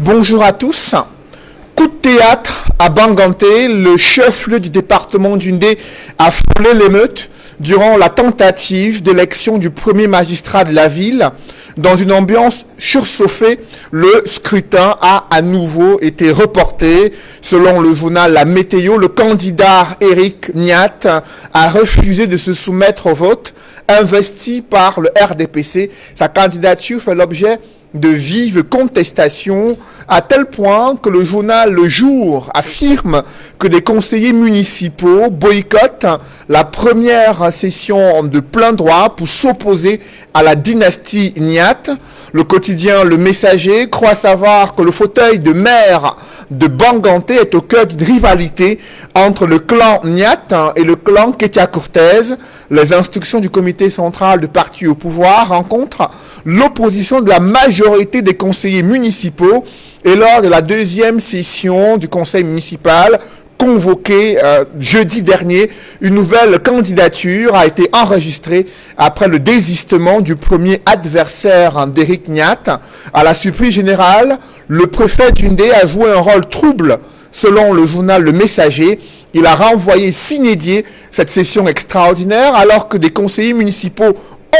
Bonjour à tous. Coup de théâtre à Banganté, le chef-lieu du département d'Undé a frôlé l'émeute durant la tentative d'élection du premier magistrat de la ville. Dans une ambiance surchauffée, le scrutin a à nouveau été reporté. Selon le journal La Météo, le candidat Éric Niat a refusé de se soumettre au vote. Investi par le RDPC, sa candidature fait l'objet de vives contestations, à tel point que le journal Le Jour affirme que des conseillers municipaux boycottent la première session de plein droit pour s'opposer à la dynastie Niat. Le quotidien Le Messager croit savoir que le fauteuil de maire de Banganté est au cœur d'une rivalité entre le clan Niat et le clan Ketia Cortez. Les instructions du comité central du parti au pouvoir rencontrent l'opposition de la majorité des conseillers municipaux et lors de la deuxième session du conseil municipal convoqué jeudi dernier, une nouvelle candidature a été enregistrée après le désistement du premier adversaire d'Éric Niat. À la surprise générale, le préfet d'Undé a joué un rôle trouble. Selon le journal Le Messager, il a renvoyé sine die cette session extraordinaire alors que des conseillers municipaux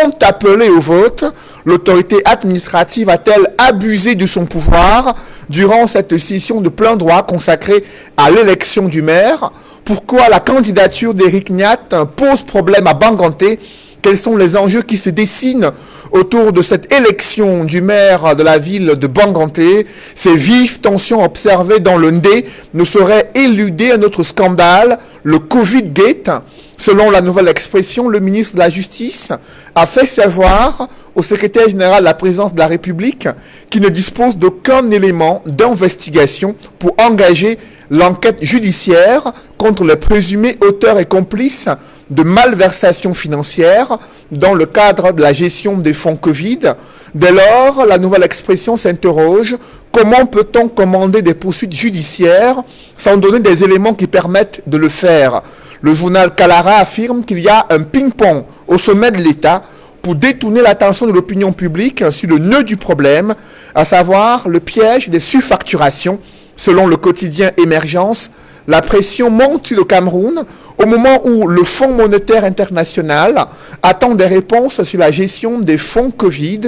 ont appelé au vote. L'autorité administrative a-t-elle abusé de son pouvoir durant cette session de plein droit consacrée à l'élection du maire? Pourquoi la candidature d'Éric Niat pose problème à Banganté? Quels sont les enjeux qui se dessinent autour de cette élection du maire de la ville de Banganté? Ces vives tensions observées dans le Ndé ne sauraient éluder un autre scandale, le Covid-Gate. Selon la nouvelle expression, le ministre de la Justice a fait savoir au secrétaire général de la présidence de la République qu'il ne dispose d'aucun élément d'investigation pour engager l'enquête judiciaire contre les présumés auteurs et complices de malversations financières dans le cadre de la gestion des fonds Covid. Dès lors, la nouvelle expression s'interroge: comment peut-on commander des poursuites judiciaires sans donner des éléments qui permettent de le faire? Le journal Kalara affirme qu'il y a un ping-pong au sommet de l'État pour détourner l'attention de l'opinion publique sur le nœud du problème, à savoir le piège des surfacturations. Selon le quotidien Émergence, la pression monte sur le Cameroun au moment où le Fonds monétaire international attend des réponses sur la gestion des fonds Covid.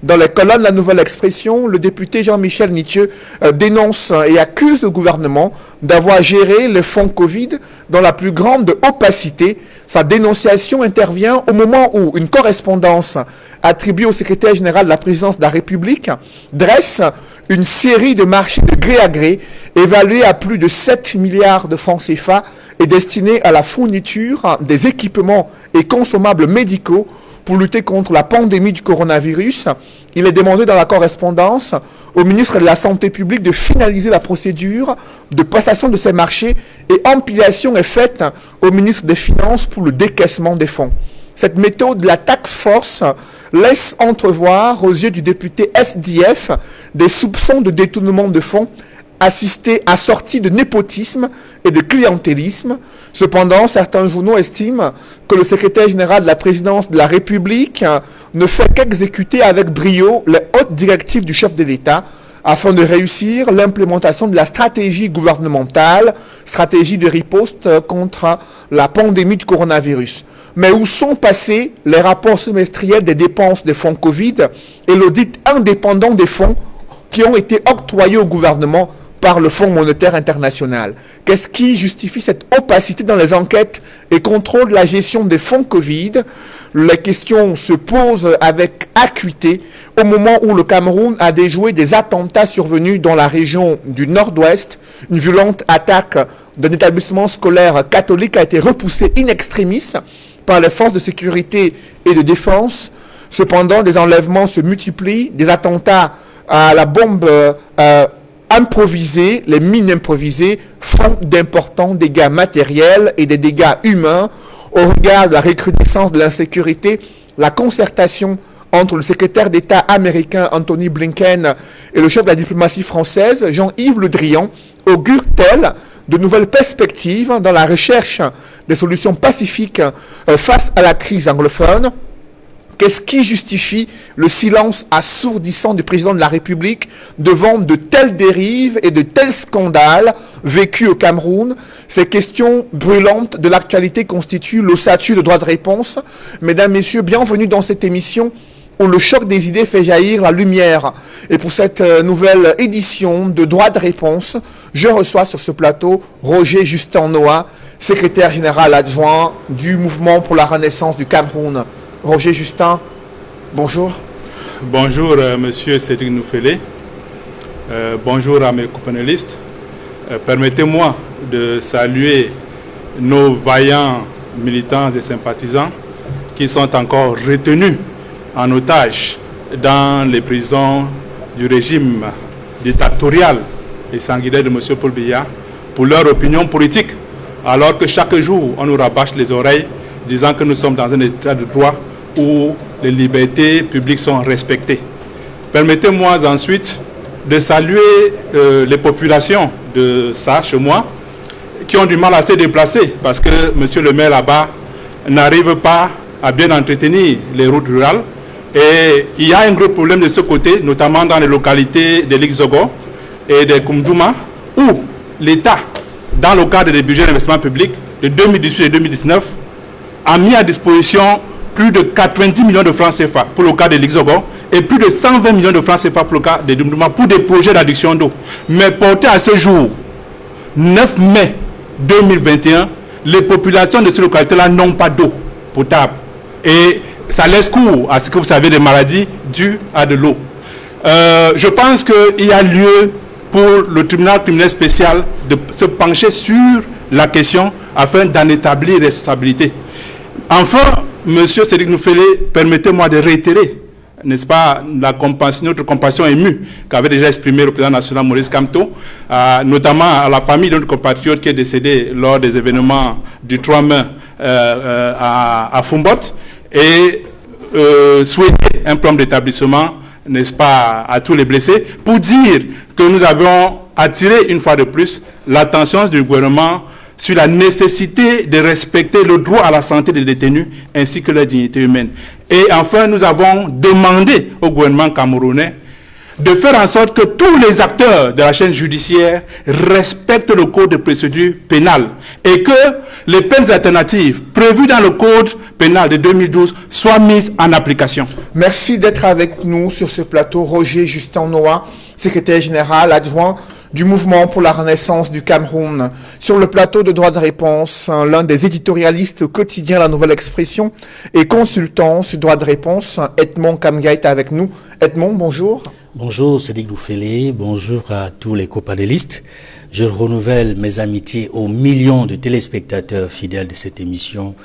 Dans les colonnes de la nouvelle expression, le député Jean-Michel Nitieux dénonce et accuse le gouvernement d'avoir géré les fonds Covid dans la plus grande opacité. Sa dénonciation intervient au moment où une correspondance attribuée au secrétaire général de la présidence de la République dresse une série de marchés de gré à gré évalués à plus de 7 milliards de francs CFA et destinés à la fourniture des équipements et consommables médicaux pour lutter contre la pandémie du coronavirus. Il est demandé dans la correspondance au ministre de la Santé publique de finaliser la procédure de passation de ces marchés et empilation est faite au ministre des Finances pour le décaissement des fonds. Cette méthode de la task force laisse entrevoir aux yeux du député SDF des soupçons de détournement de fonds assortis de népotisme et de clientélisme. Cependant, certains journaux estiment que le secrétaire général de la présidence de la République ne fait qu'exécuter avec brio les hautes directives du chef de l'État afin de réussir l'implémentation de la stratégie gouvernementale, stratégie de riposte contre la pandémie du coronavirus. Mais où sont passés les rapports semestriels des dépenses des fonds Covid et l'audit indépendant des fonds qui ont été octroyés au gouvernement par le Fonds monétaire international? Qu'est-ce qui justifie cette opacité dans les enquêtes et contrôle de la gestion des fonds Covid? Les questions se posent avec acuité au moment où le Cameroun a déjoué des attentats survenus dans la région du Nord-Ouest. Une violente attaque d'un établissement scolaire catholique a été repoussée in extremis par les forces de sécurité et de défense. Cependant, des enlèvements se multiplient, des attentats à la bombe improvisés, les mines improvisées font d'importants dégâts matériels et des dégâts humains. Au regard de la recrudescence de l'insécurité, la concertation entre le secrétaire d'État américain Anthony Blinken et le chef de la diplomatie française Jean-Yves Le Drian augure-t-elle de nouvelles perspectives dans la recherche des solutions pacifiques face à la crise anglophone? Qu'est-ce qui justifie le silence assourdissant du président de la République devant de telles dérives et de tels scandales vécus au Cameroun? Ces questions brûlantes de l'actualité constituent l'ossature de droit de réponse. Mesdames, Messieurs, bienvenue dans cette émission où le choc des idées fait jaillir la lumière. Et pour cette nouvelle édition de Droit de réponse, je reçois sur ce plateau Roger Justin Noah, secrétaire général adjoint du Mouvement pour la Renaissance du Cameroun. Roger Justin, bonjour. Bonjour, monsieur Cédric Noufélé. Bonjour à mes companélistes. Permettez-moi de saluer nos vaillants militants et sympathisants qui sont encore retenus en otage dans les prisons du régime dictatorial et sanguinaire de M. Paul Biya pour leur opinion politique, alors que chaque jour on nous rabâche les oreilles disant que nous sommes dans un état de droit où les libertés publiques sont respectées. Permettez-moi ensuite de saluer les populations de ça, chez moi, qui ont du mal à se déplacer parce que M. le maire là-bas n'arrive pas à bien entretenir les routes rurales. Et il y a un gros problème de ce côté, notamment dans les localités de l'Ixogo et de Koumdouma, où l'État, dans le cadre des budgets d'investissement public de 2018 et 2019, a mis à disposition plus de 90 millions de francs CFA pour le cas de l'Ixogo et plus de 120 millions de francs CFA pour le cas de Koumdouma pour des projets d'adduction d'eau. Mais porté à ce jour, 9 mai 2021, les populations de ces localités-là n'ont pas d'eau potable. Et ça laisse cours à ce que vous savez des maladies dues à de l'eau. Je pense qu'il y a lieu pour le tribunal criminel spécial de se pencher sur la question afin d'en établir les responsabilités. Enfin, monsieur Cédric Noufélé, permettez-moi de réitérer, n'est-ce pas, notre compassion émue qu'avait déjà exprimé le président national Maurice Kamto, notamment à la famille de notre compatriote qui est décédé lors des événements du 3 mai à Fumbot, et souhaiter un plan d'établissement, n'est-ce pas, à tous les blessés, pour dire que nous avons attiré une fois de plus l'attention du gouvernement sur la nécessité de respecter le droit à la santé des détenus ainsi que leur dignité humaine. Et enfin, nous avons demandé au gouvernement camerounais de faire en sorte que tous les acteurs de la chaîne judiciaire respectent le code de procédure pénale et que les peines alternatives prévues dans le code pénal de 2012 soient mises en application. Merci d'être avec nous sur ce plateau, Roger Justin Noah, secrétaire général adjoint du Mouvement pour la Renaissance du Cameroun. Sur le plateau de Droit de réponse, l'un des éditorialistes quotidiens La Nouvelle Expression et consultant sur Droit de réponse, Edmond Kamga est avec nous. Edmond, bonjour. Bonjour Cédric Noufélé, bonjour à tous les copanélistes. Je renouvelle mes amitiés aux millions de téléspectateurs fidèles de cette émission,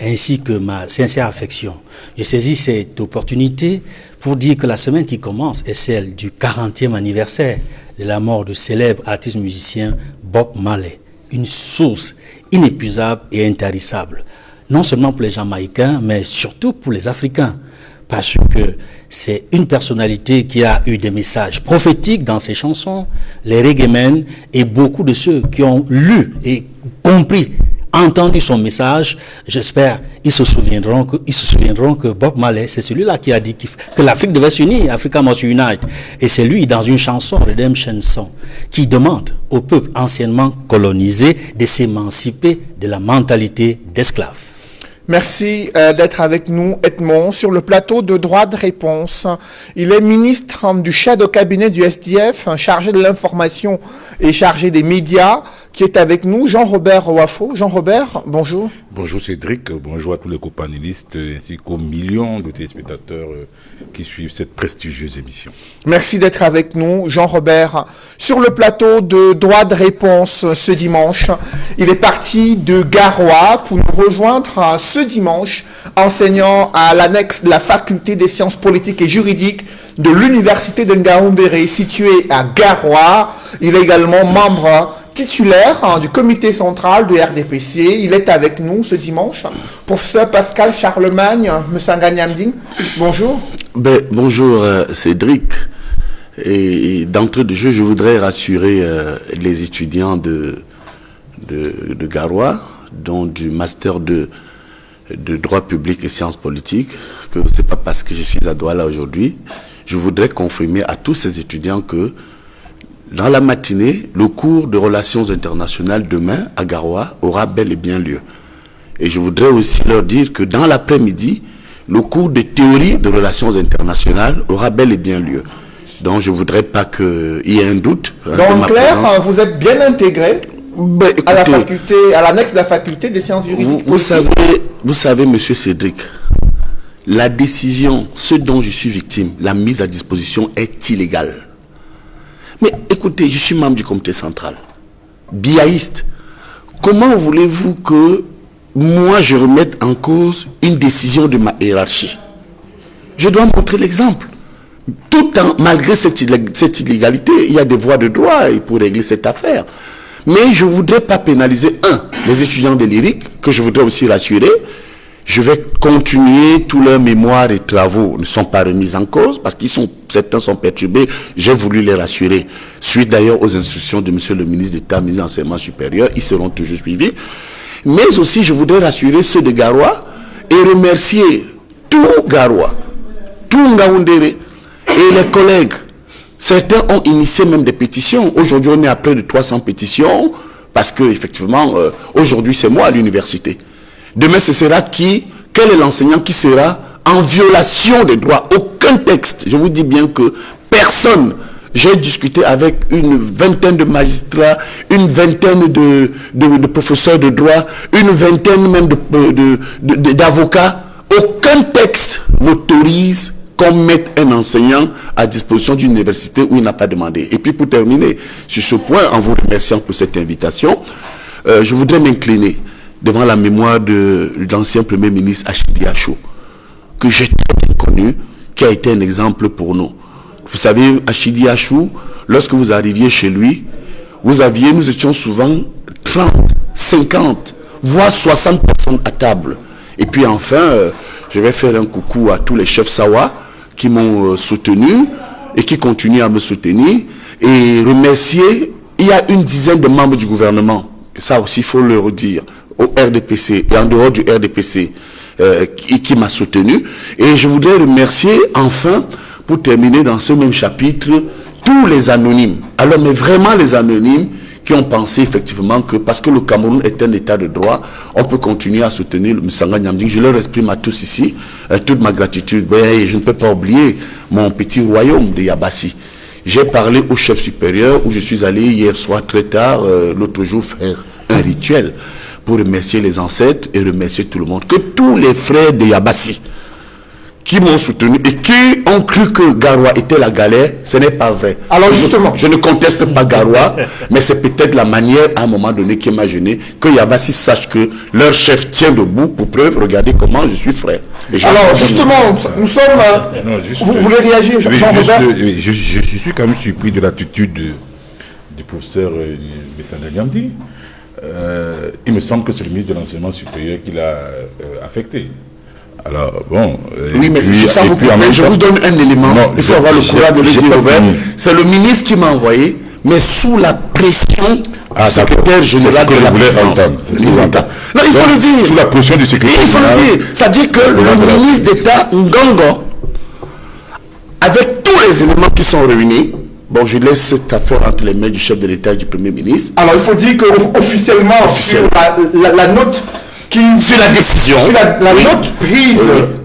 ainsi que ma sincère affection. Je saisis cette opportunité pour dire que la semaine qui commence est celle du 40e anniversaire de la mort du célèbre artiste musicien Bob Marley, une source inépuisable et intarissable, non seulement pour les Jamaïcains, mais surtout pour les Africains, parce que c'est une personnalité qui a eu des messages prophétiques dans ses chansons, les reggaemen et beaucoup de ceux qui ont lu et compris, entendu son message, j'espère ils se souviendront que Bob Marley, c'est celui-là qui a dit que l'Afrique devait s'unir, Africa must unite. Et c'est lui, dans une chanson, Redemption Song, qui demande au peuple anciennement colonisé de s'émanciper de la mentalité d'esclave. Merci d'être avec nous, Edmond, sur le plateau de Droit de réponse. Il est ministre du chef de cabinet du SDF, chargé de l'information et chargé des médias, qui est avec nous, Jean-Robert Ouafo. Jean-Robert, bonjour. Bonjour Cédric, bonjour à tous les copanélistes ainsi qu'aux millions de téléspectateurs qui suivent cette prestigieuse émission. Merci d'être avec nous, Jean-Robert. Sur le plateau de Droit de réponse ce dimanche, il est parti de Garoua pour nous rejoindre ce dimanche, enseignant à l'annexe de la faculté des sciences politiques et juridiques de l'université de Ngaoundéré, située à Garoua. Il est également membre titulaire du comité central du RDPC. Il est avec nous ce dimanche. Professeur Pascal Charlemagne, Msanga Nyamding, bonjour. Bonjour Cédric. Et d'entrée de jeu, je voudrais rassurer les étudiants de Garoua, dont du master de de droit public et sciences politiques, que ce n'est pas parce que je suis à Douala aujourd'hui. Je voudrais confirmer à tous ces étudiants que dans la matinée, le cours de relations internationales demain à Garoua aura bel et bien lieu. Et je voudrais aussi leur dire que dans l'après-midi, le cours de théorie de relations internationales aura bel et bien lieu. Donc je ne voudrais pas qu'il y ait un doute. Donc en clair, vous êtes bien intégré à la faculté, à l'annexe de la faculté des sciences juridiques. Vous savez, monsieur Cédric, la décision, ce dont je suis victime, la mise à disposition est illégale. Mais écoutez, je suis membre du comité central, biaïste. Comment voulez-vous que moi je remette en cause une décision de ma hiérarchie? Je dois montrer l'exemple. Malgré cette illégalité, il y a des voies de droit pour régler cette affaire. Mais je ne voudrais pas pénaliser, les étudiants de l'IRIC, que je voudrais aussi rassurer. Je vais continuer, tous leurs mémoires et travaux ne sont pas remis en cause, parce que certains sont perturbés. J'ai voulu les rassurer. Suite d'ailleurs aux instructions de monsieur le ministre d'État, ministre de l'Enseignement supérieur, ils seront toujours suivis. Mais aussi, je voudrais rassurer ceux de Garoua et remercier tout Garoua, tout Ngaoundéré et les collègues. Certains ont initié même des pétitions. Aujourd'hui, on est à près de 300 pétitions parce que, effectivement, aujourd'hui, c'est moi à l'université. Demain, ce sera qui? Quel est l'enseignant qui sera en violation des droits? Aucun texte. Je vous dis bien que personne. J'ai discuté avec une vingtaine de magistrats, une vingtaine de professeurs de droit, une vingtaine même d'avocats. Aucun texte n'autorise qu'on mette un enseignant à disposition d'une université où il n'a pas demandé. Et puis pour terminer sur ce point, en vous remerciant pour cette invitation, je voudrais m'incliner devant la mémoire de l'ancien Premier ministre Achidi Achou, que j'ai très bien connu, qui a été un exemple pour nous. Vous savez, Achidi Achou, lorsque vous arriviez chez lui, nous étions souvent 30, 50, voire 60 personnes à table. Et puis enfin, je vais faire un coucou à tous les chefs Sawa qui m'ont soutenu et qui continuent à me soutenir, et remercier, il y a une dizaine de membres du gouvernement, ça aussi il faut le redire, au RDPC et en dehors du RDPC, qui m'a soutenu. Et je voudrais remercier enfin, pour terminer dans ce même chapitre, tous les anonymes. Alors, mais vraiment les anonymes qui ont pensé effectivement que parce que le Cameroun est un état de droit, on peut continuer à soutenir le Msanga Nyamding. Je leur exprime à tous ici toute ma gratitude. Mais je ne peux pas oublier mon petit royaume de Yabassi. J'ai parlé au chef supérieur où je suis allé hier soir très tard, l'autre jour, faire un rituel pour remercier les ancêtres et remercier tout le monde. Que tous les frères de Yabassi qui m'ont soutenu et qui ont cru que Garoua était la galère, ce n'est pas vrai. Alors justement, je ne conteste pas Garoua, mais c'est peut-être la manière à un moment donné qui m'a gêné, que Yabassi sache que leur chef tient debout. Pour preuve, regardez comment je suis frère. Alors justement, nous sommes... vous voulez réagir, Jean-Robert? Je suis quand même surpris de l'attitude du professeur Msanga Nyamding. Il me semble que c'est le ministre de l'Enseignement supérieur qui l'a affecté. Alors, bon... Oui, mais je vous donne un élément. Non, il faut avoir le courage de le dire, Robert. C'est le ministre qui m'a envoyé, mais sous la pression du secrétaire général de la présidence. Non, il faut le dire. Sous la pression du secrétaire général. Il faut le dire. Ça dit que le ministre d'État, Ngongo, avec tous les éléments qui sont réunis, bon, je laisse cette affaire entre les mains du chef de l'État et du Premier ministre. Alors, il faut dire qu'officiellement, sur la note... sur la décision. Sur la note prise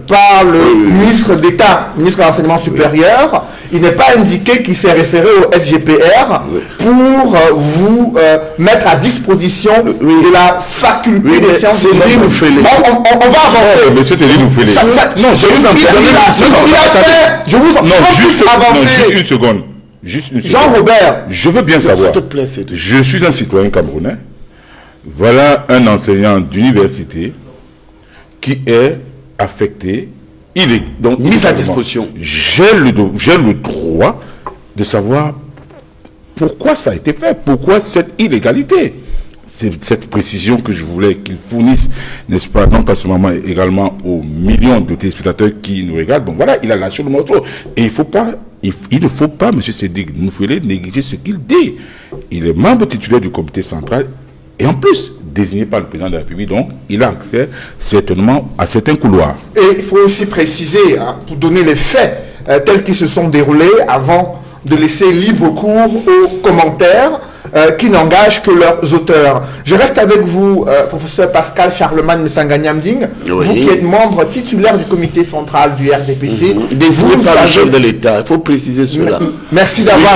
par le ministre d'État, ministre de l'Enseignement supérieur, il n'est pas indiqué qu'il s'est référé au SGPR pour vous mettre à disposition de la faculté des sciences humaines. On va avancer. Monsieur Cédric Noufélé. Non, je vous en prie. Je vous en prie. Juste une seconde. Jean-Robert. Je veux bien savoir. Je suis un citoyen camerounais. Voilà un enseignant d'université qui est affecté, donc mis à disposition. J'ai le droit de savoir pourquoi ça a été fait, pourquoi cette illégalité. C'est cette précision que je voulais qu'il fournisse, n'est-ce pas, non pas seulement également aux millions de téléspectateurs qui nous regardent. Bon voilà, il a lâché le morceau. Et il ne faut pas, M. Cédric Noufélé, négliger ce qu'il dit. Il est membre titulaire du comité central. Et en plus, désigné par le président de la République, donc il a accès certainement à certains couloirs. Et il faut aussi préciser, hein, pour donner les faits tels qu'ils se sont déroulés avant de laisser libre cours aux commentaires qui n'engagent que leurs auteurs. Je reste avec vous, professeur Pascal Charlemagne Msanganyamding, vous qui êtes membre titulaire du comité central du RDPC. Désigné par le chef de l'État, il faut préciser cela. Merci d'avoir...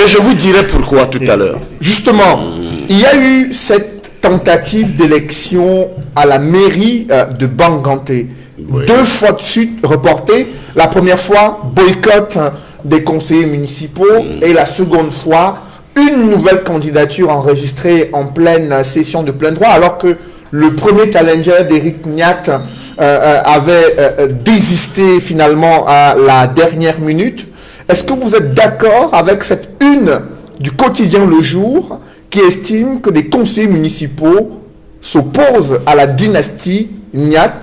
Je vous dirai pourquoi tout à l'heure. Justement, il y a eu cette tentative d'élection à la mairie de Banganté. Oui. 2 fois de suite reportée. La première fois, boycott des conseillers municipaux. Et la seconde fois, une nouvelle candidature enregistrée en pleine session de plein droit, alors que le premier challenger d'Éric Niat avait désisté finalement à la dernière minute. Est-ce que vous êtes d'accord avec cette une du quotidien Le Jour qui estime que les conseillers municipaux s'opposent à la dynastie Niat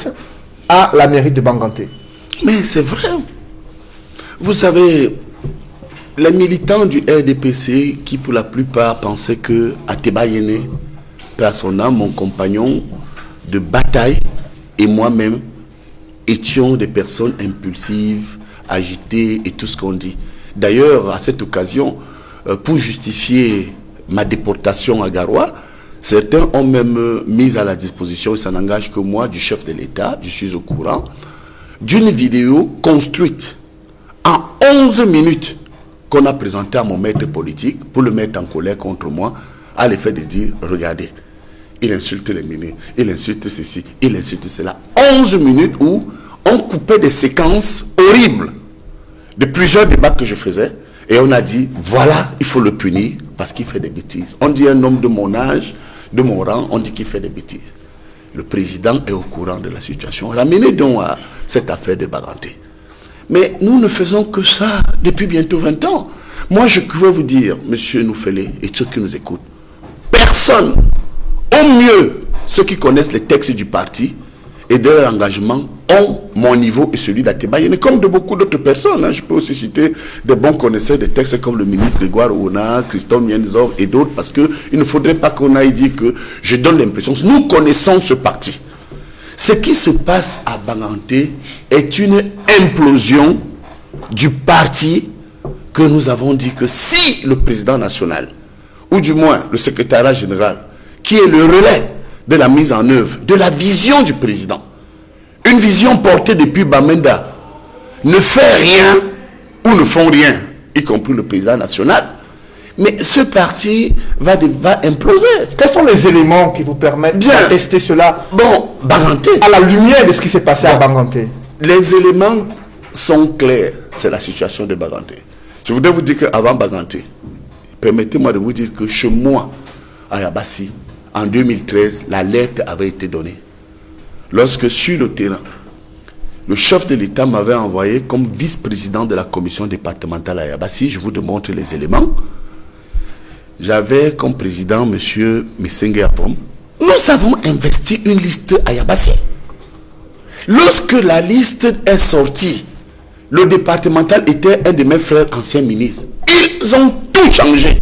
à la mairie de Banganté? Mais c'est vrai. Vous savez, les militants du RDPC qui pour la plupart pensaient que Ateba Yene, paix à son âme, mon compagnon de bataille et moi-même étions des personnes impulsives, agitées et tout ce qu'on dit. D'ailleurs, à cette occasion, pour justifier ma déportation à Garoua, certains ont même mis à la disposition, et ça n'engage que moi, du chef de l'État, je suis au courant, d'une vidéo construite en 11 minutes qu'on a présentée à mon maître politique pour le mettre en colère contre moi, à l'effet de dire, regardez, il insulte les ministres, il insulte ceci, il insulte cela. 11 minutes où on coupait des séquences horribles de plusieurs débats que je faisais. Et on a dit, voilà, il faut le punir parce qu'il fait des bêtises. On dit un homme de mon âge, de mon rang, on dit qu'il fait des bêtises. Le président est au courant de la situation. Ramenez donc à cette affaire de Banganté. Mais nous ne faisons que ça depuis bientôt 20 ans. Moi, je veux vous dire, monsieur Noufélé et ceux qui nous écoutent, personne, au mieux ceux qui connaissent les textes du parti et de leur engagement, ont mon niveau et celui d'Ateba Yene, comme de beaucoup d'autres personnes. Je peux aussi citer des bons connaisseurs des textes comme le ministre Grégoire Ouna, Christophe Mienzor et d'autres, parce qu'il ne faudrait pas qu'on aille dire que je donne l'impression. Nous connaissons ce parti. Ce qui se passe à Banganté est une implosion du parti que nous avons dit que si le président national, ou du moins le secrétariat général, qui est le relais de la mise en œuvre, de la vision du président, une vision portée depuis Bamenda, ne fait rien ou ne font rien, y compris le président national, mais ce parti va imploser. Quels sont les éléments qui vous permettent d'attester cela? Bon, Banganté, à la lumière de ce qui s'est passé à Banganté. Les éléments sont clairs, c'est la situation de Banganté. Je voudrais vous dire qu'avant Banganté, permettez-moi de vous dire que chez moi, à Yabassi, en 2013, l'alerte avait été donnée. Lorsque sur le terrain, le chef de l'État m'avait envoyé comme vice-président de la commission départementale à Yabassi, je vous démontre les éléments. J'avais comme président M. Missenge Avom. Nous avons investi une liste à Yabassi. Lorsque la liste est sortie, le départemental était un de mes frères anciens ministres. Ils ont tout changé.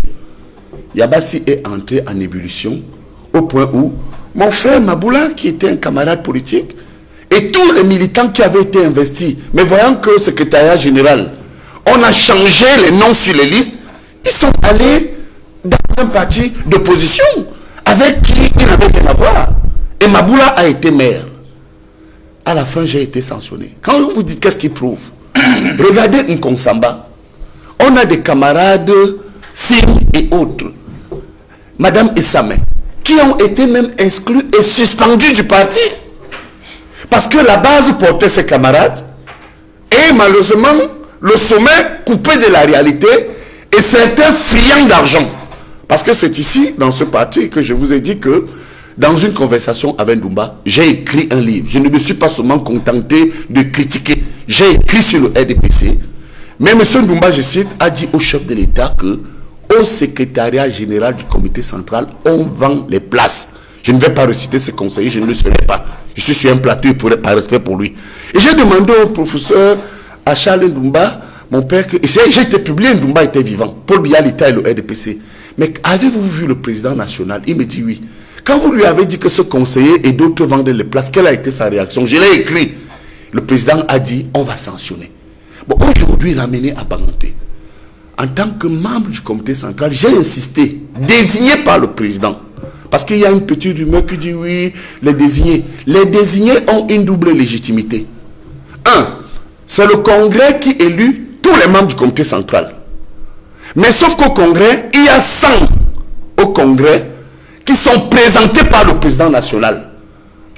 Yabassi est entré en ébullition au point où mon frère Maboula, qui était un camarade politique, et tous les militants qui avaient été investis, mais voyant que le secrétariat général, on a changé les noms sur les listes, ils sont allés dans un parti d'opposition avec qui ils n'avaient rien à voir. Et Maboula a été maire. À la fin, j'ai été sanctionné. Quand vous dites qu'est-ce qu'il prouve, regardez Nkonsamba. On a des camarades, Sim et autres, Madame Essamé, qui ont été même exclus et suspendus du parti. Parce que la base portait ses camarades et malheureusement, le sommet coupé de la réalité et certains friands d'argent. Parce que c'est ici, dans ce parti, que je vous ai dit que dans une conversation avec Ndoumba, j'ai écrit un livre. Je ne me suis pas seulement contenté de critiquer. J'ai écrit sur le RDPC. Mais M. Ndoumba, je cite, a dit au chef de l'État que au secrétariat général du comité central, on vend les places. Je ne vais pas reciter ce conseiller, je ne le serai pas. Je suis sur un plateau par respect pour lui. Et j'ai demandé au professeur, à Charles Ndoumba, mon père, que j'ai été publié, Ndoumba était vivant. Paul Biya, l'État et le RDPC. mais avez-vous vu le président national? Il me dit oui. Quand vous lui avez dit que ce conseiller et d'autres vendaient les places, quelle a été sa réaction? Je l'ai écrit. Le président a dit, on va sanctionner. Bon, aujourd'hui, ramené à Banganté. En tant que membre du comité central, j'ai insisté, désigné par le président. Parce qu'il y a une petite rumeur qui dit oui, les désignés. Les désignés ont une double légitimité. Un, c'est le Congrès qui élit tous les membres du comité central. Mais sauf qu'au Congrès, il y a 100 au Congrès qui sont présentés par le président national.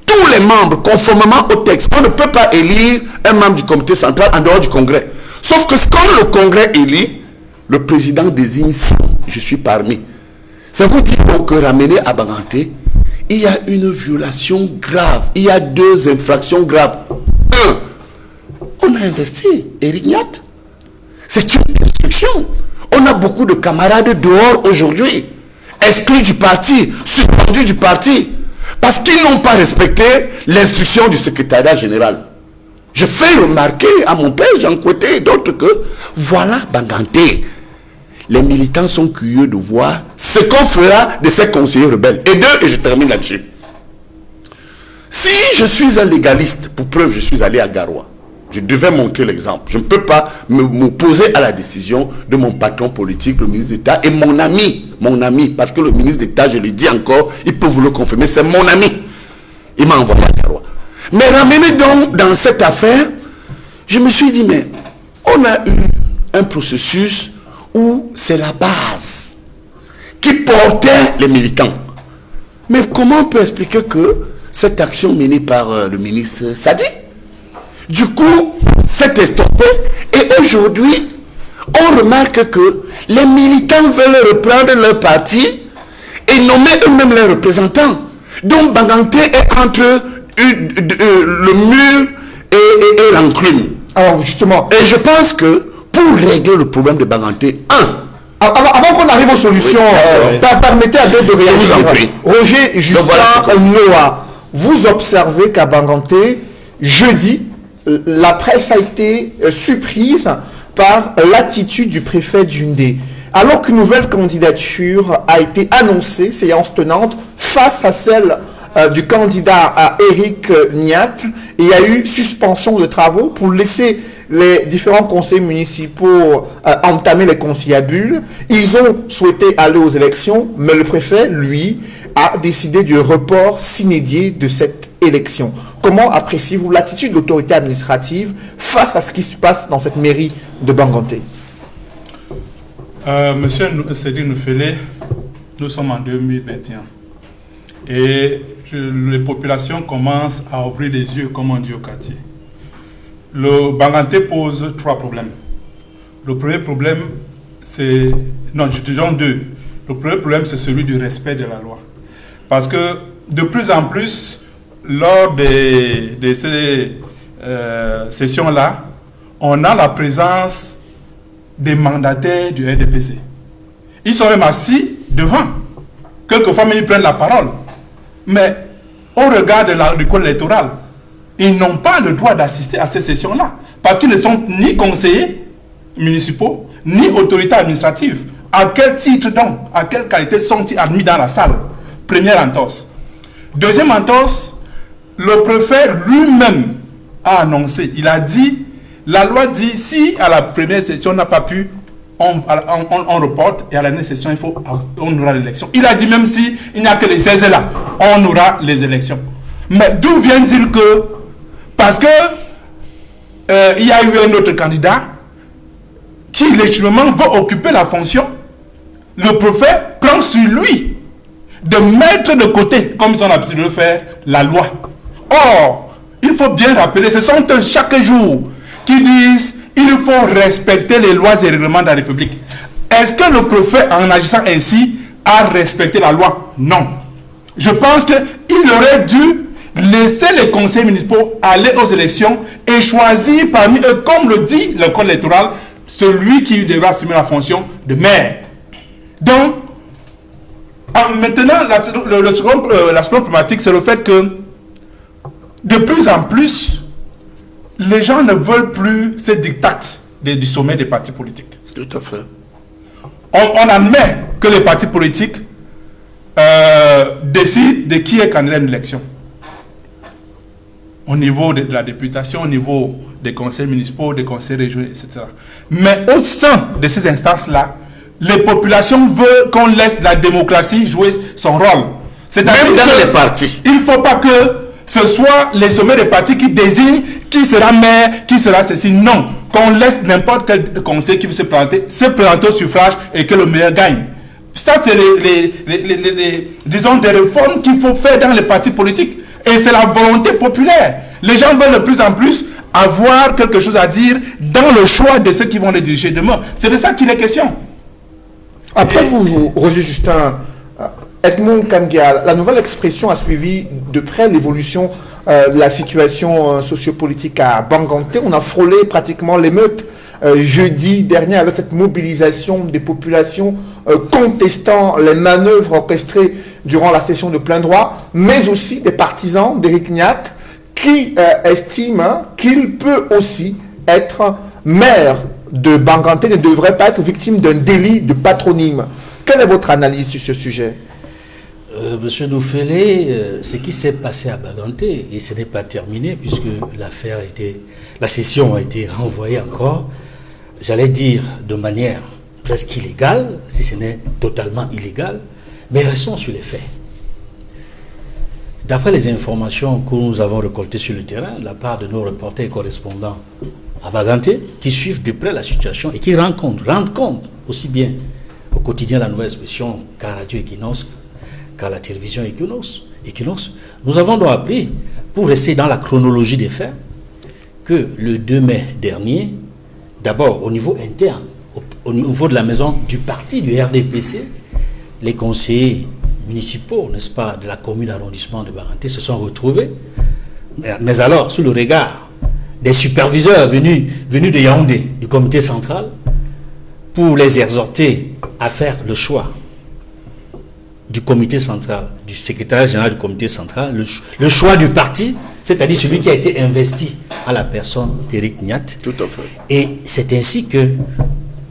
Tous les membres, conformément au texte, on ne peut pas élire un membre du comité central en dehors du Congrès. Sauf que quand le Congrès élit, le président désigne 100. Je suis parmi. Ça vous dit donc que ramener à Banganté, il y a une violation grave. Il y a 2 infractions graves. 1, on a investi Éric Niat. C'est une instruction. On a beaucoup de camarades dehors aujourd'hui, exclus du parti, suspendus du parti, parce qu'ils n'ont pas respecté l'instruction du secrétariat général. Je fais remarquer à mon père Jean Côté et d'autres que voilà Banganté. Les militants sont curieux de voir ce qu'on fera de ces conseillers rebelles. Et 2, et je termine là-dessus. Si je suis un légaliste, pour preuve, je suis allé à Garoua. Je devais montrer l'exemple. Je ne peux pas m'opposer à la décision de mon patron politique, le ministre d'État, et mon ami, parce que le ministre d'État, je l'ai dit encore, il peut vous le confirmer, c'est mon ami. Il m'a envoyé à Garoua. Mais ramené donc dans cette affaire, je me suis dit, mais on a eu un processus où c'est la base qui portait les militants. Mais comment on peut expliquer que cette action menée par le ministre Sadi, du coup, s'est estompée et aujourd'hui, on remarque que les militants veulent reprendre leur parti et nommer eux-mêmes leurs représentants. Donc Banganté est entre le mur et l'enclume. Alors justement, et je pense que pour régler le problème de Banganté, avant qu'on arrive aux solutions, permettez à d'autres de réagir. Roger Justin Noah, vous observez qu'à Banganté, jeudi, la presse a été surprise par l'attitude du préfet d'Yaoundé. Alors qu'une nouvelle candidature a été annoncée, séance tenante, face à celle du candidat à Éric Niat, il y a eu suspension de travaux pour laisser les différents conseils municipaux entamer les conciliabules. Ils ont souhaité aller aux élections, mais le préfet, lui, a décidé du report sine die de cette élection. Comment appréciez-vous l'attitude de l'autorité administrative face à ce qui se passe dans cette mairie de Banganté? Monsieur Cédric Noufélé, nous sommes en 2021 et les populations commencent à ouvrir les yeux, comme on dit au quartier. Le Banganté pose 3 problèmes. Le premier problème, c'est... Non, je dis 2. Le premier problème, c'est celui du respect de la loi. Parce que de plus en plus, lors de ces sessions-là, on a la présence des mandataires du RDPC. Ils sont même assis devant. Quelquefois, même ils prennent la parole. Mais au regard du code électoral, ils n'ont pas le droit d'assister à ces sessions-là. Parce qu'ils ne sont ni conseillers municipaux, ni autorités administratives. À quel titre donc, à quelle qualité sont-ils admis dans la salle? Première entorse. Deuxième entorse, le préfet lui-même a annoncé, il a dit, la loi dit, si à la première session on n'a pas pu, on reporte, et à la dernière session, on aura l'élection. Il a dit, même si il n'y a que les 16 là, on aura les élections. Mais d'où vient-il que, parce que il y a eu un autre candidat qui légitimement va occuper la fonction, le préfet prend sur lui de mettre de côté, comme ils ont l'habitude de le faire, la loi. Or, il faut bien rappeler, ce sont eux chaque jour qui disent il faut respecter les lois et règlements de la République. Est-ce que le préfet, en agissant ainsi, a respecté la loi? Non. Je pense qu'il aurait dû laisser les conseils municipaux aller aux élections et choisir parmi eux, comme le dit le code électoral, celui qui devra assumer la fonction de maire. Donc, maintenant, la seconde problématique, c'est le fait que de plus en plus, les gens ne veulent plus ces dictats du sommet des partis politiques. Tout à fait. on admet que les partis politiques décident de qui est candidat à une élection. Au niveau de la députation, au niveau des conseils municipaux, des conseils régionaux, etc. Mais au sein de ces instances-là, les populations veulent qu'on laisse la démocratie jouer son rôle. C'est-à-dire même dans les partis. Il ne faut pas que ce soit les sommets des partis qui désignent qui sera maire, qui sera ceci. Non, qu'on laisse n'importe quel conseil qui veut se présenter au suffrage et que le meilleur gagne. Ça, c'est disons, des réformes qu'il faut faire dans les partis politiques. Et c'est la volonté populaire. Les gens veulent de plus en plus avoir quelque chose à dire dans le choix de ceux qui vont les diriger demain. C'est de ça qu'il est question. Après vous, Roger Justin, Edmond Kangia, la nouvelle expression a suivi de près l'évolution de la situation sociopolitique à Banganté. On a frôlé pratiquement l'émeute jeudi dernier avec cette mobilisation des populations contestant les manœuvres orchestrées durant la session de plein droit, mais aussi des partisans d'Éric Niat qui estiment qu'il peut aussi être maire de Banganté, ne devrait pas être victime d'un délit de patronyme. Quelle est votre analyse sur ce sujet? Monsieur Noufélé, ce qui s'est passé à Banganté, et ce n'est pas terminé puisque la session a été renvoyée encore, j'allais dire de manière presque illégale, si ce n'est totalement illégal, mais restons sur les faits. D'après les informations que nous avons récoltées sur le terrain, de la part de nos reporters et correspondants à Banganté, qui suivent de près la situation et qui rendent compte aussi bien au quotidien La Nouvelle Expression qu'à Radio Equinox, qu'à la télévision Equinox, nous avons donc appris, pour rester dans la chronologie des faits, que le 2 mai dernier, d'abord au niveau interne, au niveau de la maison du parti du RDPC, les conseillers municipaux, n'est-ce pas, de la commune d'arrondissement de Banganté se sont retrouvés, mais alors sous le regard des superviseurs venus de Yaoundé, du comité central, pour les exhorter à faire le choix du comité central, du secrétaire général du comité central, le choix du parti, c'est-à-dire celui qui a été investi à la personne d'Éric Niat. Tout à fait. Et c'est ainsi que,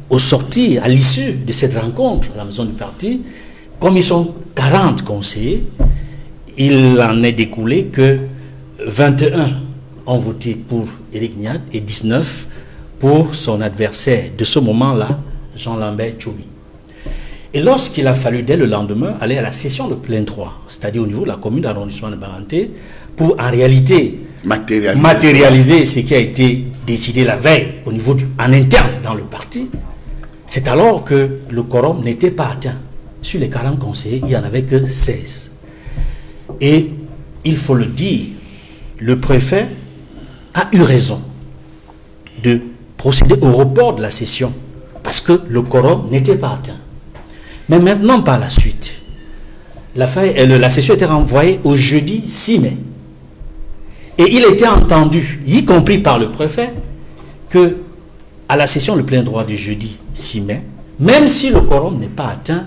au sortir, à l'issue de cette rencontre à la maison du parti, comme ils sont 40 conseillers, il en est découlé que 21 ont voté pour Éric Niat et 19 pour son adversaire de ce moment-là, Jean-Lambert Tchoumi. Et lorsqu'il a fallu, dès le lendemain, aller à la session de plein droit, c'est-à-dire au niveau de la commune d'arrondissement de Banganté, pour en réalité matérialiser ce qui a été décidé la veille au niveau en interne dans le parti, c'est alors que le quorum n'était pas atteint. Sur les 40 conseillers, il n'y en avait que 16. Et il faut le dire, le préfet a eu raison de procéder au report de la session parce que le quorum n'était pas atteint. Mais maintenant, par la suite, la session était renvoyée au jeudi 6 mai. Et il était entendu, y compris par le préfet, que à la session de plein droit du jeudi 6 mai, même si le quorum n'est pas atteint,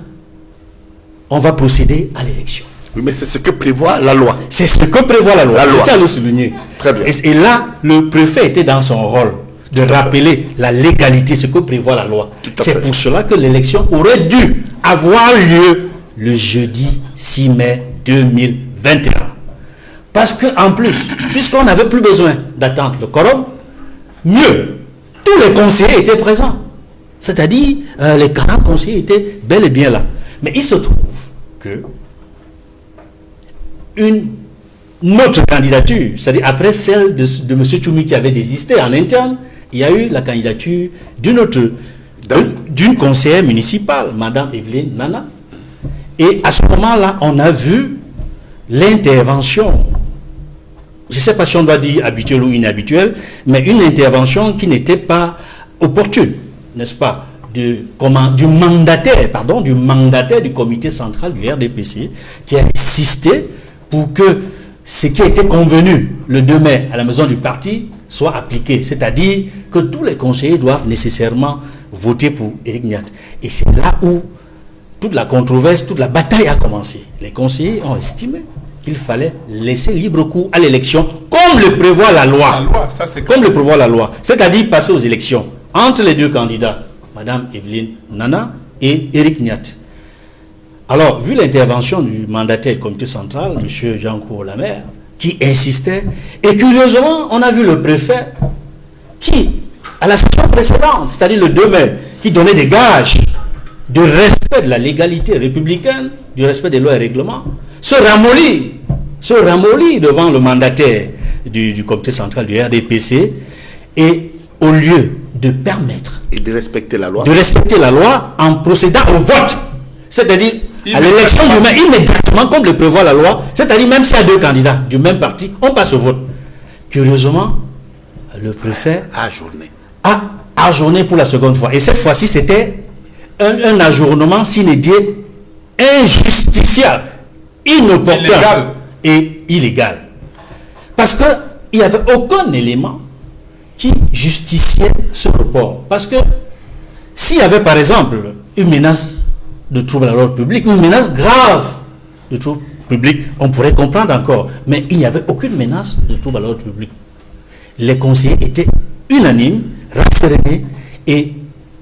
on va procéder à l'élection. Oui, mais c'est ce que prévoit la loi. C'est ce que prévoit la loi. Je tiens à le souligner. Très bien. Et là, le préfet était dans son rôle de rappeler la légalité, ce que prévoit la loi. C'est pour cela que l'élection aurait dû avoir lieu le jeudi 6 mai 2021. Parce qu'en plus, puisqu'on n'avait plus besoin d'attendre le quorum, mieux, tous les conseillers étaient présents. C'est-à-dire, les 40 conseillers étaient bel et bien là. Mais il se trouve que une autre candidature, c'est-à-dire après celle de M. Tchoumi qui avait désisté en interne, il y a eu la candidature d'une conseillère municipale, Mme Evelyne Nana. Et à ce moment-là, on a vu l'intervention, je ne sais pas si on doit dire habituelle ou inhabituelle, mais une intervention qui n'était pas opportune, n'est-ce pas, du mandataire du comité central du RDPC, qui a insisté pour que ce qui a été convenu le 2 mai à la maison du parti soit appliqué. C'est-à-dire que tous les conseillers doivent nécessairement voter pour Éric Niat. Et c'est là où toute la controverse, toute la bataille a commencé. Les conseillers ont estimé qu'il fallait laisser libre cours à l'élection, comme le prévoit la loi. Comme le prévoit la loi. C'est-à-dire passer aux élections entre les deux candidats, Mme Evelyne Nana et Éric Niat. Alors, vu l'intervention du mandataire du comité central, M. Jean-Claude Olamer, qui insistait, et curieusement, on a vu le préfet qui, à la session précédente, c'est-à-dire le 2 mai, qui donnait des gages de respect de la légalité républicaine, du respect des lois et règlements, se ramollit devant le mandataire du comité central du RDPC, et au lieu de permettre et de respecter la loi en procédant au vote, c'est-à-dire à l'élection du maire immédiatement comme le prévoit la loi, c'est-à-dire même s'il y a 2 candidats du même parti, on passe au vote. Curieusement, le préfet a ajourné pour la seconde fois, et cette fois-ci c'était un ajournement sine die injustifiable, inopportun et illégal, parce que il n'y avait aucun élément qui justifiait ce report. Parce que s'il y avait par exemple une menace de trouble à l'ordre public, une menace grave de trouble public, on pourrait comprendre encore. Mais il n'y avait aucune menace de trouble à l'ordre public. Les conseillers étaient unanimes, raffinés et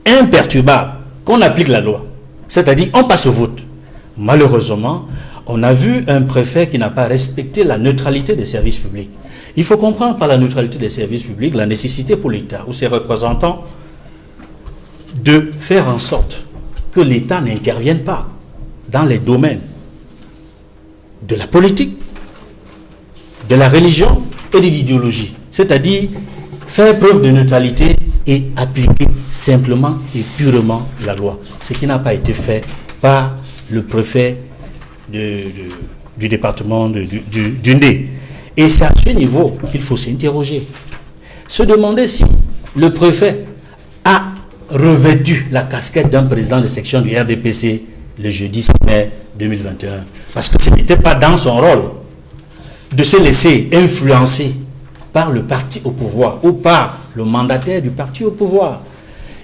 imperturbables qu'on applique la loi. C'est-à-dire, on passe au vote. Malheureusement, on a vu un préfet qui n'a pas respecté la neutralité des services publics. Il faut comprendre par la neutralité des services publics la nécessité pour l'État ou ses représentants de faire en sorte que l'État n'intervienne pas dans les domaines de la politique, de la religion et de l'idéologie. C'est-à-dire faire preuve de neutralité et appliquer simplement et purement la loi. Ce qui n'a pas été fait par le préfet du département du Ndé. Et c'est à ce niveau qu'il faut s'interroger. Se demander si le préfet a revêtu la casquette d'un président de section du RDPC le jeudi 6 mai 2021. Parce que ce n'était pas dans son rôle de se laisser influencer par le parti au pouvoir ou par le mandataire du parti au pouvoir.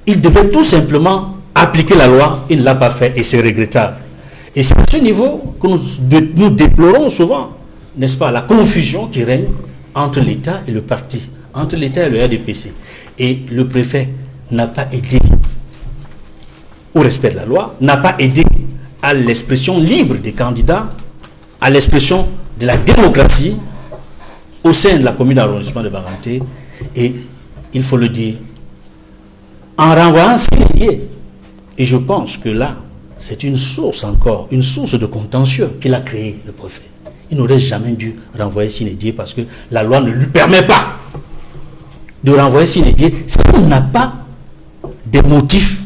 Il devait tout simplement appliquer la loi, il ne l'a pas fait et c'est regrettable. Et c'est à ce niveau que nous déplorons souvent, n'est-ce pas, la confusion qui règne entre l'État et le parti, entre l'État et le RDPC. Et le préfet n'a pas aidé au respect de la loi, n'a pas aidé à l'expression libre des candidats, à l'expression de la démocratie au sein de la commune d'arrondissement de Banganté. Et il faut le dire, en renvoyant ce qu'il y est. Et je pense que là, c'est une source encore, une source de contentieux qu'il a créé, le préfet. Il n'aurait jamais dû renvoyer Sinedier parce que la loi ne lui permet pas de renvoyer Sinedier s'il n'a pas des motifs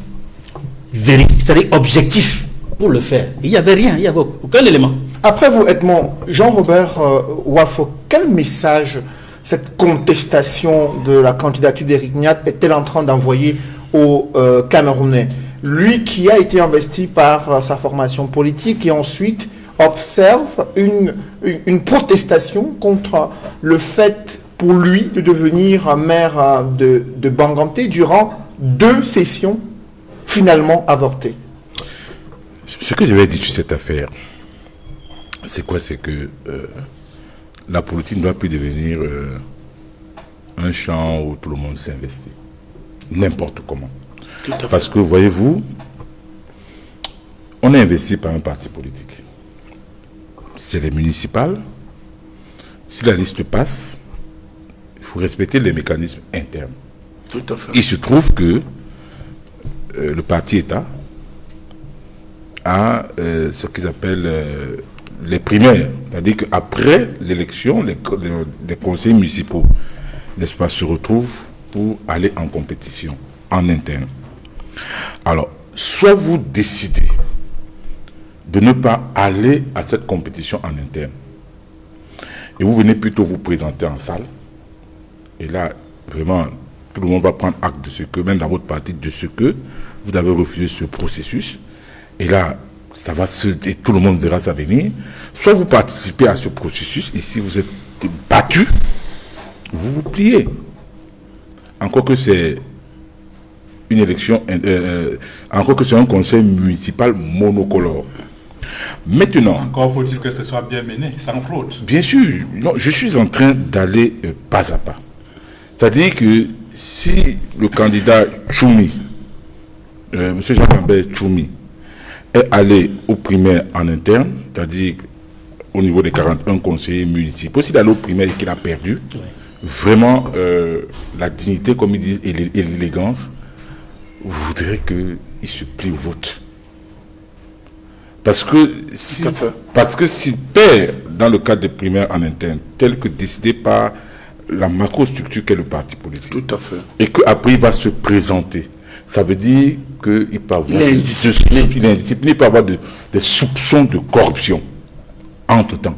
vérifiés, c'est-à-dire objectifs pour le faire. Il n'y avait rien, il n'y avait aucun élément. Après vous, Edmond, Jean-Robert Wafo, quel message cette contestation de la candidature d'Éric Niat est-elle en train d'envoyer aux Camerounais? Lui qui a été investi par sa formation politique et ensuite observe une protestation contre le fait pour lui de devenir maire de Banganté durant 2 sessions finalement avortées. Ce que je vais dire sur cette affaire, c'est quoi? C'est que la politique ne doit plus devenir un champ où tout le monde s'investit. N'importe comment. Parce que, voyez-vous, on est investi par un parti politique. C'est les municipales. Si la liste passe, il faut respecter les mécanismes internes. Tout à fait. Il se trouve que le parti État a ce qu'ils appellent les primaires. C'est-à-dire qu'après l'élection, les conseillers municipaux, n'est-ce pas, se retrouvent pour aller en compétition en interne. Alors, soit vous décidez de ne pas aller à cette compétition en interne et vous venez plutôt vous présenter en salle, et là, vraiment, tout le monde va prendre acte de ce que, même dans votre parti, de ce que vous avez refusé ce processus, et là, ça va et tout le monde verra ça venir. Soit vous participez à ce processus, et si vous êtes battu, vous vous pliez. Encore que c'est une élection, encore que c'est un conseil municipal monocolore. Maintenant, encore faut-il que ce soit bien mené, sans fraude. Bien sûr, non, je suis en train d'aller pas à pas. C'est-à-dire que si le candidat Choumi, M. Jean-Lambert Choumi, est allé au primaire en interne, c'est-à-dire au niveau des 41 conseillers municipaux, s'il est allé au primaire et qu'il a perdu, vraiment, la dignité, comme ils disent, et l'élégance, voudrait qu'il se plie au vote. Parce que s'il perd dans le cadre des primaires en interne, tel que décidé par la macrostructure qu'est le parti politique, Tout à fait. et qu'après il va se présenter, ça veut dire qu'il peut avoir Il est indiscipliné. Il peut avoir des soupçons de corruption entre-temps.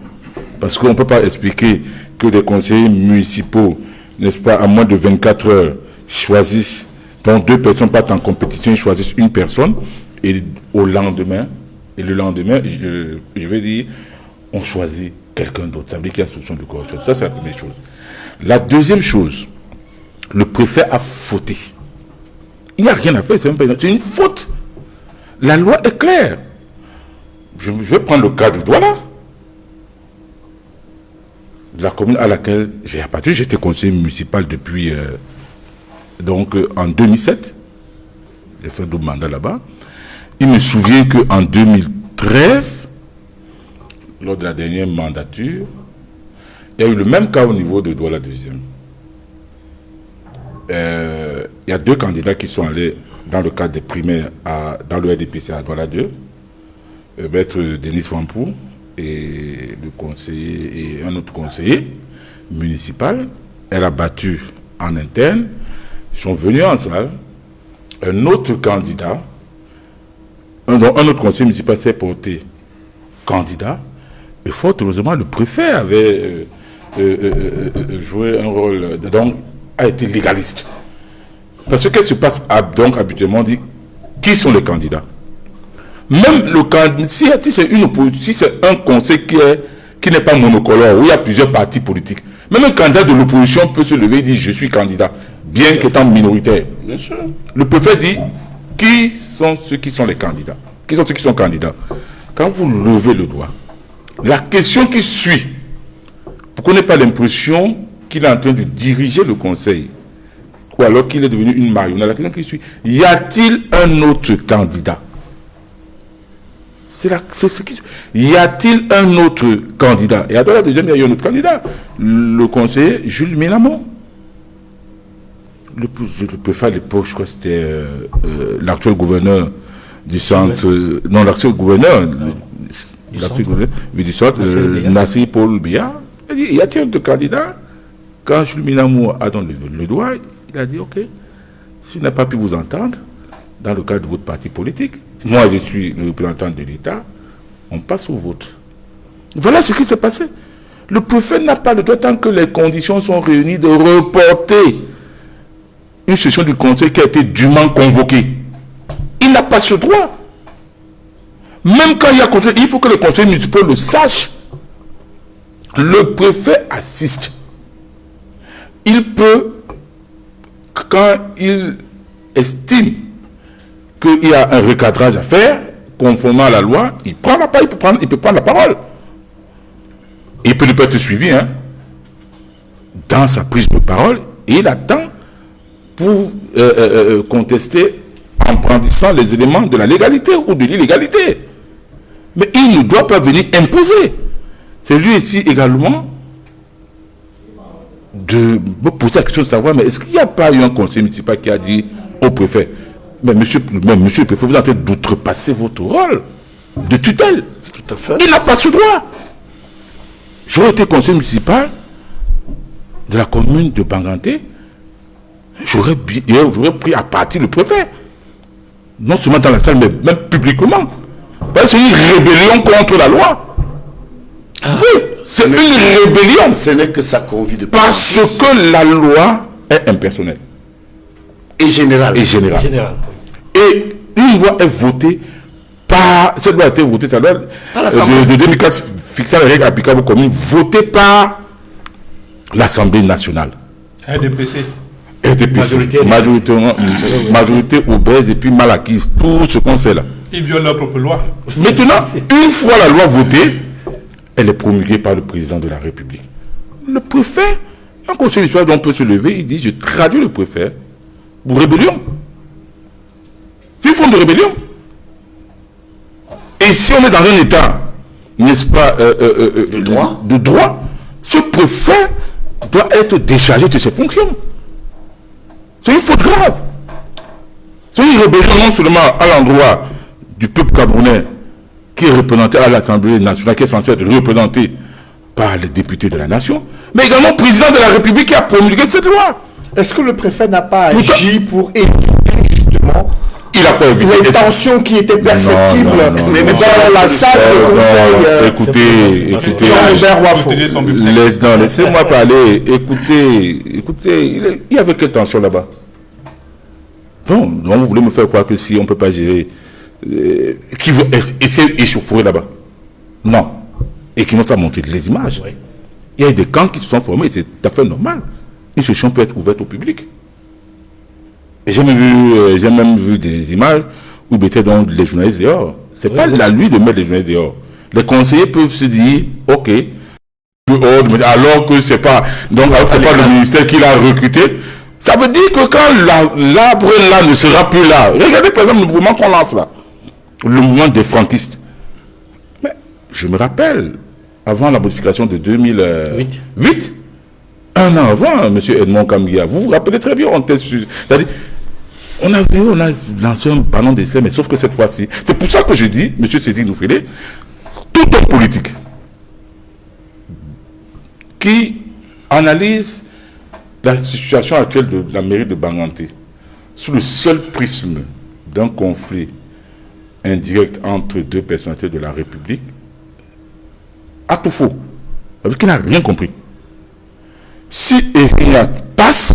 Parce qu'on ne peut pas expliquer que des conseillers municipaux, n'est-ce pas, à moins de 24 heures, choisissent, donc 2 personnes partent en compétition, ils choisissent une personne, et le lendemain, je vais dire, on choisit quelqu'un d'autre. Ça veut dire qu'il y a soupçon de corruption. Ça, c'est la première chose. La deuxième chose, le préfet a fauté. Il n'y a rien à faire, c'est une faute. La loi est claire. Je vais prendre le cas de Douala, de la commune à laquelle j'ai appartenu. J'étais conseiller municipal depuis en 2007. J'ai fait 2 mandats là-bas. Il me souvient qu'en 2013, lors de la dernière mandature, il y a eu le même cas au niveau de Douala deuxième. Il y a 2 candidats qui sont allés dans le cadre des primaires dans le RDPC à Douala 2, maître Denis Wampou et le conseiller et un autre conseiller municipal. Elle a battu en interne. Ils sont venus en salle. Un autre candidat, un autre conseiller municipal s'est porté candidat. Et fort heureusement, le préfet avait joué un rôle, donc a été légaliste. Parce que qu'est-ce qui se passe donc habituellement, on dit qui sont les candidats. Même le candidat, si c'est un conseil qui n'est pas monocolore, où il y a plusieurs partis politiques, même un candidat de l'opposition peut se lever et dire je suis candidat, bien qu'étant minoritaire. Bien sûr. Le préfet dit qui sont ceux qui sont les candidats. Qui sont ceux qui sont candidats. Quand vous levez le doigt, la question qui suit, pour qu'on n'ait pas l'impression qu'il est en train de diriger le conseil, ou alors qu'il est devenu une marionnette, la question qui suit, y a-t-il un autre candidat? Y a-t-il un autre candidat? Et à la deuxième, il y a eu un autre candidat, le conseiller Jules Minamo. Le préfet à l'époque, je crois que c'était l'actuel gouverneur du centre, l'actuel gouverneur du centre, Nassir Paul Biya. Il a dit, y a-t-il un autre candidat? Quand Jules Minamo a donné le doigt, il a dit, ok, s'il n'a pas pu vous entendre, dans le cadre de votre parti politique, moi je suis le représentant de l'État, on passe au vote. Voilà ce qui s'est passé. Le préfet n'a pas le droit, tant que les conditions sont réunies, de reporter une session du conseil qui a été dûment convoquée. Il n'a pas ce droit. Même quand il y a conseil, il faut que le conseil municipal le sache. Le préfet assiste. Il peut, quand il estime qu'il y a un recadrage à faire, conformément à la loi, il prend la parole, il peut prendre la parole. Il peut ne pas être suivi, dans sa prise de parole, et il attend pour contester en brandissant les éléments de la légalité ou de l'illégalité. Mais il ne doit pas venir imposer. C'est lui ici également de me poser la question de savoir, mais est-ce qu'il n'y a pas eu un conseil municipal qui a dit au préfet, mais monsieur le préfet, vous êtes en train d'outrepasser votre rôle de tutelle. Tout à fait. Il n'a pas ce droit. J'aurais été conseiller municipal de la commune de Banganté, j'aurais pris à partie le préfet. Non seulement dans la salle, mais même publiquement. Parce que c'est une rébellion contre la loi. Oui, c'est une rébellion. Ce n'est que ça qu'on vit de parce que la loi est impersonnelle. Et générale. Et une loi est votée par... Cette loi a été votée, ça doit de 2004, fixant les règles applicables aux communes, votée par l'Assemblée nationale. RDPC. Majorité obèse et puis mal acquise. Tout ce qu'on sait là. Ils violent leur propre loi. Maintenant, une fois la loi votée, elle est promulguée par le président de la République. Le préfet, un conseil municipal dont on peut se lever, il dit, je traduis le préfet pour rébellion. C'est une forme de rébellion. Et si on est dans un état, n'est-ce pas, de droit, ce préfet doit être déchargé de ses fonctions. C'est une faute grave. C'est une rébellion non seulement à l'endroit du peuple camerounais qui est représenté à l'Assemblée nationale, qui est censé être représenté par les députés de la nation, mais également le président de la République qui a promulgué cette loi. Est-ce que le préfet n'a pas agi pour éviter justement il a pas évité les tensions qui étaient perceptibles dans la salle de conseil écoutez, laissez-moi parler. Écoutez, il y avait quelle tension là-bas? Bon, donc vous voulez me faire croire que si on ne peut pas gérer, qui veut essayer d'échauffer là-bas? Non. Et qui n'ont pas monté les images. Oui. Il y a des camps qui se sont formés, c'est tout à fait normal. Une session peut être ouverte au public. Et j'ai même vu des images où mettaient donc les journalistes dehors. C'est pas la lui de mettre les journalistes dehors. Les conseillers peuvent se dire, ok, alors que c'est pas, donc c'est pas le ministère qui l'a recruté. Ça veut dire que quand l'arbre là ne sera plus là, regardez par exemple le mouvement qu'on lance là, le mouvement des franquistes. Mais je me rappelle, avant la modification de 2008, un an avant, M. Edmond Kamgia, vous vous rappelez très bien, on était sur... C'est-à-dire, on a lancé un ballon d'essai, mais sauf que cette fois-ci, c'est pour ça que je dis, M. Cédric Noufélé, tout homme politique qui analyse la situation actuelle de la mairie de Banganté sous le seul prisme d'un conflit indirect entre deux personnalités de la République, a tout faux. Parce qu'il n'a rien compris. Si Eria passe,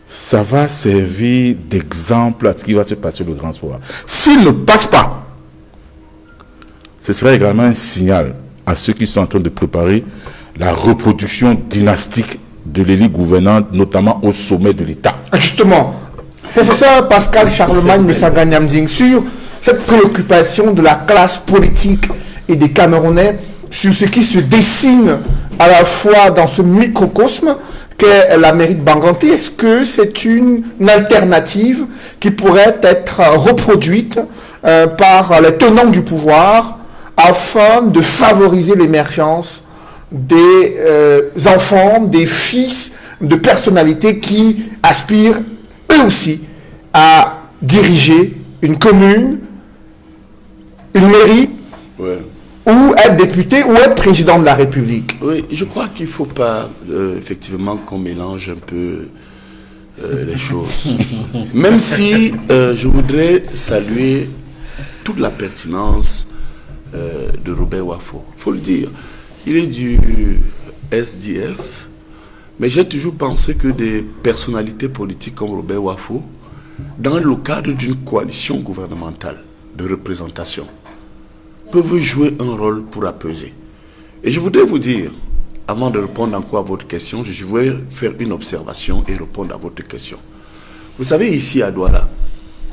ça va servir d'exemple à ce qui va se passer le grand soir. S'il ne passe pas, ce sera également un signal à ceux qui sont en train de préparer la reproduction dynastique de l'élite gouvernante, notamment au sommet de l'État. Justement, professeur Pascal Charlemagne Messaganyamding, sur cette préoccupation de la classe politique et des Camerounais sur ce qui se dessine à la fois dans ce microcosme qu'est la mairie de Banganté, est-ce que c'est une alternative qui pourrait être reproduite par les tenants du pouvoir afin de favoriser l'émergence des enfants, des fils de personnalités qui aspirent eux aussi à diriger une commune, une mairie, ou être député ou être président de la République? Oui, je crois qu'il ne faut pas effectivement qu'on mélange un peu les choses. Même si je voudrais saluer toute la pertinence de Robert Wafo. Il faut le dire. Il est du SDF, mais j'ai toujours pensé que des personnalités politiques comme Robert Wafo, dans le cadre d'une coalition gouvernementale de représentation, peuvent jouer un rôle pour apaiser. Et je voudrais vous dire, avant de répondre encore à votre question, je voudrais faire une observation et répondre à votre question. Vous savez, ici à Douala,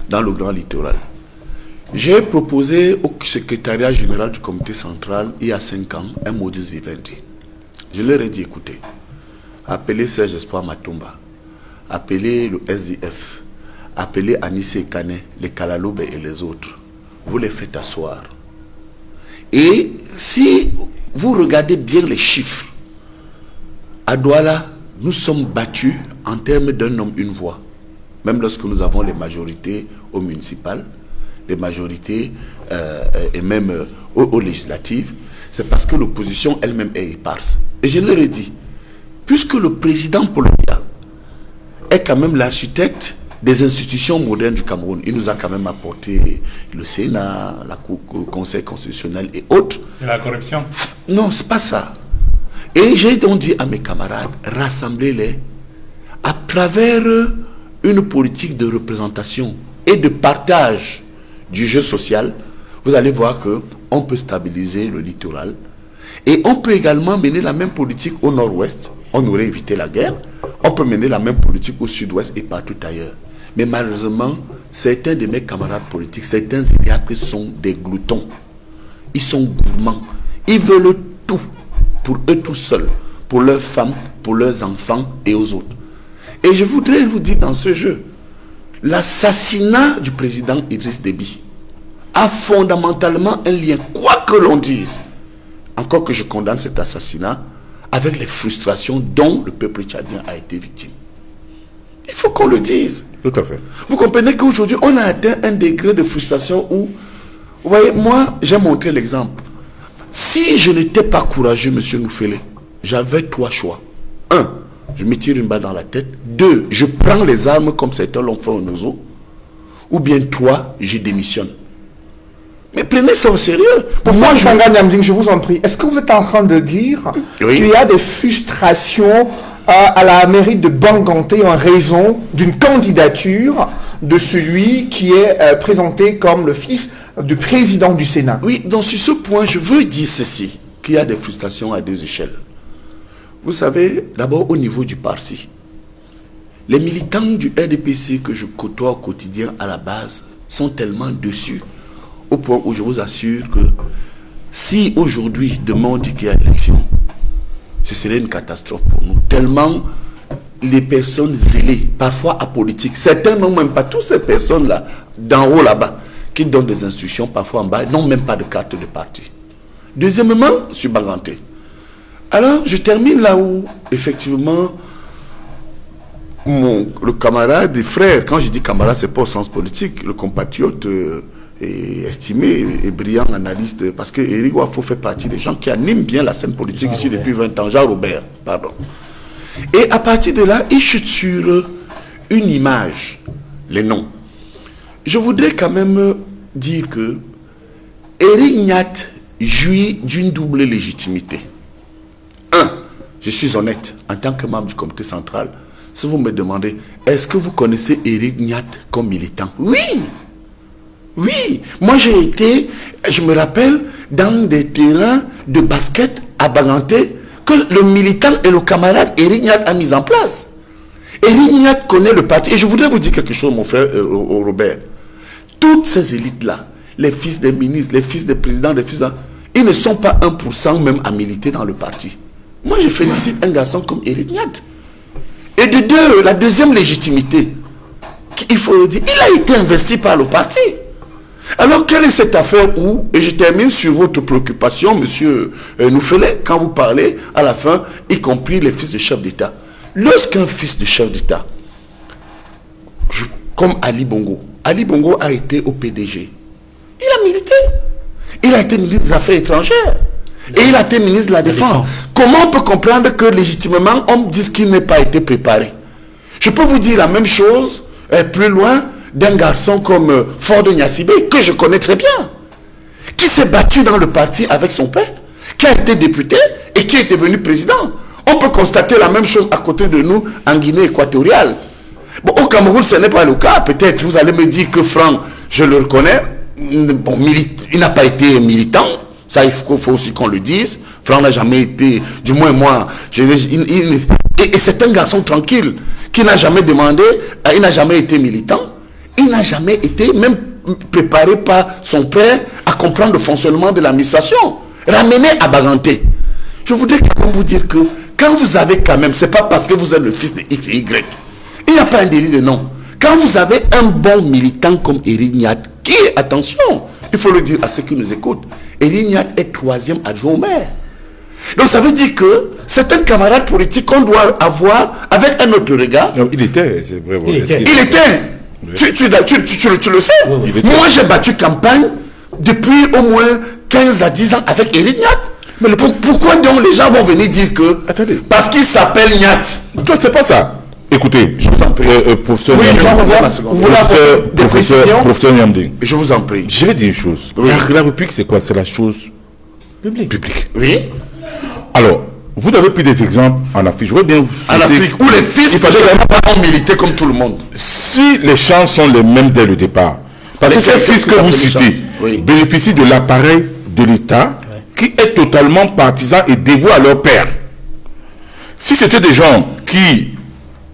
dans le Grand Littoral, j'ai proposé au secrétariat général du comité central, il y a 5 ans, un modus vivendi. Je leur ai dit, écoutez, appelez Serge Espoir Matumba, appelez le SDF, appelez Anissé Kane, les Kalaloube et les autres. Vous les faites asseoir. Et si vous regardez bien les chiffres, à Douala, nous sommes battus en termes d'un homme, une voix. Même lorsque nous avons les majorités au municipal, les majorités et même aux législatives, c'est parce que l'opposition elle-même est éparse. Et je leur ai dit, puisque le président Paul Biya est quand même l'architecte des institutions modernes du Cameroun, il nous a quand même apporté le Sénat, le Conseil constitutionnel et autres. Et la corruption? Non, c'est pas ça. Et j'ai donc dit à mes camarades, rassemblez-les à travers une politique de représentation et de partage du jeu social. Vous allez voir qu'on peut stabiliser le littoral et on peut également mener la même politique au nord-ouest. On aurait évité la guerre. On peut mener la même politique au sud-ouest et partout ailleurs. Mais malheureusement, certains de mes camarades politiques, certains Iliacres sont des gloutons. Ils sont gourmands. Ils veulent tout pour eux tout seuls, pour leurs femmes, pour leurs enfants et aux autres. Et je voudrais vous dire dans ce jeu, l'assassinat du président Idriss Déby a fondamentalement un lien, quoi que l'on dise, encore que je condamne cet assassinat, avec les frustrations dont le peuple tchadien a été victime. Il faut qu'on le dise. Tout à fait. Vous comprenez qu'aujourd'hui, on a atteint un degré de frustration où, vous voyez, moi, j'ai montré l'exemple. Si je n'étais pas courageux, monsieur Noufele, j'avais 3 choix. 1, je me tire une balle dans la tête. 2, je prends les armes comme certains l'ont fait au Nozo. Ou bien 3, je démissionne. Mais prenez ça au sérieux. Moi, je vous en prie, est-ce que vous êtes en train de dire qu'il y a des frustrations à la mairie de Banganté en raison d'une candidature de celui qui est présenté comme le fils du président du Sénat? Oui, donc sur ce point, je veux dire ceci, qu'il y a des frustrations à 2 échelles. Vous savez, d'abord au niveau du parti, les militants du RDPC que je côtoie au quotidien à la base sont tellement dessus, au point où je vous assure que si aujourd'hui, demain on dit qu'il y a élection, ce serait une catastrophe pour nous. Tellement les personnes zélées, parfois apolitiques, certains n'ont même pas, toutes ces personnes-là, d'en haut là-bas, qui donnent des instructions, parfois en bas, n'ont même pas de carte de parti. Deuxièmement, sur Banganté. Alors, je termine là où, effectivement, le camarade, le frère, quand je dis camarade, c'est pas au sens politique, le compatriote estimé et brillant analyste, parce que Éric Wafo fait partie des gens qui animent bien la scène politique ici depuis 20 ans, Jean-Robert, pardon. Et à partir de là, il chute sur une image, les noms. Je voudrais quand même dire que Éric Nyat jouit d'une double légitimité. 1, je suis honnête, en tant que membre du comité central, si vous me demandez, est-ce que vous connaissez Éric Nyat comme militant? Oui. Oui. Moi j'ai été, je me rappelle, dans des terrains de basket à Banganté, que le militant et le camarade Éric Nyat a mis en place. Éric Nyat connaît le parti. Et je voudrais vous dire quelque chose, mon frère Robert. Toutes ces élites-là, les fils des ministres, les fils des présidents, ils ne sont pas 1% même à militer dans le parti. Moi, je félicite un garçon comme Éric Nyat. Et de 2, la deuxième légitimité, il faut le dire, il a été investi par le parti. Alors, quelle est cette affaire où, et je termine sur votre préoccupation, monsieur Noufele, quand vous parlez, à la fin, y compris les fils de chef d'État. Lorsqu'un fils de chef d'État, comme Ali Bongo a été au PDG, il a milité. Il a été ministre des Affaires étrangères. Et il a été ministre de la Défense. Comment on peut comprendre que légitimement, on me dise qu'il n'a pas été préparé? Je peux vous dire la même chose, plus loin, d'un garçon comme Ford Nyasibé, que je connais très bien, qui s'est battu dans le parti avec son père, qui a été député et qui est devenu président. On peut constater la même chose à côté de nous en Guinée équatoriale. Bon, au Cameroun, ce n'est pas le cas. Peut-être vous allez me dire que Franck, je le reconnais, bon, il n'a pas été militant. Ça, il faut aussi qu'on le dise. Franck n'a jamais été, du moins moi, et c'est un garçon tranquille qui n'a jamais demandé, il n'a jamais été militant. Il n'a jamais été même préparé par son père à comprendre le fonctionnement de l'administration. Ramené à Banganté. Je voudrais quand même vous dire que quand vous avez quand même, c'est pas parce que vous êtes le fils de X et Y. Il n'y a pas un délit de nom. Quand vous avez un bon militant comme Éric Nyat, qui est, attention, il faut le dire à ceux qui nous écoutent, Éric Nyat est 3e adjoint au maire. Donc ça veut dire que c'est un camarade politique qu'on doit avoir avec un autre regard. Non, il était, c'est vrai. Il était. Oui. Tu le sais. Oui. Moi j'ai battu campagne depuis au moins 15 à 10 ans avec Éric Nyat. Mais pourquoi donc les gens vont venir dire que... Attendez. Parce qu'il s'appelle Nyat. Non, c'est pas ça. Écoutez, je vous en prie. Professeur Nyamding. Je vous en prie. Je vais dire une chose. Oui. La République, c'est quoi? C'est la chose publique. Oui. Alors, vous avez pris des exemples en Afrique. Je veux bien vous en Afrique, où les fils ont milité comme tout le monde. Si les chances sont les mêmes dès le départ, parce que ces fils que vous citez bénéficient de l'appareil de l'État qui est totalement partisan et dévoué à leur père. Si c'était des gens qui,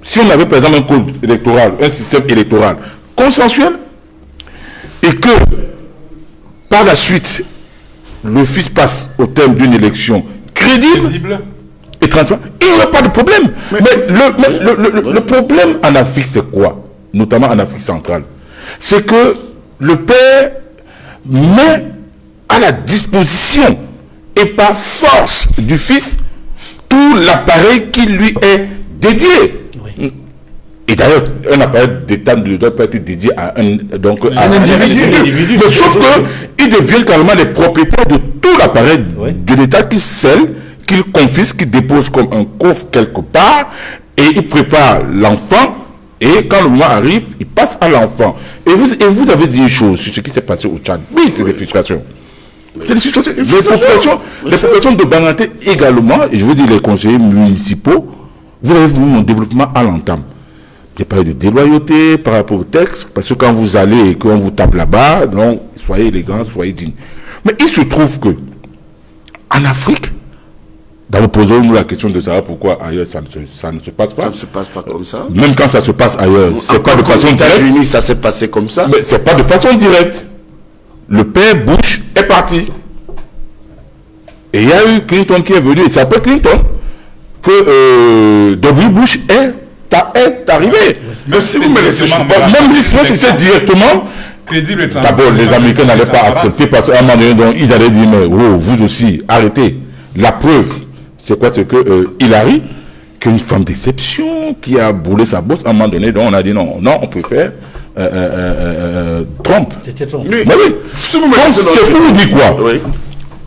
si on avait par exemple un code électoral, un système électoral consensuel, et que par la suite le fils passe au terme d'une élection crédible et transparente, il n'y aurait pas de problème. Mais le problème en Afrique, c'est quoi? Notamment en Afrique centrale, c'est que le père met à la disposition et par force du fils tout l'appareil qui lui est dédié. Oui. Et d'ailleurs, un appareil d'État ne doit pas être dédié à un individu. Mais sauf qu'ils deviennent carrément les propriétaires de tout l'appareil de l'État qui scelle, qu'il confisque, qu'il dépose comme un coffre quelque part, et il prépare l'enfant, et quand le moment arrive, il passe à l'enfant. Et vous avez dit une chose sur ce qui s'est passé au Tchad. Oui, c'est des frustrations. C'est des frustrations. Les populations de Banganté également, et je veux dire les conseillers municipaux, vous avez vu mon développement à l'entame. Il n'y a pas eu de déloyauté par rapport au texte, parce que quand vous allez et qu'on vous tape là-bas, donc soyez élégants, soyez dignes. Mais il se trouve que, en Afrique, d'abord posons-nous la question de savoir pourquoi ailleurs ça ne se passe pas. Ça ne se passe pas comme ça. Même quand ça se passe ailleurs, c'est pas de façon directe. Ça s'est passé comme ça. Mais c'est pas de façon directe. Le père Bush est parti. Et il y a eu Clinton qui est venu, et c'est après Clinton que W. Bush est arrivé. Mais si vous me laissez, même l'histoire, c'est directement. D'abord, les Américains n'allaient pas accepter parce qu'à un moment donné, donc, ils allaient dire, mais oh, vous aussi, arrêtez. La preuve, c'est quoi? C'est que Hillary, qui est une femme d'exception, qui a brûlé sa bourse, à un moment donné, donc on a dit non, on préfère Trump. C'était Trump. Oui. Si vous me laissez, c'est pour vous dire quoi? Oui.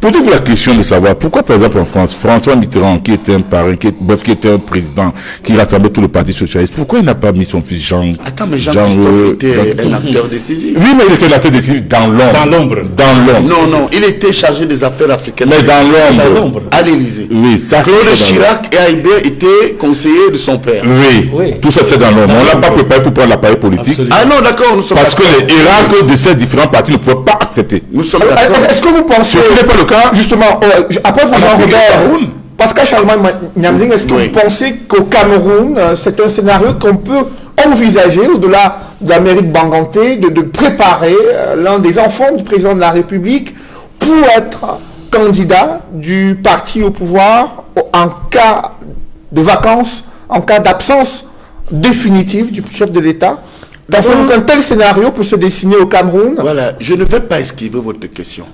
Posez-vous la question de savoir pourquoi, par exemple, en France, François Mitterrand, qui était un parrain, qui était un président, qui rassemblait tout le parti socialiste, pourquoi il n'a pas mis son fils Jean? Attends, mais Jean-Christophe était un acteur décisif. Oui, mais il était l'acteur décisif dans l'ombre. Non, il était chargé des affaires africaines. Mais dans l'ombre. À l'Élysée. Oui, ça c'est. Claude Chirac et Aïbert étaient conseillers de son père. Oui. Tout ça c'est dans l'ombre. On ne l'a pas préparé pour prendre l'appareil politique. Absolument. Ah non, d'accord, nous sommes parce que les hiérarques de ces différents partis ne pouvaient pas accepter. Nous sommes d'accord. Est-ce que vous pensez, ce n'est pas le cas, justement, après vous Jean-Robert, Pascal Charlemagne-Nyamding, est-ce que vous pensez qu'au Cameroun, c'est un scénario qu'on peut envisager, au-delà de la mairie de Banganté, de préparer l'un des enfants du président de la République pour être candidat du parti au pouvoir en cas de vacances, en cas d'absence définitive du chef de l'État? Pensez-vous qu'un tel scénario peut se dessiner au Cameroun? Voilà, je ne vais pas esquiver votre question.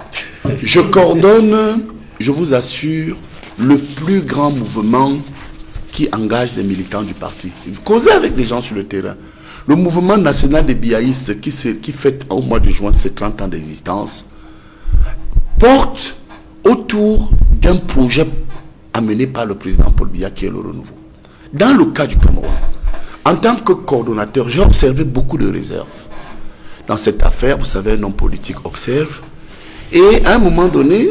Je coordonne, je vous assure, le plus grand mouvement qui engage les militants du parti. Causez avec les gens sur le terrain. Le mouvement national des biaïstes qui fête au mois de juin ses 30 ans d'existence porte autour d'un projet amené par le président Paul Biya qui est le renouveau. Dans le cas du Cameroun, en tant que coordonnateur, j'ai observé beaucoup de réserves. Dans cette affaire, vous savez, un homme politique observe. Et à un moment donné,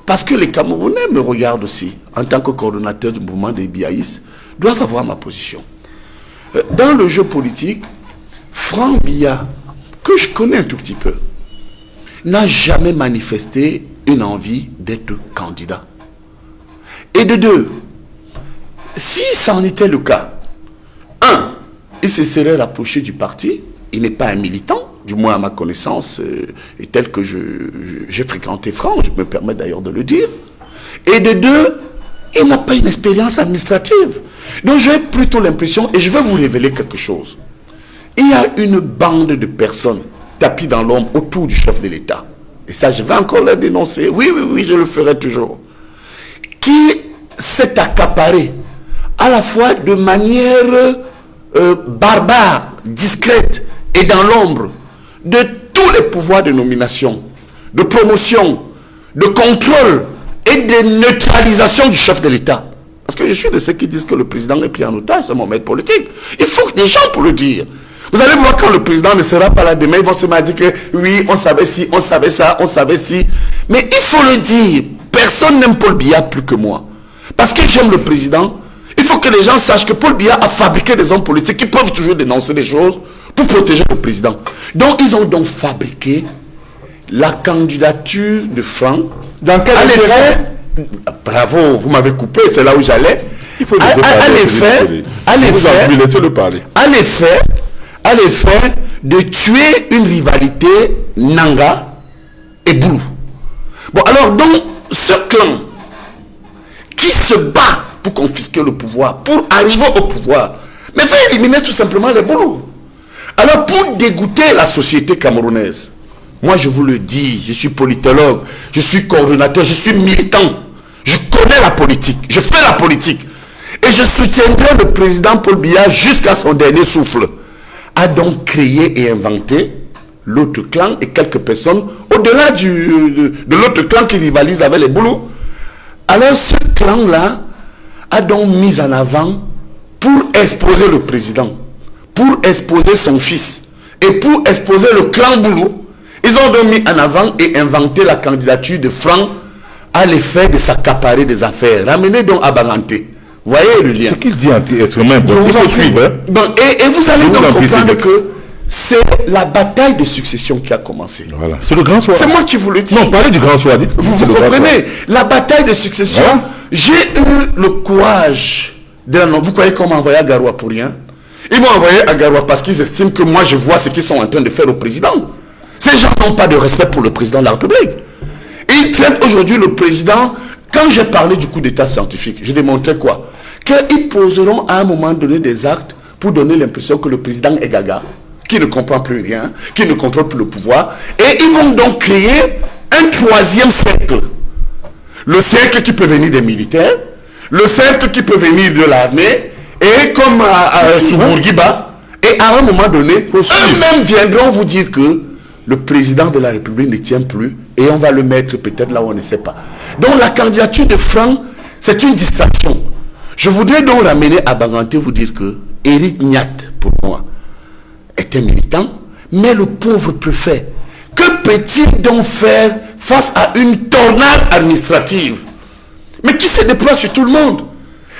parce que les Camerounais me regardent aussi, en tant que coordonnateur du mouvement des biaïstes, doivent avoir ma position. Dans le jeu politique, Franck Biya, que je connais un tout petit peu, n'a jamais manifesté une envie d'être candidat. Et de deux, si ça en était le cas, un, il se serait rapproché du parti, il n'est pas un militant, du moins à ma connaissance, et tel que j'ai fréquenté Franck, je me permets d'ailleurs de le dire. Et de deux, il n'a pas une expérience administrative. Donc j'ai plutôt l'impression, et je vais vous révéler quelque chose. Il y a une bande de personnes tapis dans l'ombre autour du chef de l'État. Et ça, je vais encore le dénoncer. Oui, je le ferai toujours. Qui s'est accaparé à la fois de manière barbare, discrète et dans l'ombre de tous les pouvoirs de nomination, de promotion, de contrôle et de neutralisation du chef de l'État. Parce que je suis de ceux qui disent que le président est pris en otage, c'est mon maître politique. Il faut que des gens pour le dire. Vous allez voir quand le président ne sera pas là demain, ils vont se dire que oui, on savait ci, on savait ça, on savait ci. Mais il faut le dire, personne n'aime Paul Biya plus que moi. Parce que j'aime le président, il faut que les gens sachent que Paul Biya a fabriqué des hommes politiques qui peuvent toujours dénoncer les choses pour protéger le président. Donc ils ont donc fabriqué la candidature de Franck. Dans quel intérêt? Bravo, vous m'avez coupé, c'est là où j'allais. Il faut à l'effet de tuer une rivalité Nanga et Boulou. Bon, alors donc, ce clan qui se bat pour confisquer le pouvoir, pour arriver au pouvoir, mais fait éliminer tout simplement les Boulous. Alors, pour dégoûter la société camerounaise, Moi, je vous le dis, je suis politologue, je suis coordonnateur, je suis militant. Je connais la politique, je fais la politique. Et je soutiendrai le président Paul Biya jusqu'à son dernier souffle. A donc créé et inventé l'autre clan et quelques personnes au-delà de l'autre clan qui rivalise avec les boulots. Alors ce clan-là a donc mis en avant pour exposer le président, pour exposer son fils et pour exposer le clan boulot. Ils ont donc mis en avant et inventé la candidature de Franck à l'effet de s'accaparer des affaires. Ramenez donc à Banganté. Vous voyez le lien. Ce qu'il dit extrêmement important. Il faut suivre. Et vous allez donc comprendre que c'est la bataille de succession qui a commencé. Voilà. C'est le grand soir. C'est moi qui vous le dis. Non, parlez du grand soir. Vous comprenez. La bataille de succession. Voilà. J'ai eu le courage de la... Vous croyez qu'on m'a envoyé à Garoua pour rien? Ils m'ont envoyé à Garoua parce qu'ils estiment que moi je vois ce qu'ils sont en train de faire au président. Ces gens n'ont pas de respect pour le président de la République. Ils traitent aujourd'hui le président... Quand j'ai parlé du coup d'état scientifique, je démontrais quoi? Qu'ils poseront à un moment donné des actes pour donner l'impression que le président est gaga, qui ne comprend plus rien, qui ne contrôle plus le pouvoir. Et ils vont donc créer un troisième cercle. Le cercle qui peut venir des militaires, le cercle qui peut venir de l'armée, et comme à Bourguiba, et à un moment donné, eux-mêmes viendront vous dire que le président de la République ne tient plus et on va le mettre peut-être là où on ne sait pas. Donc la candidature de Franck, c'est une distraction. Je voudrais donc ramener à Banganté vous dire que Éric Niat, pour moi, est un militant, mais le pauvre préfet, que peut-il donc faire face à une tornade administrative? Mais qui se déploie sur tout le monde?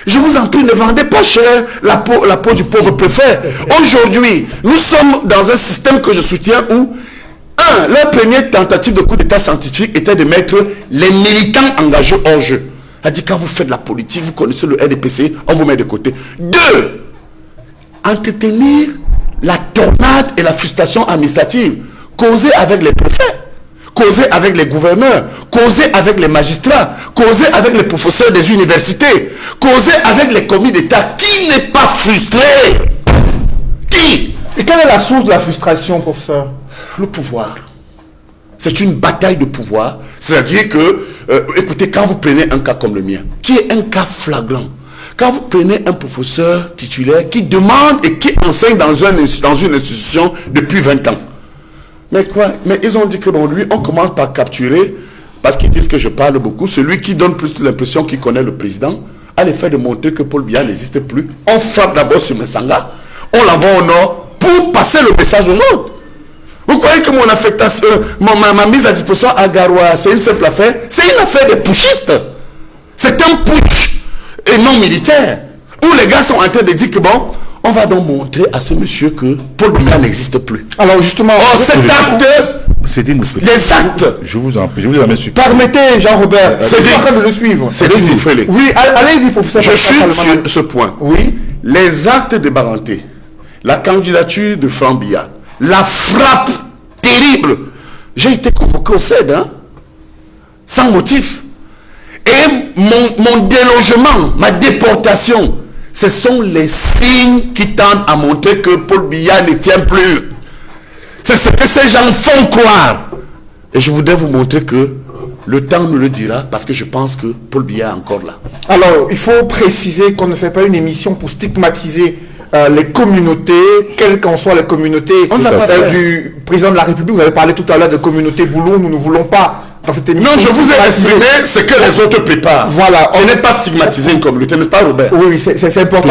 Je vous en prie, ne vendez pas cher la peau du pauvre préfet. Aujourd'hui, nous sommes dans un système que je soutiens où leur première tentative de coup d'état scientifique était de mettre les militants engagés hors jeu. Elle dit, quand vous faites la politique, vous connaissez le RDPC, on vous met de côté. 2, entretenir la tornade et la frustration administrative causée avec les préfets, causée avec les gouverneurs, causée avec les magistrats, causée avec les professeurs des universités, causée avec les commis d'État. Qui n'est pas frustré? Qui? Et quelle est la source de la frustration, professeur? Le pouvoir. C'est une bataille de pouvoir. C'est-à-dire que, écoutez, quand vous prenez un cas comme le mien, qui est un cas flagrant, quand vous prenez un professeur titulaire qui demande et qui enseigne dans une institution depuis 20 ans. Mais quoi? Mais ils ont dit que bon, lui, on commence par capturer, parce qu'ils disent que je parle beaucoup, celui qui donne plus l'impression qu'il connaît le président, à l'effet de montrer que Paul Biya n'existe plus. On frappe d'abord sur Messanga, on l'envoie au nord pour passer le message aux autres. Vous croyez que mon affectation, ma mise à disposition à Garoua, c'est une simple affaire? C'est une affaire de putschistes. C'est un putsch et non militaire. Où les gars sont en train de dire que bon, on va donc montrer à ce monsieur que Paul Biya n'existe plus. Alors justement, cet acte, les actes. Je vous en prie, je vous en remercie. Permettez, Jean-Robert, c'est en train de le suivre. Allez-y. Oui, allez-y, professeur. Je chute sur ce point. Oui. Les actes de Banganté, la candidature de Franck Biya, la frappe terrible. J'ai été convoqué au CED, hein, sans motif. Et mon délogement, ma déportation, ce sont les signes qui tendent à montrer que Paul Biya ne tient plus. C'est ce que ces gens font croire. Et je voudrais vous montrer que le temps nous le dira, parce que je pense que Paul Biya est encore là. Alors, il faut préciser qu'on ne fait pas une émission pour stigmatiser les communautés, quelles qu'en soient les communautés du président de la République. Vous avez parlé tout à l'heure de communauté boulot. Nous ne voulons pas dans cette émission. Non, je vous ai exprimé ce que les autres préparent. Voilà. On n'est pas stigmatisé une communauté, n'est-ce pas, Robert? Oui, c'est important,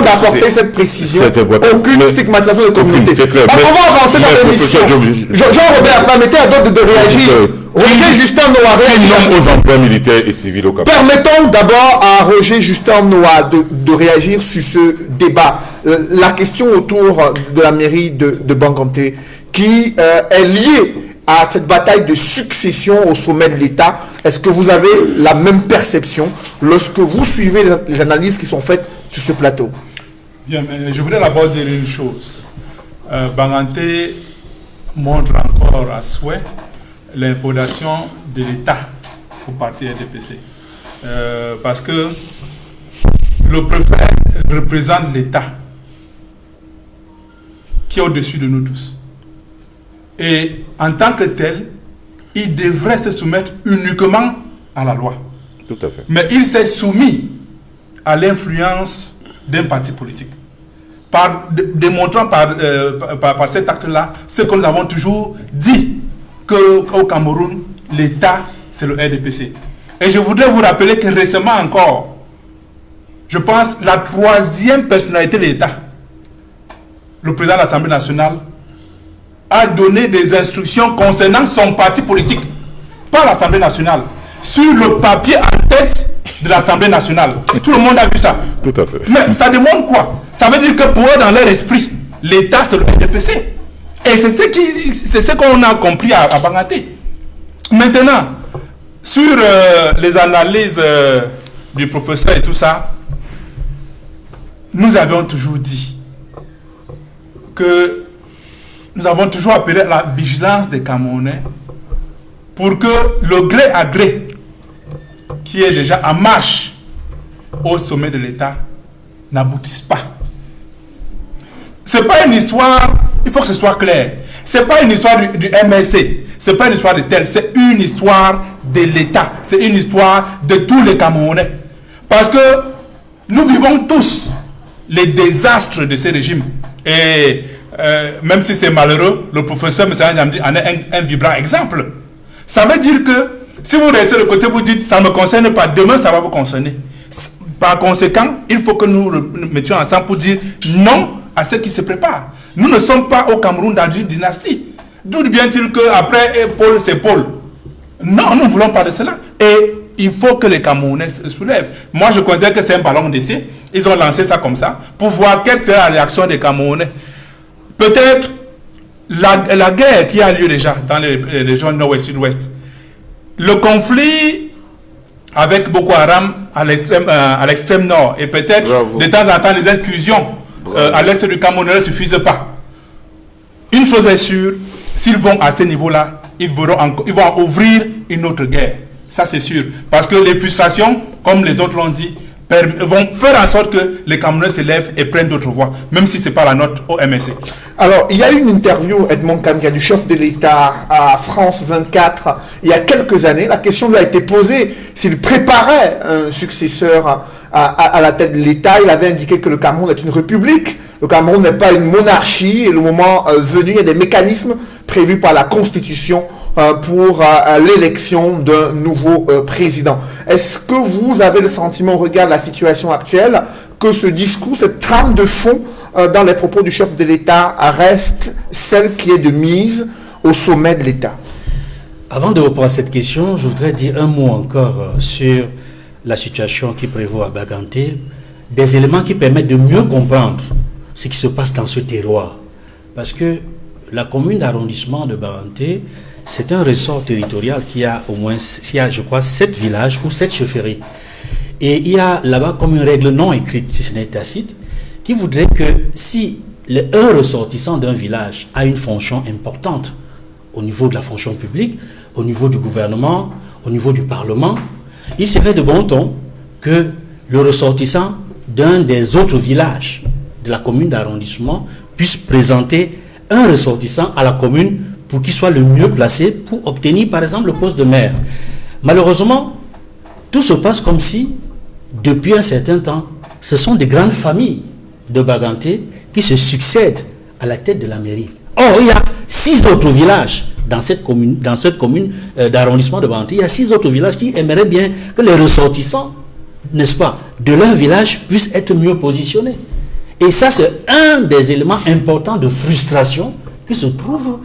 d'apporter cette précision. Aucune stigmatisation de communauté. On va avancer dans l'émission. Jean-Robert, permettez à d'autres de réagir. Roger Justin Noah réagit aux emplois militaires et civils au Cap. Permettons d'abord à Roger Justin Noah de réagir sur ce débat. La question autour de la mairie de Banganté qui est liée à cette bataille de succession au sommet de l'État. Est-ce que vous avez la même perception lorsque vous suivez les analyses qui sont faites sur ce plateau? Bien, mais je voudrais d'abord dire une chose. Banganté montre encore à souhait l'infondation de l'État au parti RDPC. Parce que le préfet représente l'État qui est au-dessus de nous tous. Et en tant que tel, il devrait se soumettre uniquement à la loi. Tout à fait. Mais il s'est soumis à l'influence d'un parti politique. Démontrant par cet acte-là ce que nous avons toujours dit, qu'au Cameroun, l'État, c'est le RDPC. Et je voudrais vous rappeler que récemment encore, je pense, la troisième personnalité de l'État, le président de l'Assemblée nationale, a donné des instructions concernant son parti politique, pas l'Assemblée nationale, sur le papier en tête de l'Assemblée nationale. Tout le monde a vu ça. Tout à fait. Mais ça demande quoi? Ça veut dire que pour eux, dans leur esprit, l'État, c'est le RDPC. Et c'est ce qu'on a compris à Banganté. Maintenant, sur les analyses du professeur et tout ça, nous avions toujours dit que nous avons toujours appelé à la vigilance des Camerounais pour que le gré à gré qui est déjà en marche au sommet de l'État n'aboutisse pas. C'est pas une histoire, il faut que ce soit clair, c'est pas une histoire du MSC, c'est pas une histoire de tel, c'est une histoire de l'État, c'est une histoire de tous les Camerounais. Parce que nous vivons tous les désastres de ces régimes. Et même si c'est malheureux, le professeur M. Ndiamdi en est un vibrant exemple. Ça veut dire que si vous restez de côté, vous dites ça ne me concerne pas, demain ça va vous concerner. Par conséquent, il faut que nous nous mettions ensemble pour dire non à ce qui se prépare. Nous ne sommes pas au Cameroun dans une dynastie. D'où vient-il qu'après Paul, c'est Paul? Non, nous ne voulons pas de cela. Et il faut que les Camerounais se soulèvent. Moi, je considère que c'est un ballon d'essai. Ils ont lancé ça comme ça pour voir quelle sera la réaction des Camerounais. Peut-être la guerre qui a lieu déjà dans les régions nord et sud-ouest. Le conflit avec Boko Haram à l'extrême nord et peut-être de temps en temps les incursions à l'est du Cameroun ne suffisent pas. Une chose est sûre, s'ils vont à ce niveau-là, ils vont ouvrir une autre guerre. Ça c'est sûr. Parce que les frustrations, comme les autres l'ont dit, vont faire en sorte que les Camerounais se lèvent et prennent d'autres voies, même si ce n'est pas la nôtre au MSC. Alors, il y a eu une interview, Edmond Kanga, du chef de l'État à France 24, il y a quelques années. La question lui a été posée s'il préparait un successeur à la tête de l'État. Il avait indiqué que le Cameroun est une république. Le Cameroun n'est pas une monarchie. Et le moment venu, il y a des mécanismes prévus par la Constitution pour l'élection d'un nouveau président. Est-ce que vous avez le sentiment, au regard de la situation actuelle, que ce discours, cette trame de fond dans les propos du chef de l'État reste celle qui est de mise au sommet de l'État? Avant de répondre à cette question, je voudrais dire un mot encore sur la situation qui prévaut à Banganté, des éléments qui permettent de mieux comprendre ce qui se passe dans ce terroir. Parce que la commune d'arrondissement de Banganté, c'est un ressort territorial qui a au moins, je crois, 7 villages ou 7 chefferies. Et il y a là-bas comme une règle non écrite, si ce n'est tacite, qui voudrait que si un ressortissant d'un village a une fonction importante au niveau de la fonction publique, au niveau du gouvernement, au niveau du Parlement, il serait de bon ton que le ressortissant d'un des autres villages de la commune d'arrondissement puisse présenter un ressortissant à la commune pour qu'il soit le mieux placé pour obtenir par exemple le poste de maire. Malheureusement, tout se passe comme si, depuis un certain temps, ce sont des grandes familles de Banganté qui se succèdent à la tête de la mairie. Or, il y a 6 autres villages dans cette commune d'arrondissement de Banganté. Il y a 6 autres villages qui aimeraient bien que les ressortissants, n'est-ce pas, de leur village puissent être mieux positionnés. Et ça, c'est un des éléments importants de frustration qui se trouve,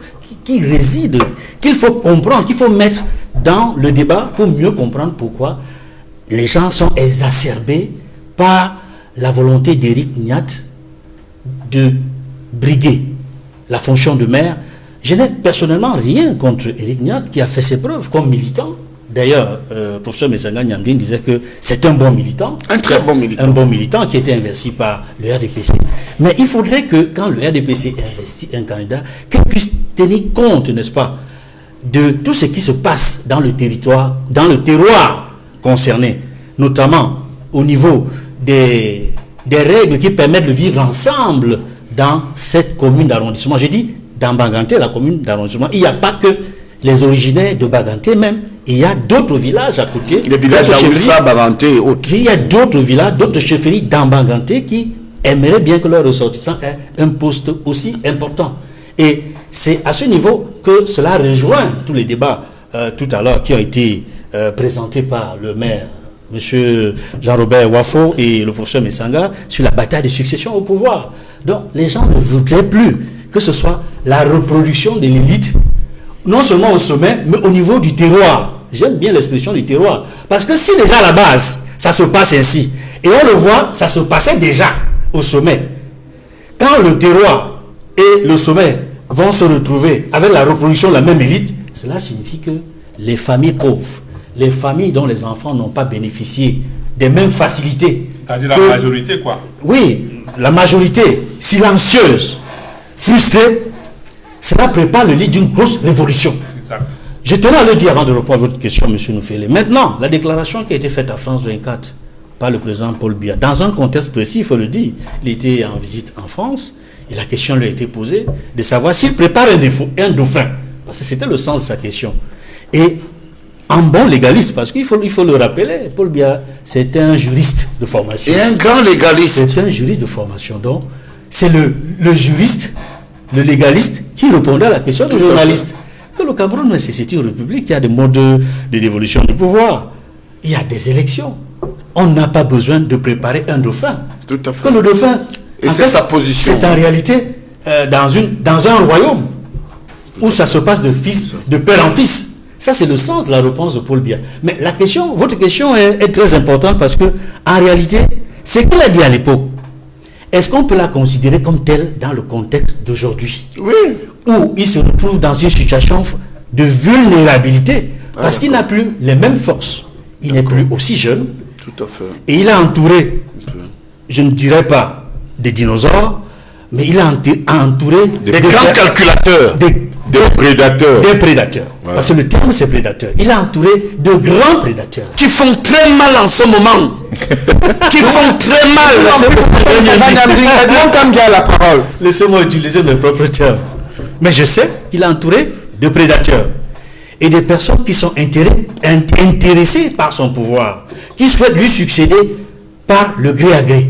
qui réside, qu'il faut comprendre, qu'il faut mettre dans le débat pour mieux comprendre pourquoi les gens sont exacerbés par la volonté d'Éric Niat de briguer la fonction de maire. Je n'ai personnellement rien contre Éric Niat qui a fait ses preuves comme militant. D'ailleurs, le professeur Messanga Nyamdine disait que c'est un bon militant. Un très bon militant. Un bon militant qui a été investi par le RDPC. Mais il faudrait que quand le RDPC investit un candidat, qu'il puisse tenir compte, n'est-ce pas, de tout ce qui se passe dans le territoire, dans le terroir concerné, notamment au niveau des règles qui permettent de vivre ensemble dans cette commune d'arrondissement. J'ai dit dans Banganté, la commune d'arrondissement, il n'y a pas que les originaires de Banganté même, il y a d'autres villages à côté. Les villages d'Aoussa, Banganté et autres. Il y a d'autres villages, d'autres chefferies dans Banganté qui aimeraient bien que leurs ressortissants aient un poste aussi important. Et c'est à ce niveau que cela rejoint tous les débats tout à l'heure qui ont été présentés par le maire, M. Jean-Robert Wafo et le professeur Messanga, sur la bataille de succession au pouvoir. Donc les gens ne voudraient plus que ce soit la reproduction de l'élite, non seulement au sommet, mais au niveau du terroir. J'aime bien l'expression du terroir. Parce que si déjà à la base, ça se passe ainsi, et on le voit, ça se passait déjà au sommet. Quand le terroir et le sommet vont se retrouver avec la reproduction de la même élite, cela signifie que les familles pauvres, les familles dont les enfants n'ont pas bénéficié des mêmes facilités. C'est-à-dire la majorité, quoi. Oui, la majorité silencieuse, frustrée, cela prépare le lit d'une grosse révolution. Exact. Je tenais à le dire avant de répondre à votre question, M. Noufélé. Maintenant, la déclaration qui a été faite à France 24 par le président Paul Biya, dans un contexte précis, il faut le dire, il était en visite en France, et la question lui a été posée de savoir s'il prépare un dauphin, parce que c'était le sens de sa question. Et en bon légaliste, parce qu'il faut le rappeler, Paul Biya, c'était un juriste de formation. Et un grand légaliste. C'est un juriste de formation. Donc, c'est le juriste, le légaliste, qui répondait à la question du journaliste. Que le Cameroun, c'est une république qui a des modes de dévolution du pouvoir. Il y a des élections. On n'a pas besoin de préparer un dauphin. Tout à fait. Que le dauphin, et c'est sa position. C'est en réalité dans un royaume où ça se passe de père en fils. Ça, c'est le sens de la réponse de Paul Biya. Mais la question, votre question est très importante parce que, en réalité, ce qu'il a dit à l'époque, est-ce qu'on peut la considérer comme telle dans le contexte d'aujourd'hui? Oui. Où il se retrouve dans une situation de vulnérabilité parce qu'il n'a plus les mêmes forces. Il n'est plus aussi jeune. Tout à fait. Et il a entouré, je ne dirais pas des dinosaures, mais il a entouré des grands calculateurs. Des prédateurs. Des prédateurs. Voilà. Parce que le terme, c'est prédateur. Il a entouré de grands prédateurs. Qui font très mal en ce moment. Qui font très mal. La parole. Laissez-moi utiliser mes propres termes. Mais je sais qu'il a entouré de prédateurs. Et des personnes qui sont intéressées par son pouvoir. Qui souhaitent lui succéder par le gré à gré.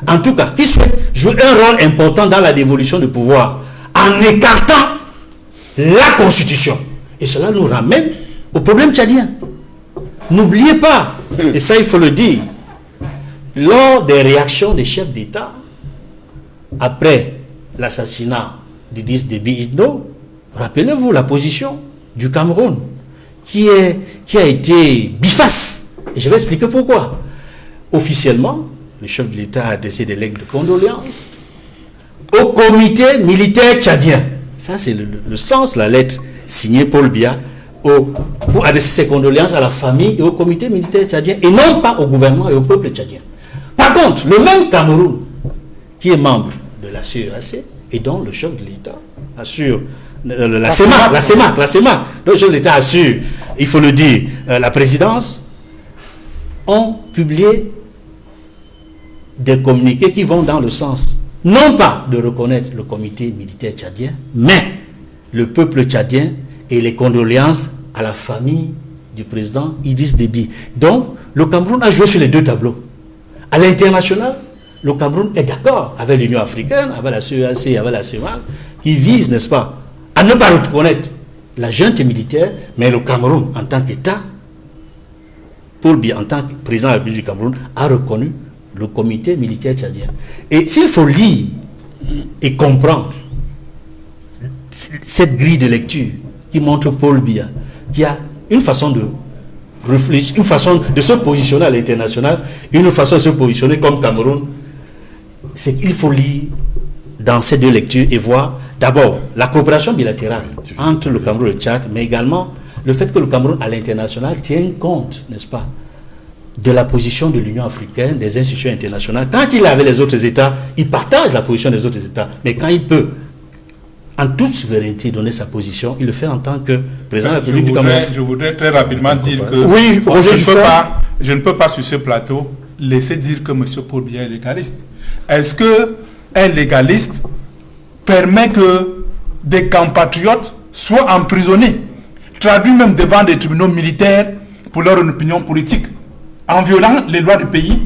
En tout cas, qui souhaitent jouer un rôle important dans la dévolution du pouvoir. En écartant la Constitution. Et cela nous ramène au problème tchadien. N'oubliez pas, et ça il faut le dire, lors des réactions des chefs d'État, après l'assassinat d'Idriss Déby Itno, rappelez-vous la position du Cameroun, qui a été biface. Et je vais expliquer pourquoi. Officiellement, le chef de l'État a adressé des lettres de condoléances au comité militaire tchadien. Ça, c'est le sens, la lettre signée Paul Biya pour adresser ses condoléances à la famille et au comité militaire tchadien et non pas au gouvernement et au peuple tchadien. Par contre, le même Cameroun, qui est membre de la CEAC et dont le chef de l'État assure la CEMAC, le chef de l'État assure, il faut le dire, la présidence, ont publié des communiqués qui vont dans le sens non pas de reconnaître le comité militaire tchadien, mais le peuple tchadien et les condoléances à la famille du président Idriss Déby. Donc, le Cameroun a joué sur les deux tableaux. À l'international, le Cameroun est d'accord avec l'Union africaine, avec la CEAC, avec la CEMAC, qui vise, n'est-ce pas, à ne pas reconnaître la junte militaire, mais le Cameroun, en tant qu'État, Paul Biya, en tant que président de la République du Cameroun, a reconnu le comité militaire tchadien. Et s'il faut lire et comprendre cette grille de lecture qui montre Paul Biya, qui a une façon de réfléchir, une façon de se positionner à l'international, une façon de se positionner comme Cameroun, c'est qu'il faut lire dans ces deux lectures et voir d'abord la coopération bilatérale entre le Cameroun et le Tchad, mais également le fait que le Cameroun à l'international tient compte, n'est-ce pas, de la position de l'Union africaine, des institutions internationales. Quand il est avec les autres États, il partage la position des autres États. Mais quand il peut, en toute souveraineté, donner sa position, il le fait en tant que président de la République du Cameroun. Je voudrais très rapidement dire que je ne peux pas sur ce plateau laisser dire que M. Paul Biya est légaliste. Est-ce qu'un légaliste permet que des compatriotes soient emprisonnés, traduits même devant des tribunaux militaires pour leur opinion politique, en violant les lois du pays?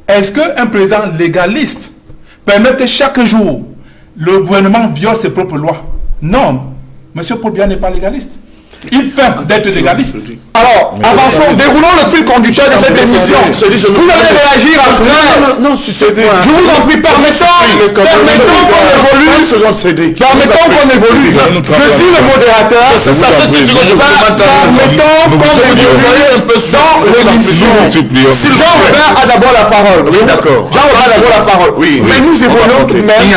Est-ce qu'un président légaliste permet que chaque jour le gouvernement viole ses propres lois? Non, M. Paul Biya n'est pas légaliste. Il fait d'être légaliste. Alors, avançons, déroulons le fil conducteur de cette émission. Vous allez réagir après. Non, sur ce point. Je vous en prie, permettons qu'on évolue. Je suis le modérateur. Permettons qu'on évolue un peu dans l'émission. Jean-Robert a d'abord la parole. Oui, d'accord. Jean-Robert a d'abord la parole. Mais nous évoluons tout de même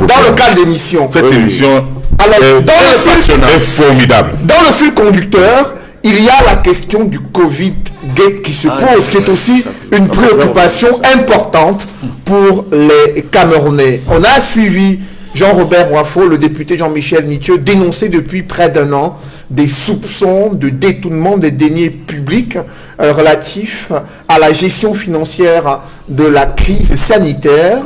dans le cadre d'émission. Cette émission est formidable. Dans le fil conducteur, il y a la question du Covid-Gate qui se pose, qui est aussi une préoccupation importante pour les Camerounais. On a suivi Jean-Robert Ouafo, le député Jean-Michel Nitieux, dénoncer depuis près d'1 an des soupçons de détournement des deniers publics relatifs à la gestion financière de la crise sanitaire.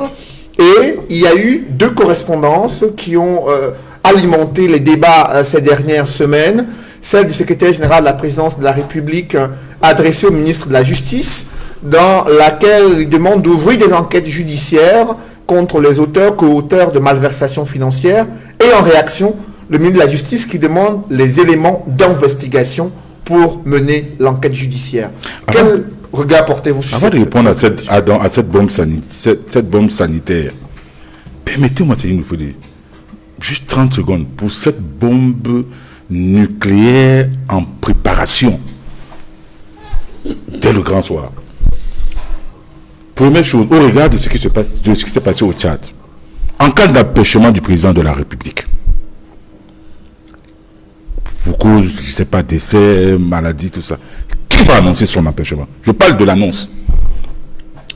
Et il y a eu 2 correspondances qui ont alimenté les débats ces dernières semaines. Celle du secrétaire général de la présidence de la République adressée au ministre de la Justice, dans laquelle il demande d'ouvrir des enquêtes judiciaires contre les auteurs, co-auteurs de malversations financières. Et en réaction, le ministre de la Justice qui demande les éléments d'investigation pour mener l'enquête judiciaire. Quel regard portez-vous sur Avant de répondre à cette bombe sanitaire, permettez-moi, Céline Foudé, juste 30 secondes pour cette bombe nucléaire en préparation dès le grand soir. Première chose, au regard de ce qui s'est passé au Tchad, en cas d'empêchement du président de la République, pour cause, je ne sais pas, décès, maladie, tout ça, qui va annoncer son empêchement? Je parle de l'annonce.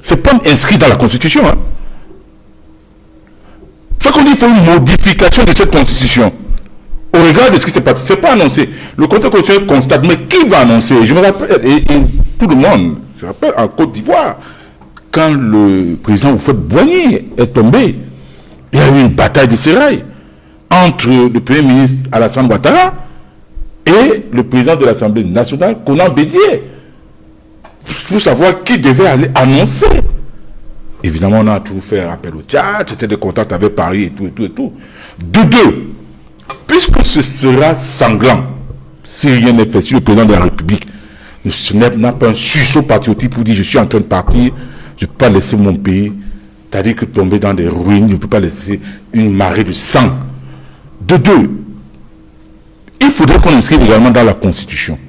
C'est pas inscrit dans la Constitution. Hein. Fait qu'on dit qu'il faut une modification de cette Constitution. Au regard de ce qui s'est passé, c'est pas annoncé. Le Conseil constitutionnel constate, mais qui va annoncer? Je me rappelle, et tout le monde se rappelle, en Côte d'Ivoire, quand le président Houphouët-Boigny est tombé, il y a eu une bataille de sérail entre le Premier ministre Alassane Ouattara et le président de l'Assemblée nationale, Konan Bédié, pour savoir qui devait aller annoncer. Évidemment, on a toujours fait appel au Tchad, c'était des contacts avec Paris et tout, et tout, et tout. De deux, puisque ce sera sanglant, si rien n'est fait, si le président de la République n'a pas un sursaut patriotique pour dire je suis en train de partir, je ne peux pas laisser mon pays, c'est-à-dire que tomber dans des ruines, je ne peux pas laisser une marée de sang. De deux, il faudrait qu'on inscrive également dans la Constitution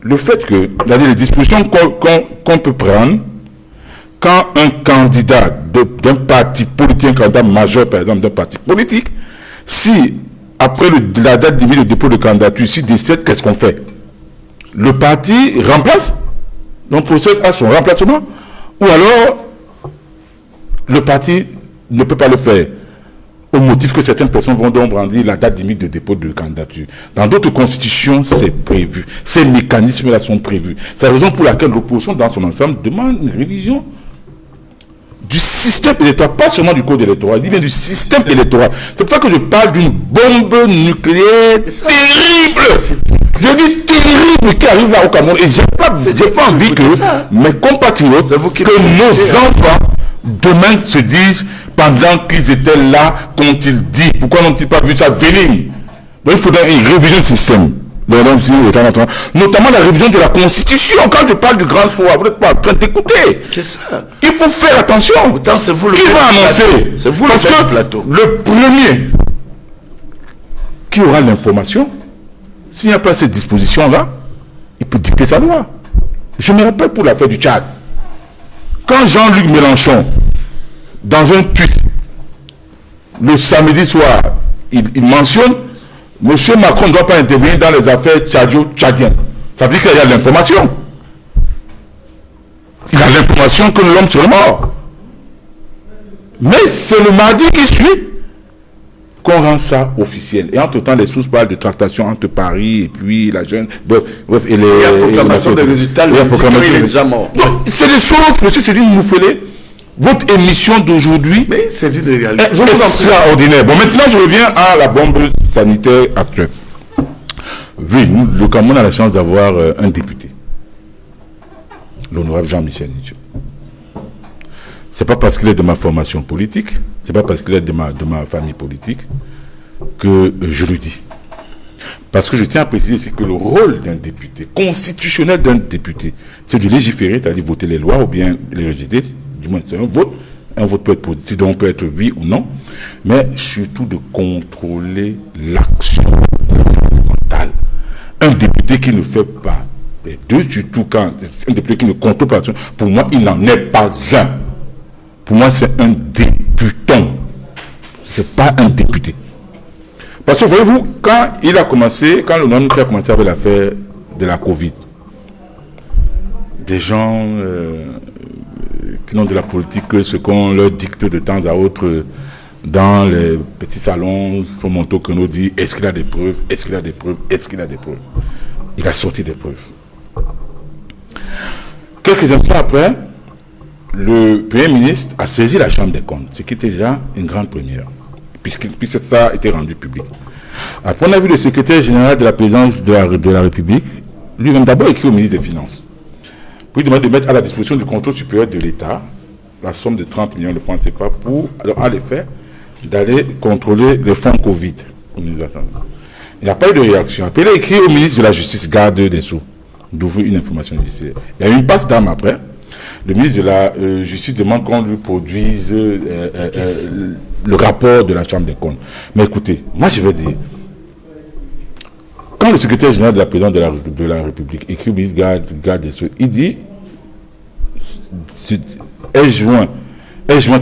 le fait que, les dispositions qu'on peut prendre quand un candidat d'un parti politique, un candidat majeur par exemple d'un parti politique, si après la date limite de dépôt de candidature, si décède, qu'est-ce qu'on fait? Le parti remplace, donc procède à son remplacement, ou alors le parti ne peut pas le faire au motif que certaines personnes vont donc brandir la date limite de dépôt de candidature. Dans d'autres constitutions, c'est prévu. Ces mécanismes-là sont prévus. C'est la raison pour laquelle l'opposition dans son ensemble demande une révision du système électoral, pas seulement du code électoral, il dit bien du système électoral. C'est pour ça que je parle d'une bombe nucléaire terrible. Je dis terrible qui arrive là au Cameroun. Et j'ai pas envie que mes compatriotes, que nos enfants, demain se disent, pendant qu'ils étaient là, qu'ont-ils dit? Pourquoi n'ont-ils pas vu ça venir? Donc il faudrait une révision du système. Notamment la révision de la Constitution. Quand je parle du grand soir, vous n'êtes pas en train d'écouter. C'est ça. Il faut faire attention. Autant c'est vous le qui va annoncer? C'est vous parce le que plateau. Le premier qui aura l'information, s'il n'y a pas cette disposition-là, il peut dicter sa loi. Je me rappelle pour l'affaire du Tchad. Quand Jean-Luc Mélenchon, dans un tweet, le samedi soir, il mentionne Monsieur Macron ne doit pas intervenir dans les affaires tchadiennes. Ça veut dire qu'il y a l'information. Il a l'information que l'homme serait mort. Mais c'est le mardi qui suit qu'on rend ça officiel. Et entre-temps, les sources parlent de tractation entre Paris et puis la jeune... Bref, et les... Il y a proclamation des résultats, il est déjà mort. C'est des choses, monsieur Cédric Moufélé. votre émission d'aujourd'hui c'est une réalité. est extraordinaire. Bon, maintenant, je reviens à la bombe sanitaire actuelle. Oui, nous, le Cameroun a la chance d'avoir un député, l'honorable Jean-Michel Nitcho. C'est pas parce qu'il est de ma formation politique, c'est pas parce qu'il est de ma famille politique que je le dis. Parce que je tiens à préciser, c'est que le rôle d'un député, constitutionnel d'un député, c'est de légiférer, c'est-à-dire voter les lois ou bien les rejeter, du moins c'est un vote. Un vote peut être positif, donc peut être oui ou non, mais surtout de contrôler l'action gouvernementale. Un député qui ne fait pas les deux, surtout quand un député qui ne contrôle pas l'action, pour moi, il n'en est pas un. Pour moi, c'est un députant. C'est pas un député. Parce que voyez-vous, quand le nom qui a commencé avec l'affaire de la Covid, des gens qui n'ont de la politique que ce qu'on leur dicte de temps à autre dans les petits salons, son manteau que nous dit, est-ce qu'il a des preuves, est-ce qu'il a des preuves, est-ce qu'il a des preuves. Il a sorti des preuves. Quelques instants après, le Premier ministre a saisi la Chambre des comptes, ce qui était déjà une grande première, puisque ça a été rendu public. Après, on a vu le secrétaire général de la présidence de la République, lui-même d'abord écrit au ministre des Finances, pour lui demander de mettre à la disposition du contrôle supérieur de l'État la somme de 30 millions de francs CFA pour, à l'effet, d'aller contrôler les fonds Covid. Il n'y a pas eu de réaction. Après, il a écrit au ministre de la Justice, garde des Sceaux, d'ouvrir une information judiciaire. Il y a eu une passe d'armes après. Le ministre de la Justice demande qu'on lui produise le rapport de la Chambre des comptes. Mais écoutez, moi je vais dire, quand le secrétaire général de la présidence de la République écrit au ministre garde des Sceaux, il dit, est jointe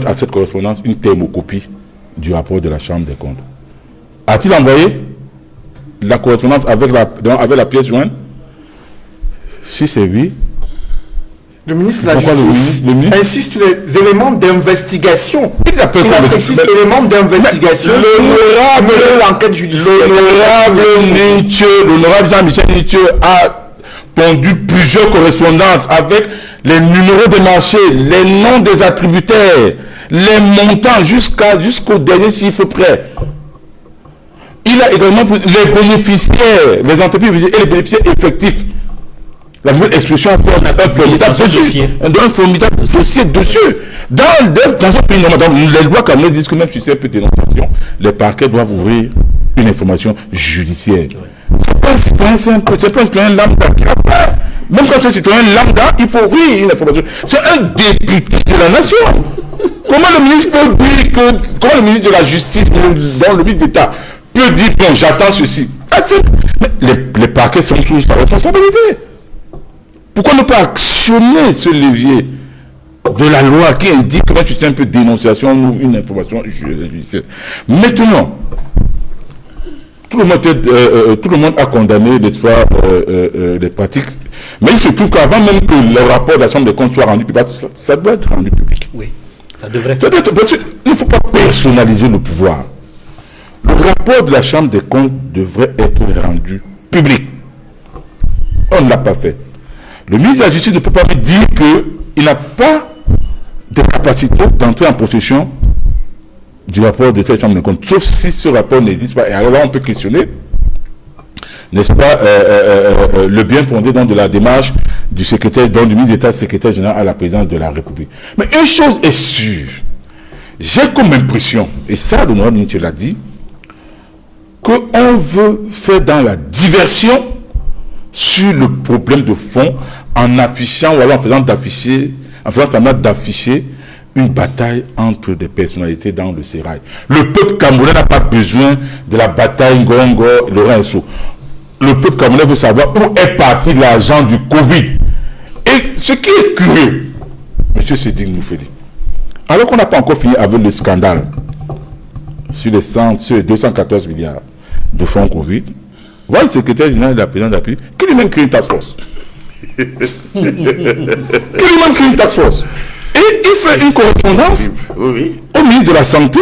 à cette correspondance une thermocopie du rapport de la Chambre des comptes. A-t-il envoyé la correspondance avec la pièce jointe? Si c'est oui. Le ministre de la Justice insiste sur les éléments d'investigation. Il insiste sur les éléments d'investigation. L'enquête judiciaire. L'honorable Jean-Michel Nitcho a pondu plusieurs correspondances avec les numéros de marché, les noms des attributaires, les montants jusqu'au dernier chiffre près. Il a également les bénéficiaires, les entreprises et les bénéficiaires effectifs. La nouvelle expression a fait un formidable dossier dessus. Dans un pays normal, les lois camerounaises disent que même si c'est un peu de dénonciation, les parquets doivent ouvrir une information judiciaire. C'est pas un citoyen lambda. Même quand c'est un citoyen lambda, il faut ouvrir une information. C'est un député de la nation. Comment le ministre peut dire que, comment le ministre de la Justice, dans le ministre d'État, peut dire, bon, j'attends ceci. Les parquets sont sous sa responsabilité. Pourquoi ne pas actionner ce levier de la loi qui indique que c'est un peu de dénonciation, on ouvre une information judiciaire. Maintenant, tout le monde a condamné les pratiques, mais il se trouve qu'avant même que le rapport de la Chambre des comptes soit rendu public, ça doit être rendu public. Oui, ça devrait. Parce qu'il ne faut pas personnaliser le pouvoir. Le rapport de la Chambre des comptes devrait être rendu public. On ne l'a pas fait. Le ministre de la Justice ne peut pas me dire qu'il n'a pas de capacité d'entrer en possession du rapport de cette Chambre des comptes, sauf si ce rapport n'existe pas. Et alors là, on peut questionner, n'est-ce pas, le bien fondé de la démarche du ministre d'État, secrétaire général à la présidence de la République. Mais une chose est sûre, j'ai comme impression, et ça, l'honorable Nitcho l'a dit, qu'on veut faire dans la diversion sur le problème de fond en affichant ou alors en faisant semblant d'afficher une bataille entre des personnalités dans le sérail. Le peuple camerounais n'a pas besoin de la bataille Ngongo, Laurent Esso. Le peuple camerounais veut savoir où est parti l'argent du Covid. Et ce qui est curieux, M. Sédhic Nouféli, alors qu'on n'a pas encore fini avec le scandale sur les 214 milliards de fonds Covid, voilà le secrétaire général de la présidence d'appui qui lui-même crée une task force. Et il fait une correspondance au ministre de la Santé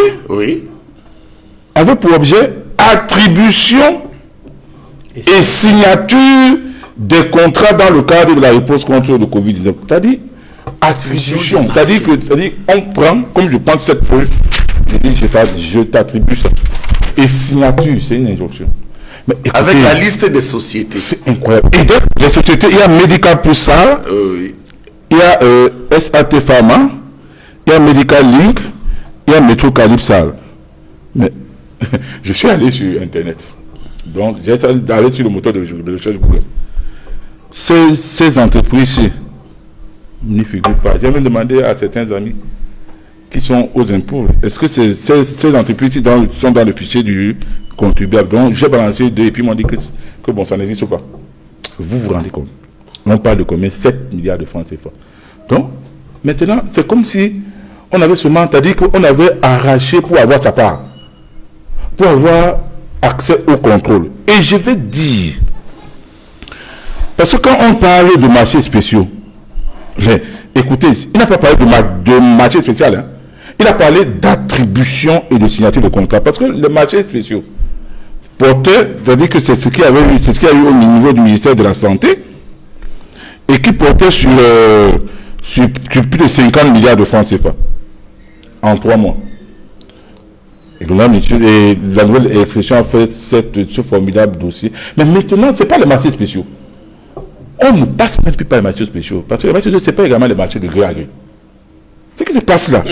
avec pour objet attribution et signature des contrats dans le cadre de la réponse contre le Covid-19. C'est-à-dire, Attribution. C'est-à-dire on prend, comme je prends cette feuille, je dis je t'attribue ça. Et signature, c'est une injonction. Mais écoutez, avec la liste des sociétés. C'est incroyable. Et donc, les sociétés, il y a Medical Pulsar, il y a SAT Pharma, il y a Medical Link, il y a Metro Calypsal. Mais je suis allé sur Internet. Donc, j'ai allé sur le moteur de recherche Google. Ces entreprises-ci n'y figurent pas. J'ai même demandé à certains amis qui sont aux impôts, est-ce que ces entreprises sont dans le fichier du contribuable? Donc, j'ai balancé 2 et puis ils m'ont dit que bon, ça n'existe pas. Vous vous rendez compte? On parle de combien? 7 milliards de francs CFA. Donc, maintenant, c'est comme si on avait seulement, c'est-à-dire qu'on avait arraché pour avoir sa part, pour avoir accès au contrôle. Et je vais dire, parce que quand on parle de marchés spéciaux, mais écoutez, il n'a pas parlé de marché spécial, hein. Il a parlé d'attribution et de signature de contrat. Parce que les marchés spéciaux portaient, c'est-à-dire que c'est ce qu'il y a eu au niveau du ministère de la Santé, et qui portait sur plus de 50 milliards de francs CFA en 3 mois. Et donc là, la nouvelle expression a fait ce formidable dossier. Mais maintenant, ce n'est pas les marchés spéciaux. On ne passe même plus par les marchés spéciaux. Parce que les marchés spéciaux, ce n'est pas également les marchés de gré à gré. Ce qui se passe là,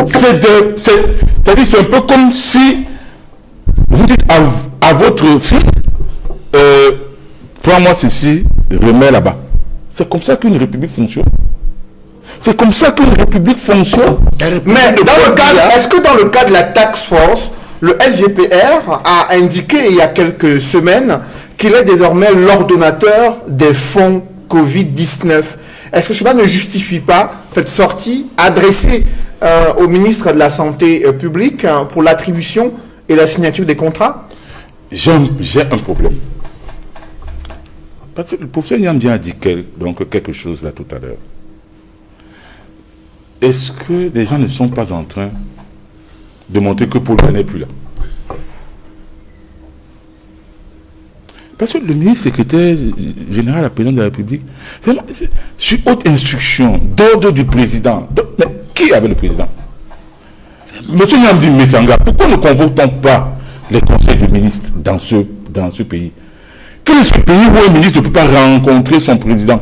c'est-à-dire c'est un peu comme si vous dites à votre fils, prends-moi ceci, remets là-bas. C'est comme ça qu'une république fonctionne. C'est comme ça qu'une république fonctionne. Mais est-ce que dans le cas de la task force, le SGPR a indiqué il y a quelques semaines qu'il est désormais l'ordonnateur des fonds Covid-19? Est-ce que cela ne justifie pas cette sortie adressée au ministre de la Santé publique pour l'attribution et la signature des contrats? J'ai un problème. Parce que le professeur Niamdien a dit quelque chose là tout à l'heure. Est-ce que les gens ne sont pas en train de montrer que Paul Biya n'est plus là? Parce que le ministre secrétaire général, la présidente de la République, vraiment, sur haute instruction, d'ordre du président. Mais qui avait le président? Monsieur Niamdi Messanga, pourquoi ne convoque-t-on pas les conseils de ministres dans ce pays? Quel est ce pays où un ministre ne peut pas rencontrer son président?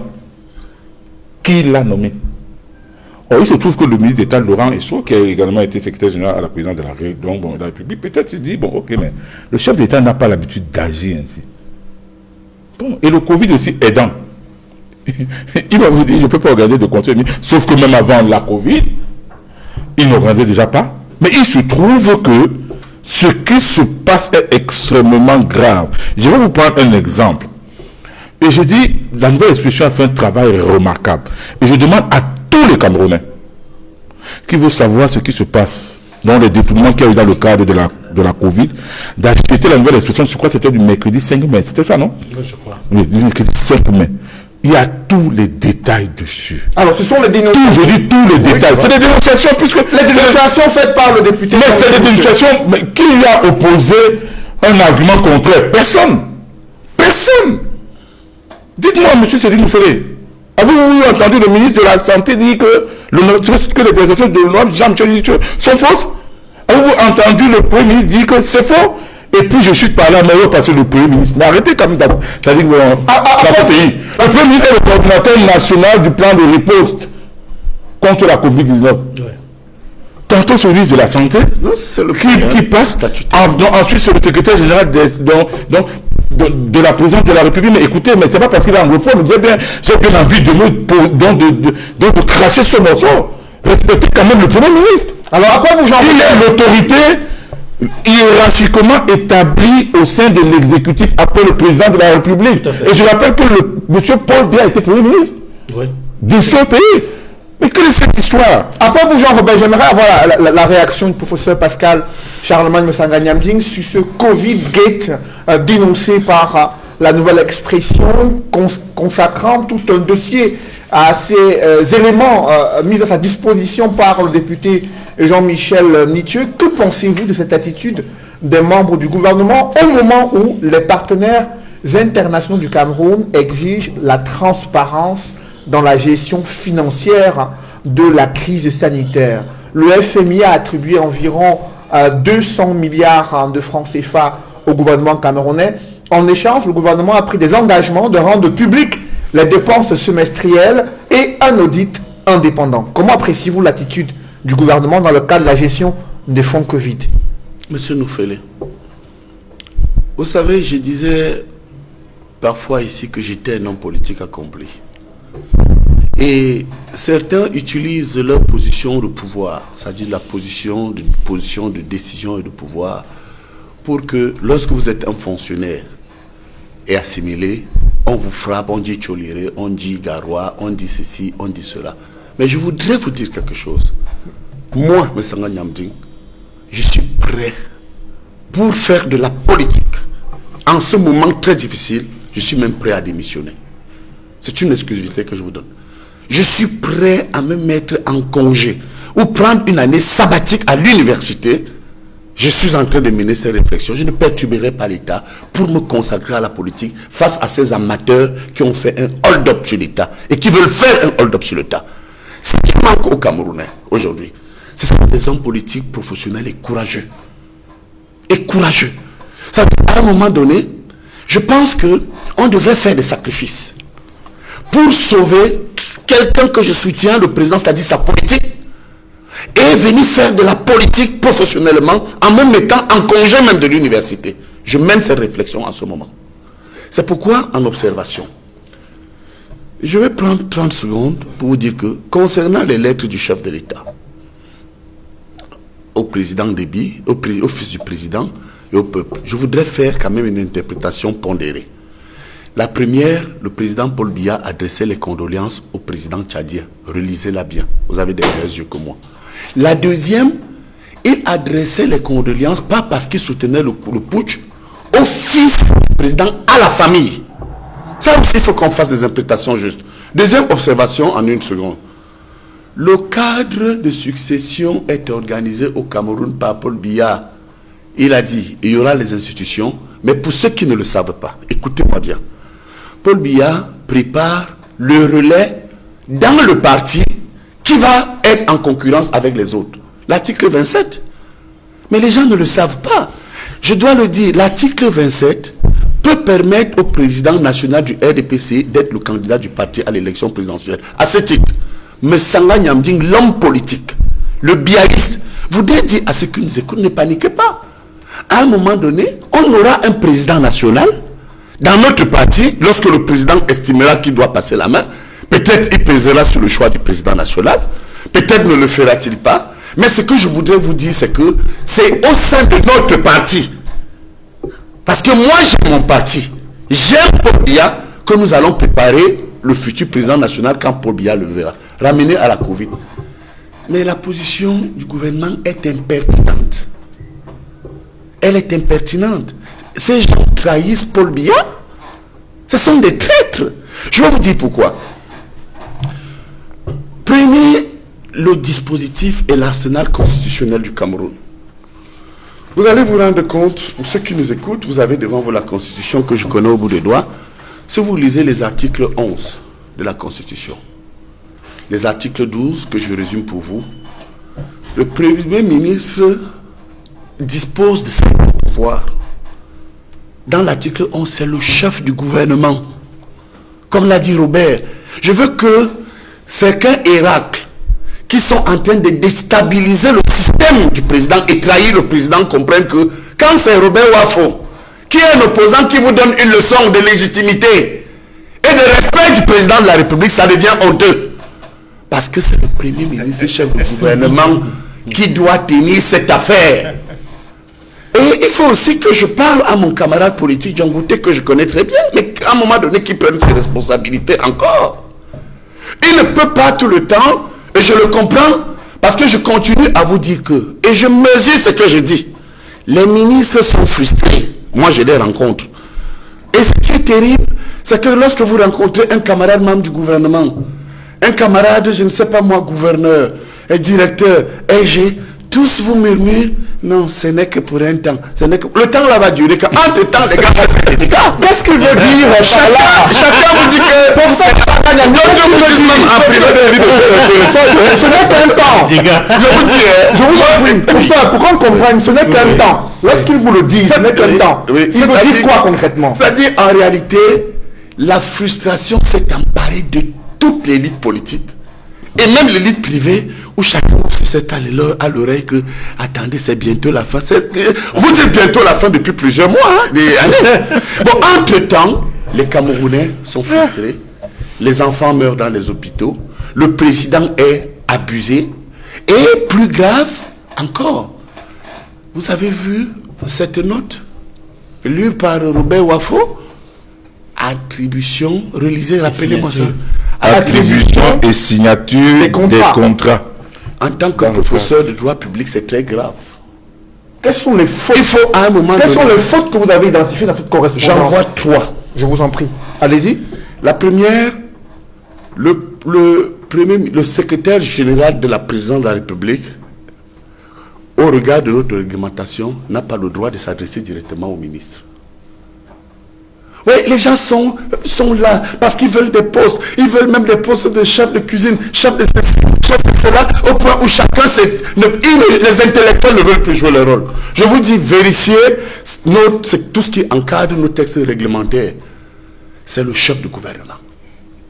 Qui l'a nommé? Or, il se trouve que le ministre d'État Laurent Esso, qui a également été secrétaire général à la présidente de la République, peut-être se dit, bon, ok, mais le chef d'État n'a pas l'habitude d'agir ainsi. Bon, et le Covid aussi aidant. Il va vous dire, je ne peux pas organiser de conseil, sauf que même avant la Covid, il n'organisait déjà pas. Mais il se trouve que ce qui se passe est extrêmement grave. Je vais vous prendre un exemple. Et je dis, la nouvelle expression a fait un travail remarquable. Et je demande à tous les Camerounais qui veulent savoir ce qui se passe dans les détournements qu'il y a eu dans le cadre de la Covid, d'acheter la nouvelle expression, je crois que c'était du mercredi 5 mai. C'était ça, non? Oui, je crois. Oui, le mercredi 5 mai. Il y a tous les détails dessus. Alors, ce sont les dénonciations. Je dis tous les détails. C'est des dénonciations, puisque... Les dénonciations faites par le député... Mais c'est des dénonciations... Mais qui lui a opposé un argument contraire? Personne. Personne. Dites-moi, monsieur Cédric Noufélé, avez-vous entendu le ministre de la Santé dire que les décisions de l'homme Jean-Michel sont fausses? Avez-vous entendu le Premier ministre dire que c'est faux? Et puis je chute par là, mais parce que le Premier ministre... Mais arrêtez quand même dans le pays. Le Premier ministre est le coordinateur national du plan de riposte contre la Covid-19. Ouais. Tantôt c'est le ministre de la Santé qui passe. Ensuite c'est le secrétaire général de la présidente de la République. Mais écoutez, mais c'est pas parce qu'il est anglophone. J'ai bien envie de cracher ce morceau. Respectez quand même le Premier ministre. Alors après vous il est l'autorité hiérarchiquement établi au sein de l'exécutif après le président de la République. Et je rappelle que monsieur Paul Biya était Premier ministre de ce pays. Mais quelle est cette histoire? Après vous, Jean-Robert, j'aimerais avoir la réaction du professeur Pascal Charlemagne Messanga Niamdien sur ce Covid-gate dénoncé par la nouvelle expression consacrant tout un dossier à ces éléments mis à sa disposition par le député Jean-Michel Nithieu. Que pensez-vous de cette attitude des membres du gouvernement au moment où les partenaires internationaux du Cameroun exigent la transparence dans la gestion financière de la crise sanitaire. Le FMI a attribué environ 200 milliards de francs CFA au gouvernement camerounais. En échange, le gouvernement a pris des engagements de rendre publiques les dépenses semestrielles et un audit indépendant. Comment appréciez-vous l'attitude du gouvernement dans le cadre de la gestion des fonds Covid? Monsieur Noufele, vous savez, je disais parfois ici que j'étais un homme politique accompli. Et certains utilisent leur position de pouvoir, c'est-à-dire la position de décision et de pouvoir, pour que lorsque vous êtes un fonctionnaire et assimilé, on vous frappe, on dit Tcholiré, on dit Garoua, on dit ceci, on dit cela. Mais je voudrais vous dire quelque chose. Moi, M. Sanga Nyamding, je suis prêt pour faire de la politique. En ce moment très difficile, je suis même prêt à démissionner. C'est une exclusivité que je vous donne. Je suis prêt à me mettre en congé ou prendre une année sabbatique à l'université. Je suis en train de mener ces réflexions. Je ne perturberai pas l'État pour me consacrer à la politique face à ces amateurs qui ont fait un hold-up sur l'État et qui veulent faire un hold-up sur l'État. Ce qui manque aux Camerounais aujourd'hui, ce sont des hommes politiques professionnels et courageux. Et courageux. Ça, à un moment donné, je pense qu'on devrait faire des sacrifices pour sauver quelqu'un que je soutiens, le président, c'est-à-dire sa politique, et venir faire de la politique professionnellement en me mettant en congé même de l'université. Je mène cette réflexion en ce moment. C'est pourquoi, en observation, je vais prendre 30 secondes pour vous dire que, concernant les lettres du chef de l'État, au président Déby, au fils du président et au peuple, je voudrais faire quand même une interprétation pondérée. La première, le président Paul Biya adressait les condoléances au président tchadien. Relisez-la bien, vous avez des meilleurs yeux que moi. La deuxième, il adressait les condoléances, pas parce qu'il soutenait le putsch, au fils du président, à la famille. Ça aussi, il faut qu'on fasse des interprétations justes. Deuxième observation en une seconde. Le cadre de succession est organisé au Cameroun par Paul Biya. Il a dit, il y aura les institutions, mais pour ceux qui ne le savent pas, écoutez-moi bien. Paul Biya prépare le relais dans le parti qui va être en concurrence avec les autres. L'article 27. Mais les gens ne le savent pas. Je dois le dire, l'article 27 peut permettre au président national du RDPC d'être le candidat du parti à l'élection présidentielle. À ce titre, M. Sanga Nyamding, l'homme politique, le biaïste, voudrait dire à ceux qui nous écoutent, ne paniquez pas. À un moment donné, on aura un président national dans notre parti, lorsque le président estimera qu'il doit passer la main. Peut-être il pèsera sur le choix du président national, peut-être ne le fera-t-il pas. Mais ce que je voudrais vous dire, c'est que c'est au sein de notre parti. Parce que moi, j'ai mon parti. J'aime Paul Biya que nous allons préparer le futur président national quand Paul Biya le verra. Ramener à la Covid. Mais la position du gouvernement est impertinente. Elle est impertinente. Ces gens trahissent Paul Biya. Ce sont des traîtres. Je vais vous dire pourquoi. Prenez le dispositif et l'arsenal constitutionnel du Cameroun. Vous allez vous rendre compte, pour ceux qui nous écoutent, vous avez devant vous la Constitution que je connais au bout des doigts. Si vous lisez les articles 11 de la Constitution, les articles 12 que je résume pour vous, le Premier ministre dispose de ses pouvoirs. Dans l'article 11, c'est le chef du gouvernement. Comme l'a dit Robert, je veux que certains Héracles qui sont en train de déstabiliser le système du président et trahir le président comprennent que quand c'est Robert Wafo, qui est un opposant qui vous donne une leçon de légitimité et de respect du président de la République, ça devient honteux. Parce que c'est le Premier ministre, chef du gouvernement, qui doit tenir cette affaire. Et il faut aussi que je parle à mon camarade politique Jean Gouté, que je connais très bien, mais à un moment donné, qu'il prenne ses responsabilités encore. Il ne peut pas tout le temps, et je le comprends, parce que je continue à vous dire que, et je mesure ce que je dis, les ministres sont frustrés. Moi, je les rencontre. Et ce qui est terrible, c'est que lorsque vous rencontrez un camarade membre du gouvernement, un camarade, je ne sais pas moi, gouverneur, un directeur, EG, Tous vous murmurent, non, ce n'est que pour un temps. Ce n'est que... Le temps là va durer. Entre temps, les gars vont faire des dégâts. Qu'est-ce qu'il veut dire par là? Chacun vous dit que... Ce n'est qu'un temps. Je vous dis, Je vous en prie, pour qu'on comprenne, ce n'est qu'un temps. Lorsqu'il vous le dit, ce n'est qu'un temps. Oui. Il veut dire quoi concrètement? C'est-à-dire, en réalité, la frustration s'est emparée de toute l'élite politique et même l'élite privée, où chacun se sait à l'oreille que attendez, c'est bientôt la fin. Vous dites bientôt la fin depuis plusieurs mois, hein, des années. Bon, entre-temps, les Camerounais sont frustrés, les enfants meurent dans les hôpitaux, le président est abusé, et plus grave encore, vous avez vu cette note lue par Robert Wafo? Attribution, relisez, rappelez-moi ça. Attribution et signature des contrats. En tant que professeur de droit public, c'est très grave. Quelles sont les fautes? Il faut à un moment Quelles donné... sont les fautes que vous avez identifiées dans cette correspondance? J'en vois 3. Je vous en prie. Allez-y. La première, le secrétaire général de la présidence de la République, au regard de notre réglementation, n'a pas le droit de s'adresser directement au ministre. Oui, les gens sont là parce qu'ils veulent des postes. Ils veulent même des postes de chef de cuisine, chef de ceci, chef de cela, au point où chacun, les intellectuels ne veulent plus jouer leur rôle. Je vous dis, vérifiez tout ce qui encadre nos textes réglementaires. C'est le chef du gouvernement.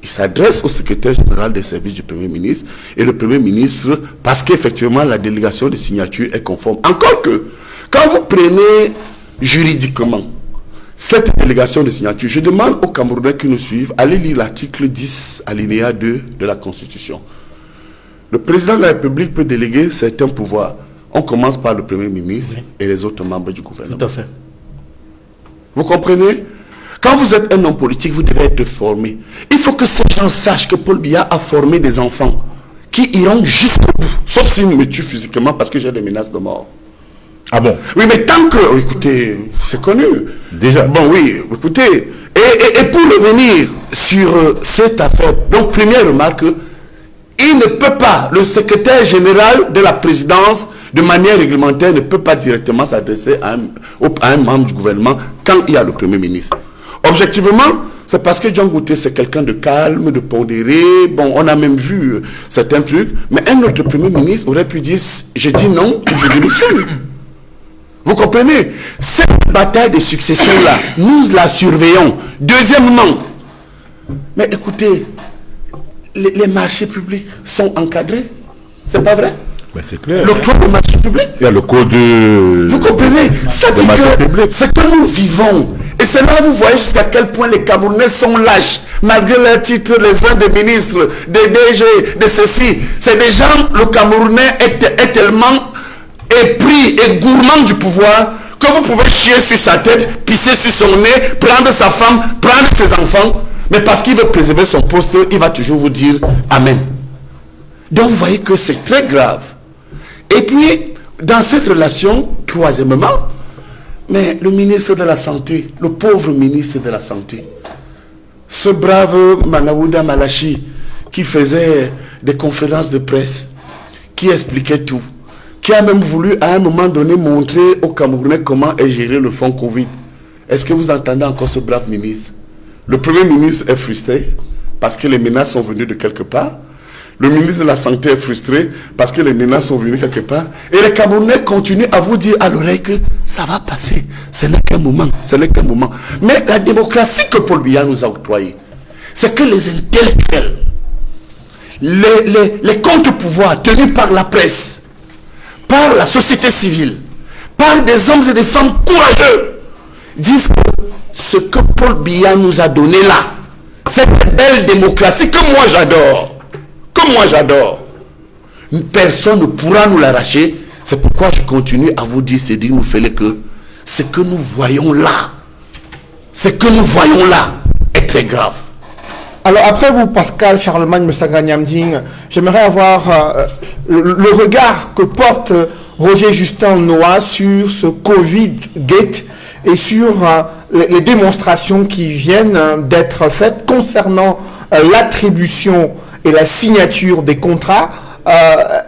Il s'adresse au secrétaire général des services du Premier ministre et le Premier ministre, parce qu'effectivement la délégation de signature est conforme. Encore que, quand vous prenez juridiquement cette délégation de signature, je demande aux Camerounais qui nous suivent, allez lire l'article 10, alinéa 2 de la Constitution. Le président de la République peut déléguer certains pouvoirs. On commence par le Premier ministre et les autres membres du gouvernement. Tout à fait. Vous comprenez? Quand vous êtes un homme politique, vous devez être formé. Il faut que ces gens sachent que Paul Biya a formé des enfants qui iront jusqu'au bout, sauf s'ils me tuent physiquement parce que j'ai des menaces de mort. Ah bon? Oui, mais tant que... Écoutez, c'est connu. Déjà. Bon, oui, écoutez. Et pour revenir sur cette affaire, donc première remarque, il ne peut pas, le secrétaire général de la présidence, de manière réglementaire, ne peut pas directement s'adresser à un membre du gouvernement quand il y a le Premier ministre. Objectivement, c'est parce que John Gouté, c'est quelqu'un de calme, de pondéré. Bon, on a même vu certains trucs. Mais un autre Premier ministre aurait pu dire, je dis non, je démissionne. Vous comprenez? Cette bataille de succession-là, nous la surveillons. Deuxièmement, mais écoutez, les marchés publics sont encadrés. C'est pas vrai? Ben c'est clair. L'octroi de marché public. Il y a le code de... Vous comprenez? C'est-à-dire que c'est que nous vivons. Et c'est là que vous voyez jusqu'à quel point les Camerounais sont lâches. Malgré leurs titres, les uns des ministres, des DG, de ceci. C'est des gens, le Camerounais est tellement épris et gourmand du pouvoir que vous pouvez chier sur sa tête, pisser sur son nez, prendre sa femme, prendre ses enfants. Mais parce qu'il veut préserver son poste, il va toujours vous dire Amen. Donc vous voyez que c'est très grave. Et puis, dans cette relation, troisièmement, mais le ministre de la Santé, le pauvre ministre de la Santé, ce brave Manaouda Malachi, qui faisait des conférences de presse, qui expliquait tout, qui a même voulu à un moment donné montrer aux Camerounais comment est géré le fonds Covid. Est-ce que vous entendez encore ce brave ministre? Le Premier ministre est frustré parce que les menaces sont venues de quelque part. Le ministre de la Santé est frustré parce que les menaces sont venues quelque part. Et les Camerounais continuent à vous dire à l'oreille que ça va passer. Ce n'est qu'un moment. Ce n'est qu'un moment. Mais la démocratie que Paul Biya nous a octroyée, c'est que les intellectuels, les contre-pouvoirs tenus par la presse, par la société civile, par des hommes et des femmes courageux, disent que ce que Paul Biya nous a donné là, cette belle démocratie que moi j'adore, personne ne pourra nous l'arracher. C'est pourquoi je continue à vous dire, Cédric Noufélé, que ce que nous voyons là est très grave. Alors après vous, Pascal Charlemagne Messaganyamding, j'aimerais avoir le regard que porte Roger Justin Noah sur ce Covid-Gate et sur les démonstrations qui viennent d'être faites concernant l'attribution et la signature des contrats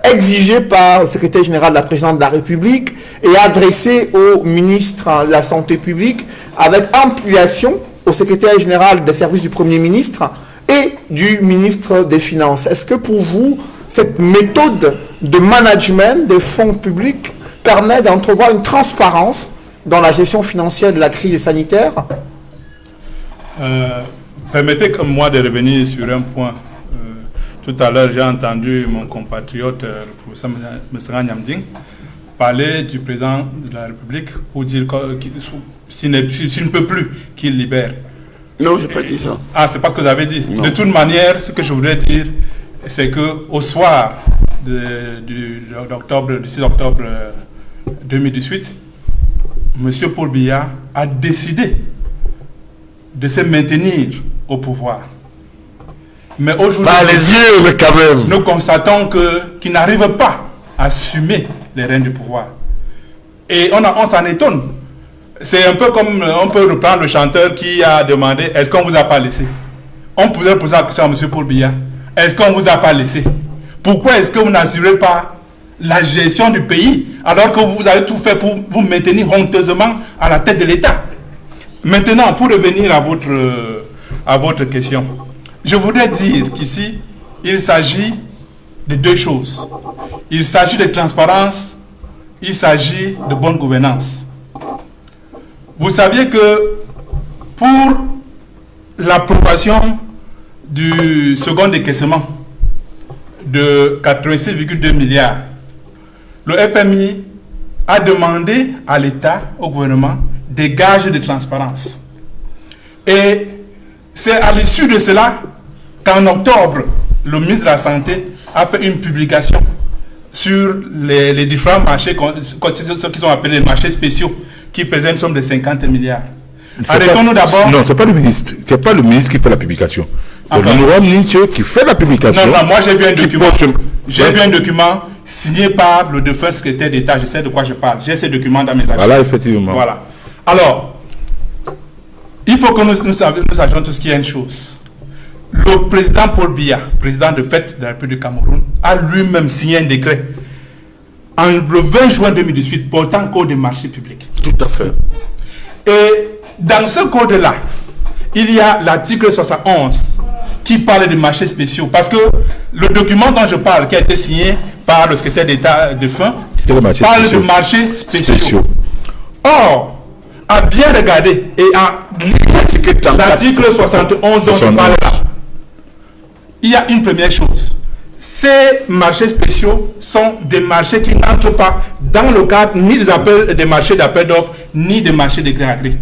exigé par le secrétaire général de la présidente de la République et adressé au ministre de la Santé publique avec ampliation au secrétaire général des services du Premier ministre et du ministre des Finances. Est-ce que pour vous, cette méthode de management des fonds publics permet d'entrevoir une transparence dans la gestion financière de la crise sanitaire? Permettez-moi de revenir sur un point. Tout à l'heure, j'ai entendu mon compatriote, le professeur Messera Nyamding, parler du président de la République pour dire s'il ne peut plus, qu'il libère. Non, je n'ai pas dit ça. Ah, c'est pas ce que vous avez dit. Non. De toute manière, ce que je voudrais dire, c'est qu'au soir du 6 octobre 2018, M. Paul Biya a décidé de se maintenir au pouvoir. Mais aujourd'hui, Pas les yeux, mais quand même. nous constatons qu'il n'arrive pas à assumer les rênes du pouvoir. Et on s'en étonne. C'est un peu comme on peut reprendre le chanteur qui a demandé est-ce qu'on vous a pas laissé? On pouvait poser la question à M. Paul Biya. Est-ce qu'on vous a pas laissé? Pourquoi est-ce que vous n'assurez pas la gestion du pays alors que vous avez tout fait pour vous maintenir honteusement à la tête de l'État? Maintenant, pour revenir à votre question, je voudrais dire qu'ici, il s'agit de deux choses. Il s'agit de transparence, il s'agit de bonne gouvernance. Vous saviez que pour l'approbation du second décaissement de 86,2 milliards, le FMI a demandé à l'État, au gouvernement, des gages de transparence. Et c'est à l'issue de cela qu'en octobre, le ministre de la Santé a fait une publication sur les différents marchés, ce qu'ils ont appelé les marchés spéciaux, qui faisaient une somme de 50 milliards. Arrêtons-nous d'abord. Non, c'est pas le ministre. C'est pas le ministre qui fait la publication. C'est l'honorable Ninche qui fait la publication. Non, moi j'ai vu un document. J'ai vu un document signé par le défunt secrétaire d'État. Je sais de quoi je parle. J'ai ces documents dans mes archives. Voilà, effectivement. Voilà. Alors, il faut que nous sachions tout ce qui est une chose. Le président Paul Biya, président de fait de la République du Cameroun, a lui-même signé un décret le 20 juin 2018 portant code des marchés publics. Tout à fait. Et dans ce code-là, il y a l'article 71 qui parle de marchés spéciaux. Parce que le document dont je parle, qui a été signé par le secrétaire d'État défunt, parle de marchés spéciaux. Or, à bien regarder et à l'article 71 dont je parle là, il y a une première chose. Ces marchés spéciaux sont des marchés qui n'entrent pas dans le cadre ni des marchés d'appel d'offres, ni des marchés de gré à gré,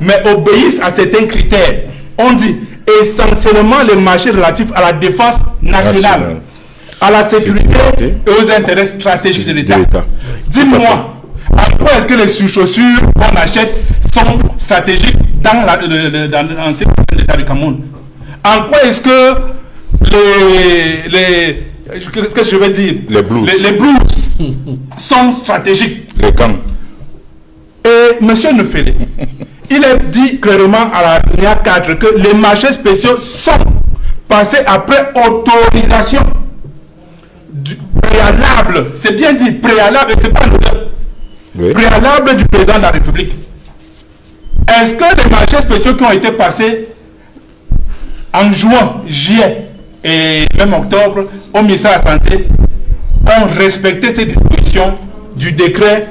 mais obéissent à certains critères. On dit essentiellement les marchés relatifs à la défense nationale, à la sécurité et aux intérêts stratégiques de l'État. Dis-moi, en quoi est-ce que les sous-chaussures qu'on achète sont stratégiques dans l'État du Cameroun? En quoi est-ce que qu'est-ce que je veux dire? Les blues. Les blues sont stratégiques. Les gangs. Et M. Nufele, il est dit clairement à la ligne 4 que les marchés spéciaux sont passés après autorisation préalable. C'est bien dit, préalable, c'est pas le préalable du président de la République. Est-ce que les marchés spéciaux qui ont été passés en juin, juillet et même octobre au ministère de la Santé ont respecté ces dispositions du décret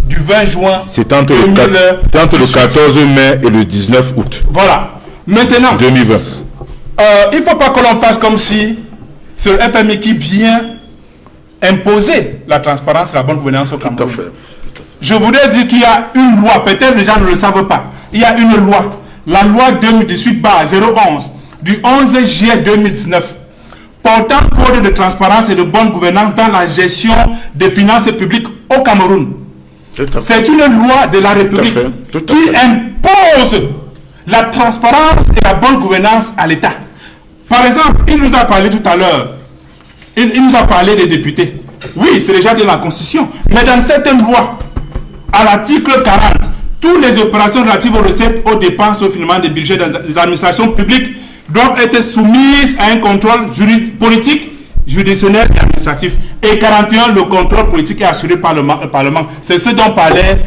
du 20 juin C'est entre le 14 mai et le 19 août. Voilà. Maintenant, 2020. il ne faut pas que l'on fasse comme si c'est le FMI qui vient imposer la transparence et la bonne gouvernance au Cameroun. Tout à fait. Je voudrais dire qu'il y a une loi, peut-être les gens ne le savent pas. Il y a une loi, la loi 2018-011 du 11 juillet 2019 portant code de transparence et de bonne gouvernance dans la gestion des finances publiques au Cameroun. C'est une loi de la République qui impose la transparence et la bonne gouvernance à l'État. Par exemple, il nous a parlé tout à l'heure, il nous a parlé des députés. Oui, c'est déjà dans la Constitution. Mais dans certaines lois, à l'article 40, toutes les opérations relatives aux recettes, aux dépenses, au financement des budgets des administrations publiques doivent être soumises à un contrôle juridique, politique juridictionnel et administratif. Et 41, le contrôle politique est assuré par le Parlement. C'est ce dont parlait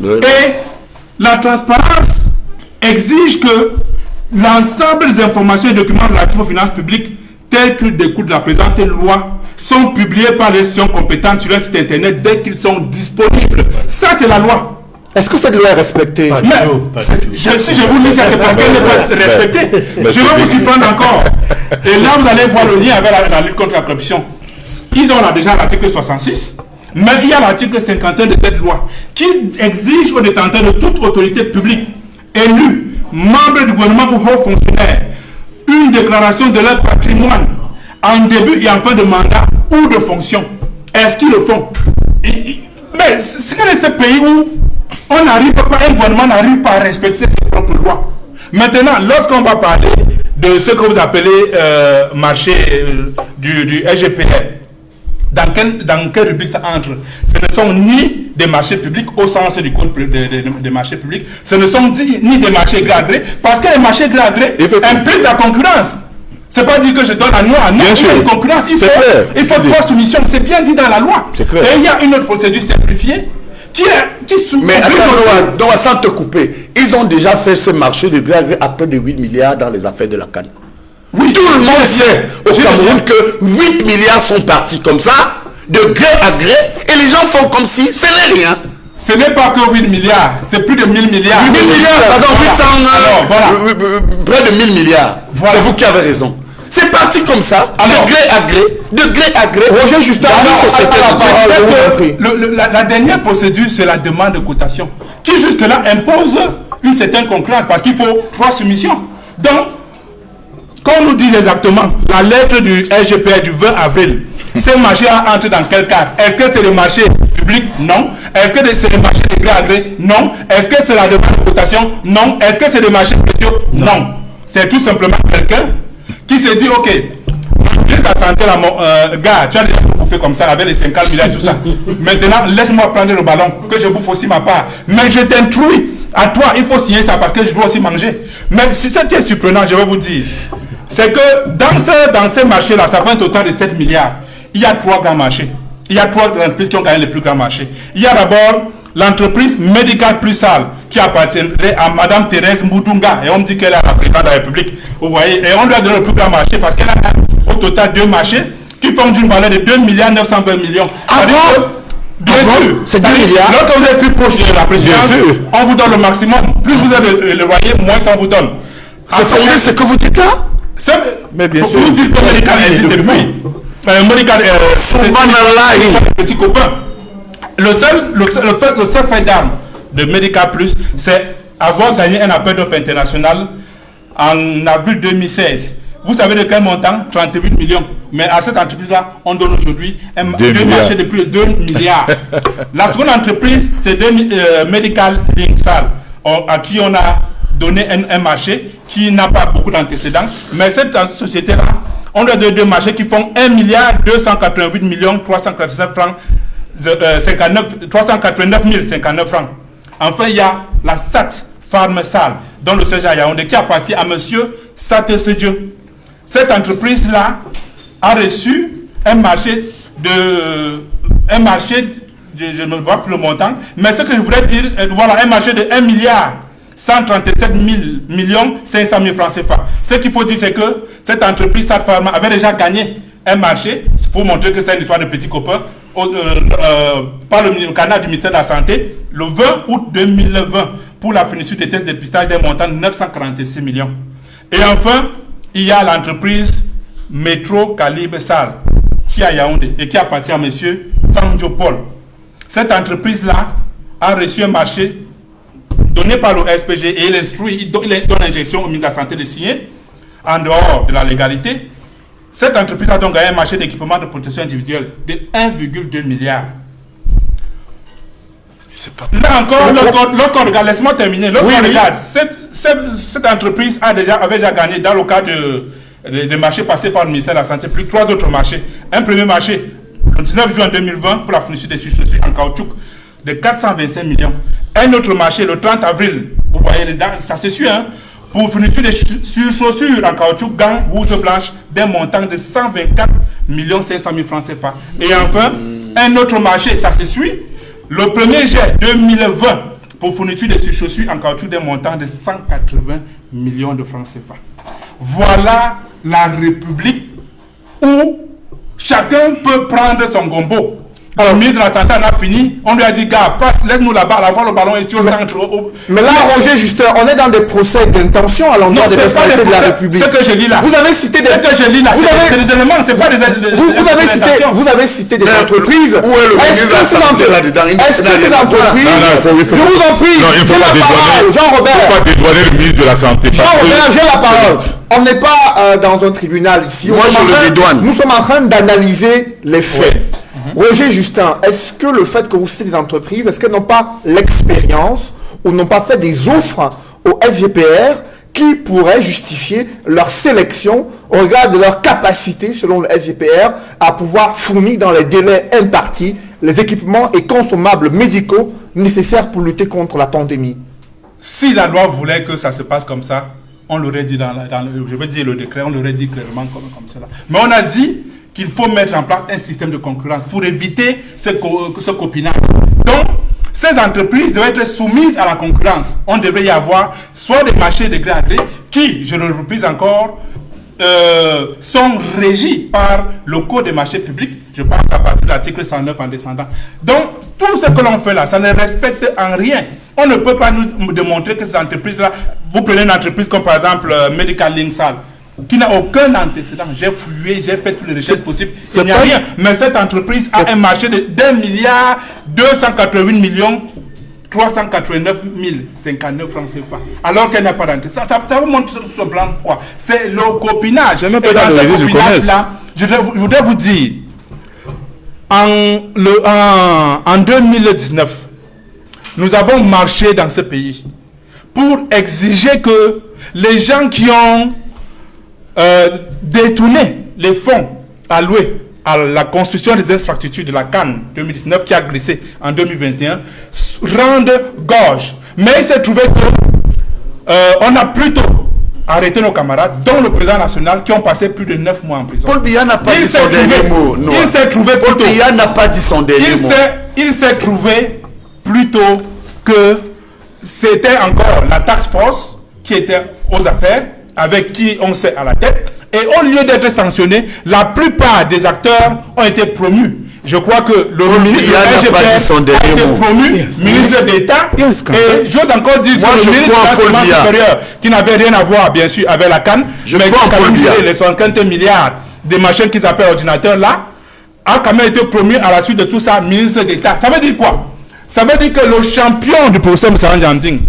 Et la transparence exige que l'ensemble des informations et documents relatifs aux finances publiques tels qu'ils découlent de la présente loi sont publiés par les institutions compétentes sur le site internet dès qu'ils sont disponibles. Ça, c'est la loi. Est-ce que cette loi est respectée? Si je vous dis ça, c'est parce qu'elle n'est pas respectée. Je vais vous surprendre encore. Et là, vous allez voir le lien avec la lutte contre la corruption. Ils ont là déjà l'article 66, mais il y a l'article 51 de cette loi qui exige aux détenteurs de toute autorité publique, élus, membres du gouvernement ou hauts fonctionnaires, une déclaration de leur patrimoine en début et en fin de mandat ou de fonction. Est-ce qu'ils le font? Mais c'est ce pays où on n'arrive pas, un gouvernement n'arrive pas à respecter ses propres lois. Maintenant, lorsqu'on va parler de ce que vous appelez marché du SGPR, dans quelle rubrique ça entre? Ce ne sont ni des marchés publics au sens du code des marchés publics, ce ne sont ni des marchés gré à gré, parce que les marchés gré à gré impliquent la concurrence. C'est pas dire que je donne à nous, il y a une concurrence, il faut trois soumissions, c'est bien dit dans la loi. Et il y a une autre procédure simplifiée qui soumet. Mais attends, Noah, sans te couper, ils ont déjà fait ce marché de gré à gré à près de 8 milliards dans les affaires de la CAN. Oui, tout le monde sait au Cameroun que 8 milliards sont partis comme ça, de gré à gré, et les gens font comme si ce n'est rien. Ce n'est pas que 8 milliards, c'est plus de 1000 milliards. 1000 milliards, pardon, 800, près de 1000 milliards. Voilà. C'est vous qui avez raison. C'est parti comme ça, de gré à gré. Roger Justin, la dernière procédure, c'est la demande de cotation, qui jusque-là impose une certaine concurrence, parce qu'il faut 3 soumissions. Donc, qu'on nous dise exactement la lettre du SGPR du 20 avril, ce marché entre dans quel cadre? Est-ce que c'est le marché public? Non. Est-ce que c'est le marché de gré à gré? Non. Est-ce que c'est la demande de cotation? Non. Est-ce que c'est des marchés spéciaux? Non. C'est tout simplement quelqu'un qui se dit, ok, juste la santé, gars, tu as déjà tout bouffé comme ça avec les 50 milliards et tout ça. Maintenant, laisse-moi prendre le ballon, que je bouffe aussi ma part. Mais je t'instruis. À toi, il faut signer ça parce que je dois aussi manger. Mais si ce qui est surprenant, je vais vous dire, c'est que dans ces marchés-là, ça fait un total de 7 milliards. Il y a 3 grands marchés. Il y a 3 entreprises qui ont gagné les plus grands marchés. Il y a d'abord l'entreprise Medical Plus Sale qui appartiendrait à Madame Thérèse Moudunga. Et on me dit qu'elle est la présidente de la République. Vous voyez, et on lui a donné le plus grand marché parce qu'elle a au total 2 marchés qui font d'une valeur de 2 milliards 920 millions. Ah bon? Bien sûr, c'est 2 milliards. Lorsque vous êtes plus proche de la présidence, on vous donne le maximum. Plus vous avez le loyer, moins on vous donne. C'est fondé ce que vous dites là? Mais bien sûr. Pour vous dire que Medical existe depuis. Medical, c'est petit copain. Le seul fait d'armes de Medical Plus, c'est avoir gagné un appel d'offres international en avril 2016. Vous savez de quel montant? 38 millions. Mais à cette entreprise-là, on donne aujourd'hui un marché de plus de 2 milliards. La seconde entreprise, c'est Medical Linksal, à qui on a donné un marché qui n'a pas beaucoup d'antécédents. Mais cette société-là, on a deux marchés qui font 1 milliard 288 millions 389 francs 389 059 francs. Enfin, il y a la SAT Farm Sal, dont le siège à Yaoundé, qui appartient à monsieur Sate Sedieu. Cette entreprise-là a reçu un marché, je ne vois plus le montant, mais ce que je voulais dire, voilà, un marché de 1 milliard 137 millions 500 000 francs CFA. Ce qu'il faut dire, c'est que cette entreprise SAT Pharma avait déjà gagné un marché, il faut montrer que c'est une histoire de petits copains, par le canal du ministère de la Santé, le 20 août 2020, pour la fourniture des tests de dépistage d'un montant de 946 millions. Et enfin, il y a l'entreprise Métro Calibre Sal, qui est à Yaoundé, et qui appartient à M. Fangio Paul. Cette entreprise-là a reçu un marché donné par le SPG et il instruit, il donne l'injection au ministère de la Santé de signer en dehors de la légalité. Cette entreprise a donc gagné un marché d'équipement de protection individuelle de 1,2 milliard. Là encore, lorsqu'on regarde, laisse-moi terminer, lorsqu'on regarde, cette entreprise avait déjà gagné dans le cadre de marchés passés par le ministère de la Santé, plus 3 autres marchés. Un premier marché, le 19 juin 2020, pour la fourniture des chaussures en caoutchouc, de 425 millions. Un autre marché, le 30 avril, vous voyez, ça se suit, hein, pour fourniture de chaussures en caoutchouc, gants, blouses blanches d'un montant de 124 500 000 francs CFA. Et enfin, un autre marché, ça se suit. Le 1er juillet 2020 pour fourniture de chaussures en caoutchouc d'un montant de 180 millions de francs CFA. Voilà la République où chacun peut prendre son gombo. Le ministre de la Santé en a fini. On lui a dit, gars, passe, laisse-nous là-bas, avoir le ballon ici au centre. Mais là, Roger Justin, on est dans des procès d'intention à l'endroit des personnalités de la République. Ce que je lis là. Vous avez cité des... Ce que je lis là, c'est des éléments, c'est pas des... Vous avez cité des entreprises. Où est le ministre de la Santé là-dedans? Est-ce que ces entreprises... Je vous en prie, j'ai la parole, Jean-Robert. Il ne faut pas dédouaner le ministre de la Santé. Jean-Robert, j'ai la parole. On n'est pas dans un tribunal ici. Moi, je le dédouane. Nous sommes en train d'analyser les faits. Roger Justin, est-ce que le fait que vous citez des entreprises, est-ce qu'elles n'ont pas l'expérience ou n'ont pas fait des offres au SGPR qui pourraient justifier leur sélection au regard de leur capacité, selon le SGPR, à pouvoir fournir dans les délais impartis les équipements et consommables médicaux nécessaires pour lutter contre la pandémie? Si la loi voulait que ça se passe comme ça, on l'aurait dit je veux dire le décret, on l'aurait dit clairement comme cela. Mais on a dit qu'il faut mettre en place un système de concurrence pour éviter ce copinage. Donc, ces entreprises doivent être soumises à la concurrence. On devait y avoir soit des marchés de gré à gré qui, je le répète encore, sont régis par le code des marchés publics. Je pense à partir de l'article 109 en descendant. Donc, tout ce que l'on fait là, ça ne respecte en rien. On ne peut pas nous démontrer que ces entreprises-là, vous prenez une entreprise comme par exemple Medical Linksal, qui n'a aucun antécédent. J'ai fouillé, j'ai fait toutes les recherches possibles. Il n'y a rien. Mais cette entreprise a un marché de 1,288,389,059 francs CFA. Alors qu'elle n'a pas d'antécédent. Ça vous montre sur ce plan quoi? C'est le copinage. Et dans ce copinage-là, je voudrais vous dire, en 2019, nous avons marché dans ce pays pour exiger que les gens qui ont détourner les fonds alloués à la construction des infrastructures de la Cannes 2019 qui a glissé en 2021 rendent gorge. Mais il s'est trouvé que on a plutôt arrêté nos camarades, dont le président national, qui ont passé plus de 9 mois en prison. Paul Biya n'a pas dit son dernier mot. Il s'est trouvé Paul Biya n'a pas dit son dernier mot. Il s'est trouvé plutôt que c'était encore la task force qui était aux affaires, avec qui on s'est à la tête, et au lieu d'être sanctionnés, la plupart des acteurs ont été promus. Je crois que le ministre de a été promu ministre d'État, et j'ose encore dire que le ministre de l'enseignement supérieur, qui n'avait rien à voir bien sûr avec la Cannes, mais qui a quand même géré les 50 milliards de machines qu'ils appellent ordinateurs là, a quand même été promu à la suite de tout ça ministre d'État. Ça veut dire quoi? Ça veut dire que le champion du professeur Moussa Ndianding,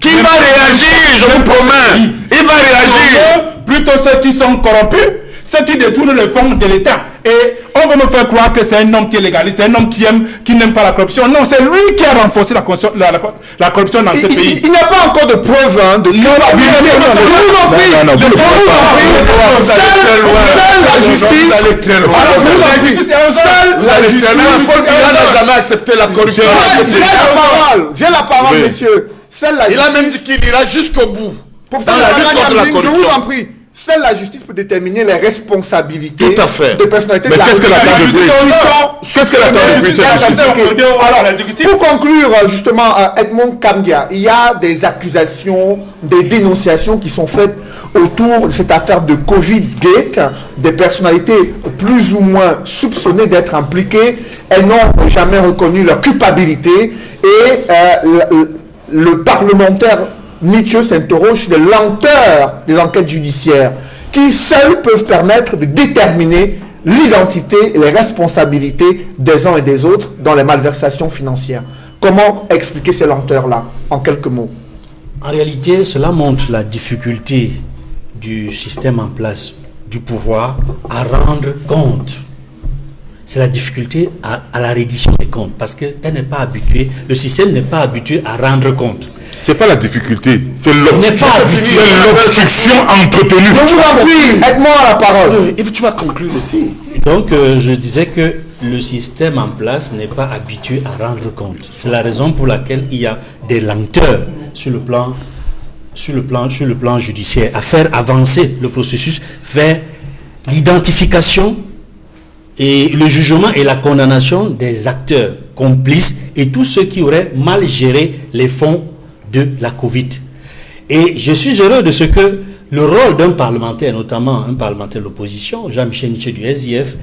qui va réagir, je vous promets. Il va réagir. Plutôt ceux qui sont corrompus, ceux qui détournent les fonds de l'État. Et on veut me faire croire que c'est un homme qui est légaliste, c'est un homme qui n'aime pas la corruption. Non, c'est lui qui a renforcé la corruption dans ce pays. Il n'y a pas encore de preuves de n'a jamais accepté la corruption. J'ai la parole, monsieur. Il a même dit qu'il ira jusqu'au bout dans la lutte contre la corruption. Je vous en prie. Seule la justice peut déterminer les responsabilités des personnalités. Mais qu'est-ce que l'attend depuis? Pour conclure, justement, Edmond Kamdia, il y a des accusations, des dénonciations qui sont faites autour de cette affaire de Covid-Gate, des personnalités plus ou moins soupçonnées d'être impliquées. Elles n'ont jamais reconnu leur culpabilité et le parlementaire Nietzsche s'interroge sur les lenteurs des enquêtes judiciaires qui seules peuvent permettre de déterminer l'identité et les responsabilités des uns et des autres dans les malversations financières. Comment expliquer ces lenteurs-là en quelques mots? En réalité, cela montre la difficulté du système en place du pouvoir à rendre compte. C'est la difficulté à la reddition des comptes parce que le système n'est pas habitué à rendre compte. C'est pas la difficulté, c'est l'obstruction entretenue. Je vous en prie, aide-moi à la parole. Et tu vas conclure aussi. Donc, je disais que le système en place n'est pas habitué à rendre compte. C'est la raison pour laquelle il y a des lenteurs sur le plan sur le plan judiciaire, à faire avancer le processus vers l'identification et le jugement et la condamnation des acteurs complices et tous ceux qui auraient mal géré les fonds de la Covid. Et je suis heureux de ce que le rôle d'un parlementaire, notamment un parlementaire de l'opposition, Jean-Michel Niche du SDF,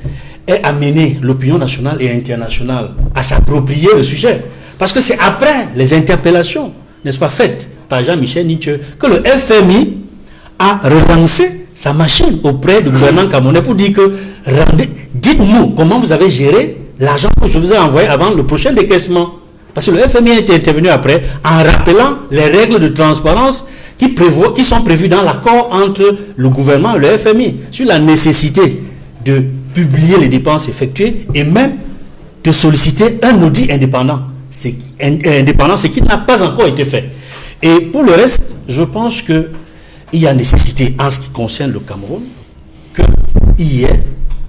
ait amené l'opinion nationale et internationale à s'approprier le sujet. Parce que c'est après les interpellations, n'est-ce pas, faites par Jean-Michel Niche, que le FMI a relancé sa machine auprès du gouvernement camerounais pour dire que dites-nous comment vous avez géré l'argent que je vous ai envoyé avant le prochain décaissement. Parce que le FMI a été intervenu après en rappelant les règles de transparence qui sont prévues dans l'accord entre le gouvernement et le FMI sur la nécessité de publier les dépenses effectuées et même de solliciter un audit indépendant. C'est ce qui n'a pas encore été fait. Et pour le reste, je pense qu'il y a nécessité, en ce qui concerne le Cameroun, qu'il y ait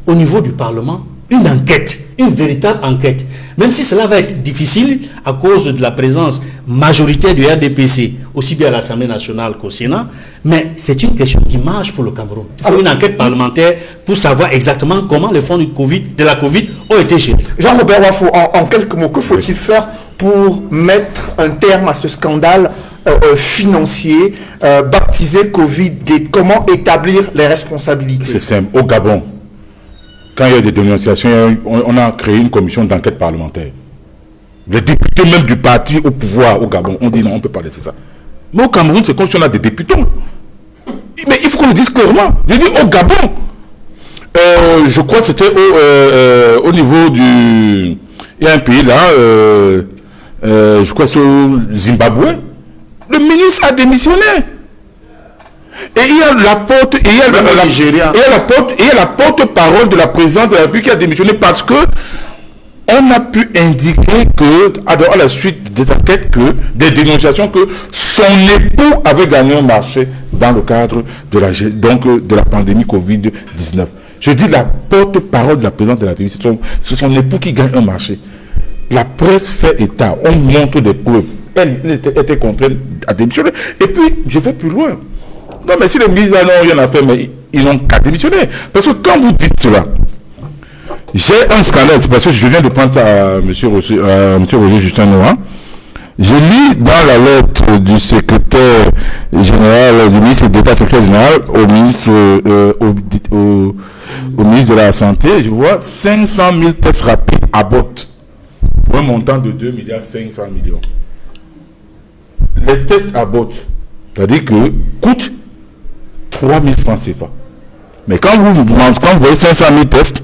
au niveau du Parlement une enquête, une véritable enquête. Même si cela va être difficile à cause de la présence majoritaire du RDPC, aussi bien à l'Assemblée nationale qu'au Sénat, mais c'est une question d'image pour le Cameroun. Il faut une enquête parlementaire pour savoir exactement comment les fonds de la Covid ont été gérés. Jean-Robert Wafo, en quelques mots, que faut-il faire pour mettre un terme à ce scandale financier baptisé Covid-Gate? Comment établir les responsabilités? C'est simple. Au Gabon, quand il y a des dénonciations, on a créé une commission d'enquête parlementaire. Les députés même du parti au pouvoir au Gabon ont dit non, on ne peut pas laisser ça. Mais au Cameroun, c'est comme si on a des députés. Mais il faut qu'on le dise clairement. Je dis au Gabon. Je crois que c'était au niveau du... Il y a un pays là, je crois que c'est au Zimbabwe. Le ministre a démissionné. Et il y a la porte-parole de la présidence de la République qui a démissionné parce que on a pu indiquer que, à la suite des enquêtes, des dénonciations, que son époux avait gagné un marché dans le cadre de la pandémie Covid-19. Je dis la porte-parole de la présidence de la République, c'est son époux qui gagne un marché. La presse fait état, on montre des preuves. Elle était contrainte à démissionner. Et puis, je vais plus loin. Non, mais si les ministres n'ont rien à faire, mais ils n'ont qu'à démissionner. Parce que quand vous dites cela, j'ai un scandale, c'est parce que je viens de prendre ça à M. Roger Justin Noah. Je lis dans la lettre du secrétaire général, du ministre d'État secrétaire général au ministre de la Santé, je vois 500 000 tests rapides à botte pour un montant de 2,5 milliards. Les tests à botte, c'est-à-dire que coûtent 3 000 francs CFA. Mais quand vous voyez 500 000 tests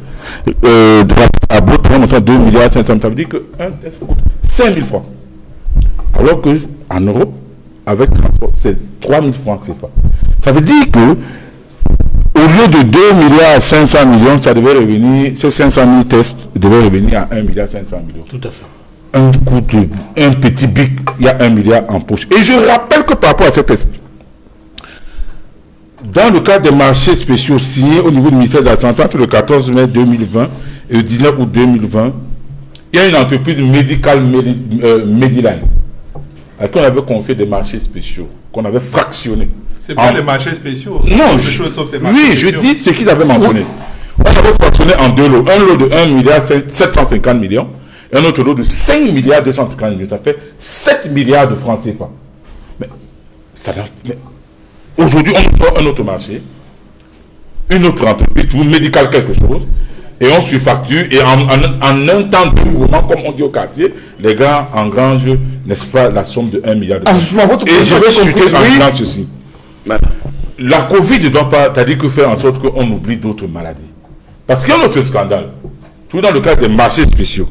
à botte pour un montant de 2,5 milliards, ça veut dire qu'un test coûte 5 000 francs. Alors qu'en Europe, avec transport, c'est 3 000 francs CFA. Ça veut dire que au lieu de 2,5 milliards, ça devait revenir, ces 500 000 tests devaient revenir à 1,5 milliard. Tout à fait. Un petit bic, il y a 1 milliard en poche. Et je rappelle que par rapport à ces tests, dans le cadre des marchés spéciaux signés au niveau du ministère de la Santé entre le 14 mai 2020 et le 19 août 2020, il y a une entreprise médicale Mediline à qui on avait confié des marchés spéciaux, qu'on avait fractionnés. C'est pas les marchés spéciaux. Non, je dis ce qu'ils avaient mentionné. On avait fractionné en deux lots. Un lot de 1 milliard 750 millions et un autre lot de 5 milliards 250 millions. Ça fait 7 milliards de francs CFA. Mais aujourd'hui, on sort un autre marché, une autre entreprise, tout médical quelque chose, et on surfacture, et en un temps de mouvement, comme on dit au quartier, les gars engrangent, n'est-ce pas, la somme de 1 milliard de francs. Et je vais chuter en disant ceci. La Covid ne doit pas, c'est-à-dire que faire en sorte qu'on oublie d'autres maladies. Parce qu'il y a un autre scandale, tout dans le cadre des marchés spéciaux.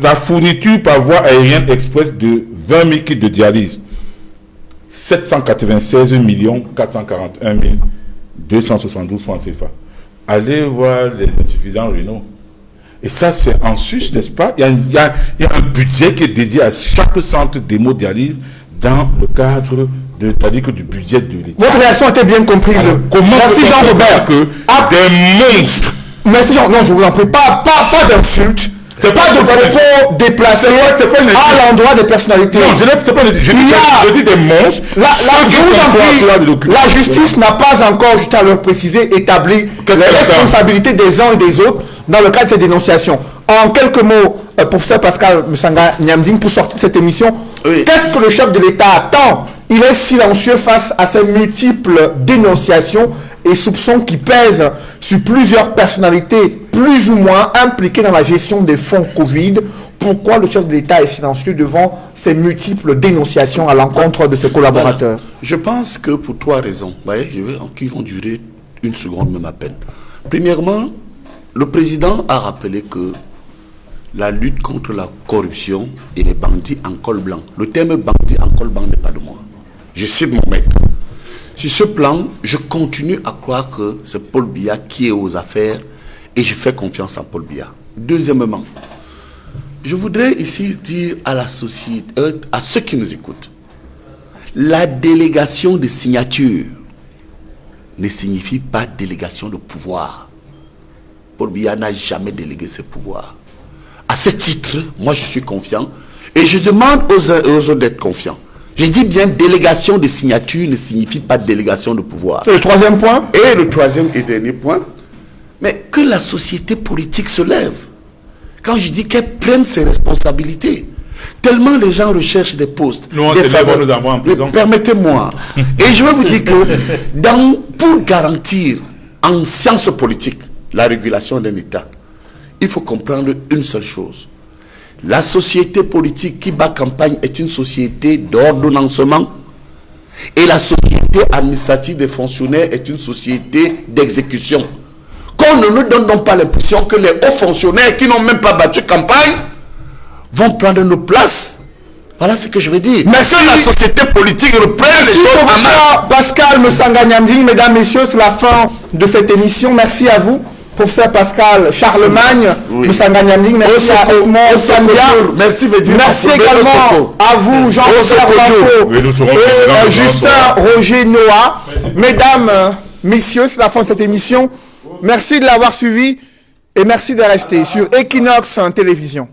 La fourniture par voie aérienne express de 20 000 kits de dialyse, 796 441 272 francs CFA. Allez voir les insuffisants rénaux. Et ça, c'est en sus, n'est-ce pas? Il y a un budget qui est dédié à chaque centre d'hémodialyse dans le cadre c'est-à-dire que du budget de l'État. Votre réaction était bien comprise. Alors, comment merci Jean-Robert. Que des monstres. Merci Jean. Non, je vous en prie. Pas d'insultes. C'est pas de propos déplacés à l'endroit des personnalités. Non, je dis des monstres. La justice n'a pas encore, je tiens à le préciser, établi les responsabilités des uns et des autres dans le cadre de ces dénonciations. En quelques mots, professeur Pascal Msanga Nyamding, pour sortir de cette émission, qu'est-ce que le chef de l'État attend? Il est silencieux face à ces multiples dénonciations et soupçons qui pèsent sur plusieurs personnalités plus ou moins impliquées dans la gestion des fonds Covid. Pourquoi le chef de l'État est silencieux devant ces multiples dénonciations à l'encontre de ses collaborateurs? Je pense que pour 3 raisons, qui vont durer 1 seconde même à peine. Premièrement, le président a rappelé que la lutte contre la corruption et les bandits en col blanc. Le terme bandit en col blanc n'est pas de moi. Je cite mon maître. Sur ce plan, je continue à croire que c'est Paul Biya qui est aux affaires et je fais confiance en Paul Biya. Deuxièmement, je voudrais ici dire à la société, à ceux qui nous écoutent, la délégation de signature ne signifie pas délégation de pouvoir. Paul Biya n'a jamais délégué ses pouvoirs. À ce titre, moi je suis confiant et je demande aux autres d'être confiants. Je dis bien délégation de signature ne signifie pas délégation de pouvoir. Et le troisième point? Et le troisième et dernier point, mais que la société politique se lève. Quand je dis qu'elle prenne ses responsabilités, tellement les gens recherchent des postes. Nous, on des faveurs. nous envoie en prison. Permettez-moi. Et je vais vous dire que pour garantir en sciences politiques la régulation d'un État, il faut comprendre une seule chose. La société politique qui bat campagne est une société d'ordonnancement et la société administrative des fonctionnaires est une société d'exécution. Qu'on ne nous donne donc pas l'impression que les hauts fonctionnaires qui n'ont même pas battu campagne vont prendre nos places. Voilà ce que je veux dire. Merci. Que la société politique reprenne les choses en main. Pascal Msanga Nyamding, mesdames, messieurs, c'est la fin de cette émission. Merci à vous. Professeur Pascal Charlemagne, Msanga Nyamding, merci à Edmond Sambia. Merci également à vous, Jean-Pierre Blanco et Justin Roger Noah. Mesdames, messieurs, c'est la fin de cette émission. Merci de l'avoir suivi et merci de rester sur Equinox Télévision.